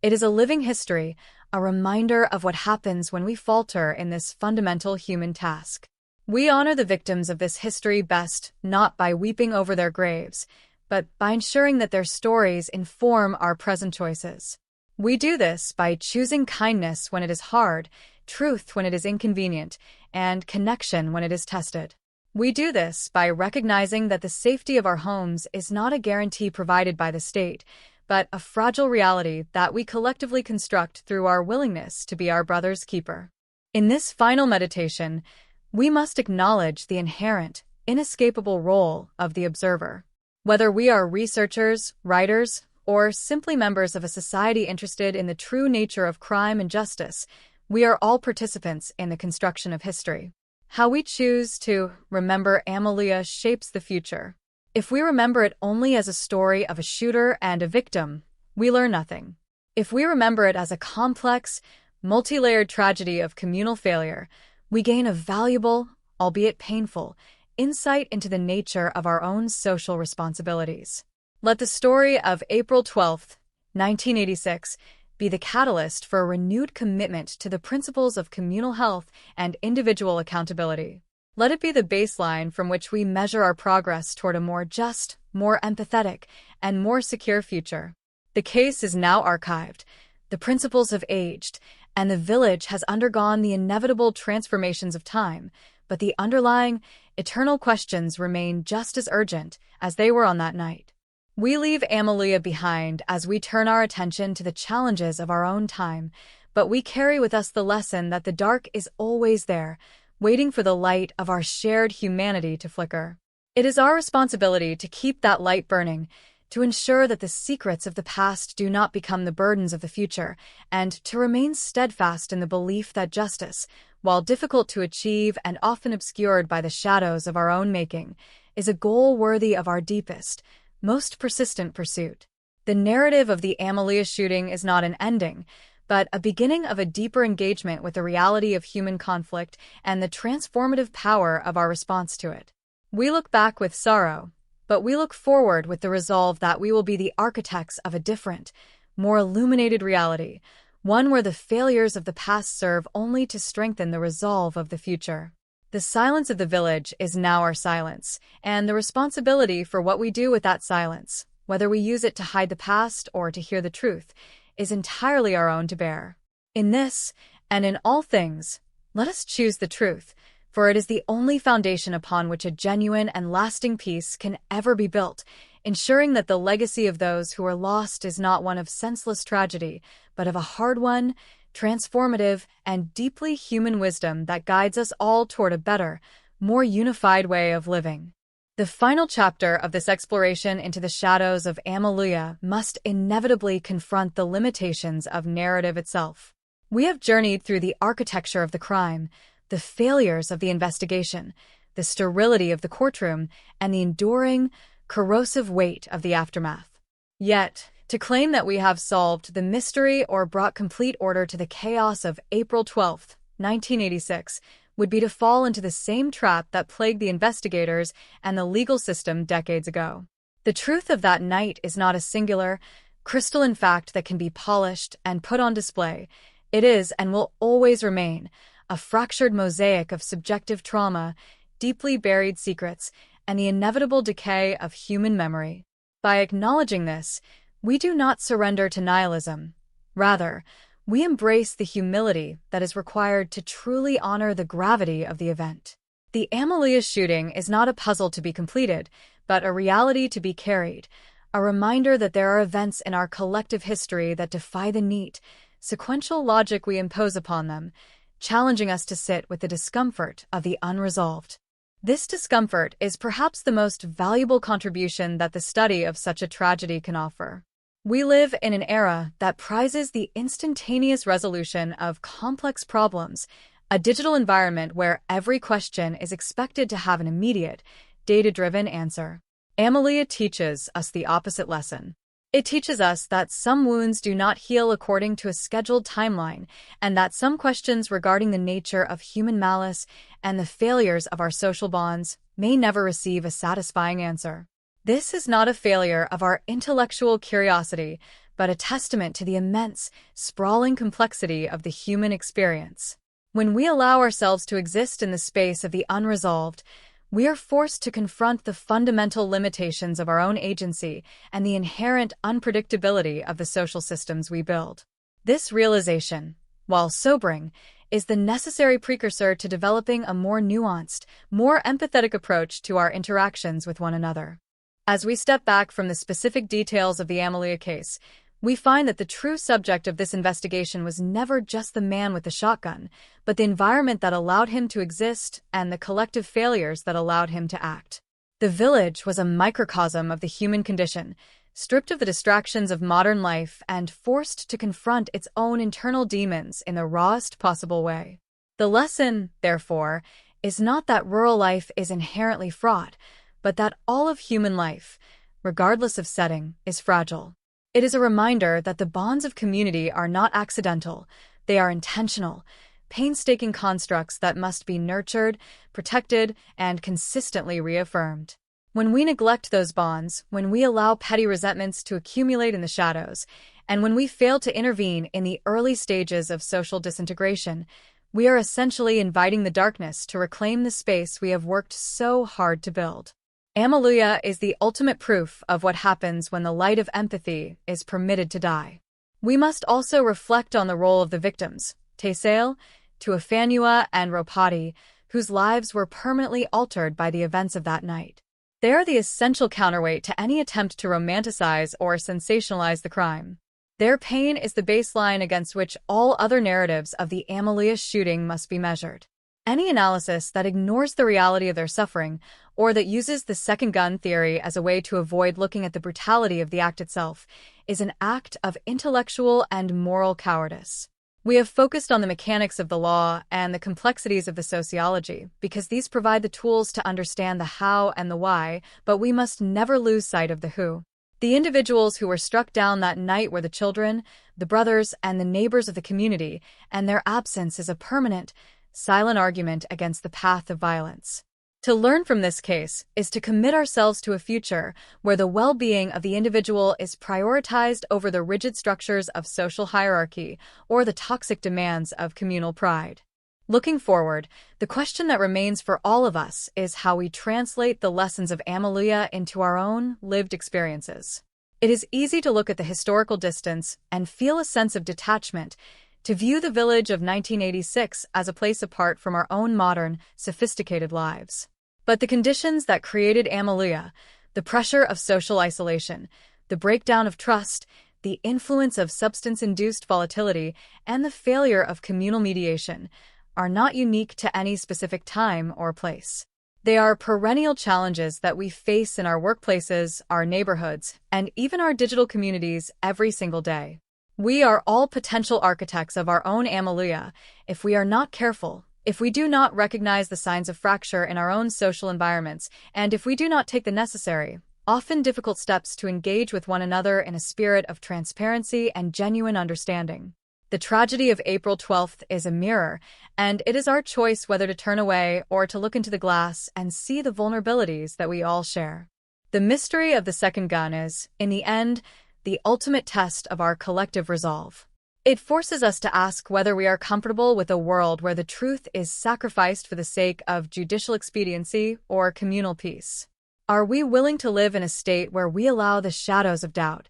It is a living history, a reminder of what happens when we falter in this fundamental human task. We honor the victims of this history best not by weeping over their graves, but by ensuring that their stories inform our present choices. We do this by choosing kindness when it is hard, truth when it is inconvenient, and connection when it is tested. We do this by recognizing that the safety of our homes is not a guarantee provided by the state, but a fragile reality that we collectively construct through our willingness to be our brother's keeper. In this final meditation, we must acknowledge the inherent, inescapable role of the observer. Whether we are researchers, writers, or simply members of a society interested in the true nature of crime and justice, we are all participants in the construction of history. How we choose to remember Amalia shapes the future. If we remember it only as a story of a shooter and a victim, we learn nothing. If we remember it as a complex, multi-layered tragedy of communal failure, we gain a valuable, albeit painful, insight into the nature of our own social responsibilities. Let the story of April 12, 1986, be the catalyst for a renewed commitment to the principles of communal health and individual accountability. Let it be the baseline from which we measure our progress toward a more just, more empathetic, and more secure future. The case is now archived, the principles have aged, and the village has undergone the inevitable transformations of time, but the underlying, eternal questions remain just as urgent as they were on that night. We leave Amalia behind as we turn our attention to the challenges of our own time, but we carry with us the lesson that the dark is always there, waiting for the light of our shared humanity to flicker. It is our responsibility to keep that light burning, to ensure that the secrets of the past do not become the burdens of the future, and to remain steadfast in the belief that justice, while difficult to achieve and often obscured by the shadows of our own making, is a goal worthy of our deepest, most persistent pursuit. The narrative of the Amalia shooting is not an ending, but a beginning of a deeper engagement with the reality of human conflict and the transformative power of our response to it. We look back with sorrow, but we look forward with the resolve that we will be the architects of a different, more illuminated reality, one where the failures of the past serve only to strengthen the resolve of the future. The silence of the village is now our silence, and the responsibility for what we do with that silence, whether we use it to hide the past or to hear the truth, is entirely our own to bear. In this, and in all things, let us choose the truth, for it is the only foundation upon which a genuine and lasting peace can ever be built, ensuring that the legacy of those who are lost is not one of senseless tragedy, but of a hard-won, transformative, and deeply human wisdom that guides us all toward a better, more unified way of living. The final chapter of this exploration into the shadows of Amalia must inevitably confront the limitations of narrative itself. We have journeyed through the architecture of the crime, the failures of the investigation, the sterility of the courtroom, and the enduring, corrosive weight of the aftermath. Yet, to claim that we have solved the mystery or brought complete order to the chaos of April 12, 1986, would be to fall into the same trap that plagued the investigators and the legal system decades ago. The truth of that night is not a singular, crystalline fact that can be polished and put on display. It is, and will always remain, a fractured mosaic of subjective trauma, deeply buried secrets, and the inevitable decay of human memory. By acknowledging this, we do not surrender to nihilism. Rather, we embrace the humility that is required to truly honor the gravity of the event. The Amalia shooting is not a puzzle to be completed, but a reality to be carried, a reminder that there are events in our collective history that defy the neat, sequential logic we impose upon them, challenging us to sit with the discomfort of the unresolved. This discomfort is perhaps the most valuable contribution that the study of such a tragedy can offer. We live in an era that prizes the instantaneous resolution of complex problems, a digital environment where every question is expected to have an immediate, data-driven answer. Amalia teaches us the opposite lesson. It teaches us that some wounds do not heal according to a scheduled timeline, and that some questions regarding the nature of human malice and the failures of our social bonds may never receive a satisfying answer. This is not a failure of our intellectual curiosity, but a testament to the immense, sprawling complexity of the human experience. When we allow ourselves to exist in the space of the unresolved, we are forced to confront the fundamental limitations of our own agency and the inherent unpredictability of the social systems we build. This realization, while sobering, is the necessary precursor to developing a more nuanced, more empathetic approach to our interactions with one another. As we step back from the specific details of the Amalia case, we find that the true subject of this investigation was never just the man with the shotgun, but the environment that allowed him to exist and the collective failures that allowed him to act. The village was a microcosm of the human condition, stripped of the distractions of modern life and forced to confront its own internal demons in the rawest possible way. The lesson, therefore, is not that rural life is inherently fraught, but that all of human life, regardless of setting, is fragile. It is a reminder that the bonds of community are not accidental, they are intentional, painstaking constructs that must be nurtured, protected, and consistently reaffirmed. When we neglect those bonds, when we allow petty resentments to accumulate in the shadows, and when we fail to intervene in the early stages of social disintegration, we are essentially inviting the darkness to reclaim the space we have worked so hard to build. Alleluia is the ultimate proof of what happens when the light of empathy is permitted to die. We must also reflect on the role of the victims, Tesael, Tuafanua, and Ropati, whose lives were permanently altered by the events of that night. They are the essential counterweight to any attempt to romanticize or sensationalize the crime. Their pain is the baseline against which all other narratives of the Alleluia shooting must be measured. Any analysis that ignores the reality of their suffering, or that uses the second gun theory as a way to avoid looking at the brutality of the act itself, is an act of intellectual and moral cowardice. We have focused on the mechanics of the law and the complexities of the sociology because these provide the tools to understand the how and the why, but we must never lose sight of the who. The individuals who were struck down that night were the children, the brothers, and the neighbors of the community, and their absence is a permanent, silent argument against the path of violence. To learn from this case is to commit ourselves to a future where the well-being of the individual is prioritized over the rigid structures of social hierarchy or the toxic demands of communal pride. Looking forward, the question that remains for all of us is how we translate the lessons of Alleluia into our own lived experiences. It is easy to look at the historical distance and feel a sense of detachment, to view the village of 1986 as a place apart from our own modern, sophisticated lives. But the conditions that created Alleluia, the pressure of social isolation, the breakdown of trust, the influence of substance-induced volatility, and the failure of communal mediation, are not unique to any specific time or place. They are perennial challenges that we face in our workplaces, our neighborhoods, and even our digital communities every single day. We are all potential architects of our own Alleluia if we are not careful, if we do not recognize the signs of fracture in our own social environments, and if we do not take the necessary, often difficult steps to engage with one another in a spirit of transparency and genuine understanding. The tragedy of April 12th is a mirror, and it is our choice whether to turn away or to look into the glass and see the vulnerabilities that we all share. The mystery of the second gun is, in the end, the ultimate test of our collective resolve. It forces us to ask whether we are comfortable with a world where the truth is sacrificed for the sake of judicial expediency or communal peace. Are we willing to live in a state where we allow the shadows of doubt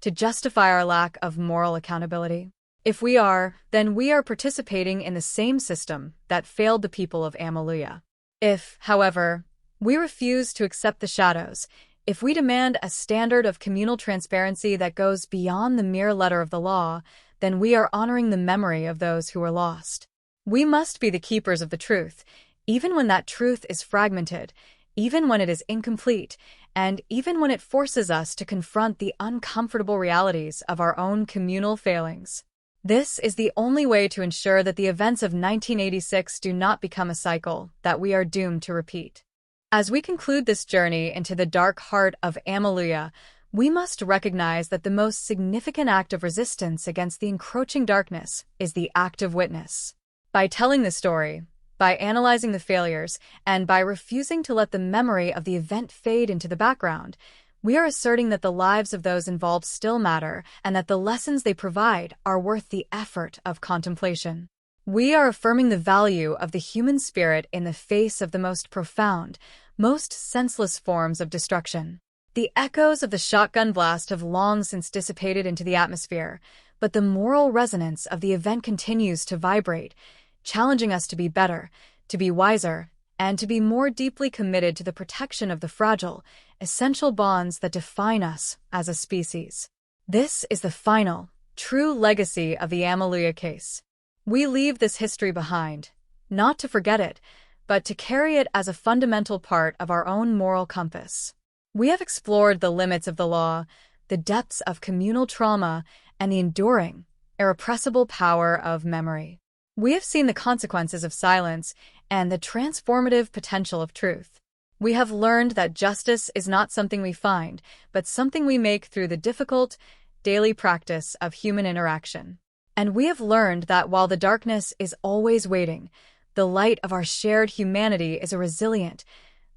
to justify our lack of moral accountability? If we are, then we are participating in the same system that failed the people of Alleluia. If, however, we refuse to accept the shadows, if we demand a standard of communal transparency that goes beyond the mere letter of the law, then we are honoring the memory of those who were lost. We must be the keepers of the truth, even when that truth is fragmented, even when it is incomplete, and even when it forces us to confront the uncomfortable realities of our own communal failings. This is the only way to ensure that the events of 1986 do not become a cycle that we are doomed to repeat. As we conclude this journey into the dark heart of Alleluia, we must recognize that the most significant act of resistance against the encroaching darkness is the act of witness. By telling the story, by analyzing the failures, and by refusing to let the memory of the event fade into the background, we are asserting that the lives of those involved still matter and that the lessons they provide are worth the effort of contemplation. We are affirming the value of the human spirit in the face of the most profound, most senseless forms of destruction. The echoes of the shotgun blast have long since dissipated into the atmosphere, but the moral resonance of the event continues to vibrate, challenging us to be better, to be wiser, and to be more deeply committed to the protection of the fragile, essential bonds that define us as a species. This is the final, true legacy of the Alleluia case. We leave this history behind, not to forget it, but to carry it as a fundamental part of our own moral compass. We have explored the limits of the law, the depths of communal trauma, and the enduring, irrepressible power of memory. We have seen the consequences of silence and the transformative potential of truth. We have learned that justice is not something we find, but something we make through the difficult, daily practice of human interaction. And we have learned that while the darkness is always waiting, the light of our shared humanity is a resilient,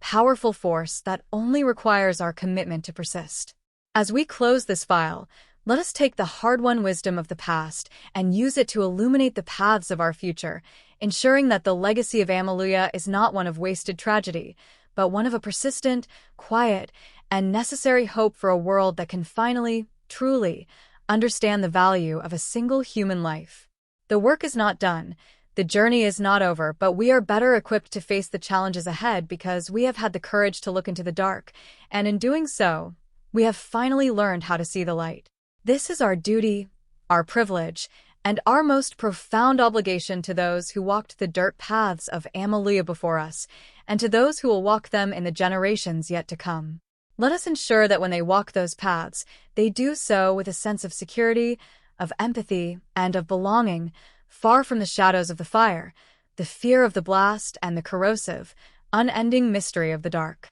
powerful force that only requires our commitment to persist. As we close this file, let us take the hard-won wisdom of the past and use it to illuminate the paths of our future, ensuring that the legacy of Amaluia is not one of wasted tragedy, but one of a persistent, quiet, and necessary hope for a world that can finally, truly, understand the value of a single human life. The work is not done, the journey is not over, but we are better equipped to face the challenges ahead because we have had the courage to look into the dark, and in doing so, we have finally learned how to see the light. This is our duty, our privilege, and our most profound obligation to those who walked the dirt paths of Amaluia before us, and to those who will walk them in the generations yet to come. Let us ensure that when they walk those paths, they do so with a sense of security, of empathy, and of belonging, far from the shadows of the fire, the fear of the blast, and the corrosive, unending mystery of the dark.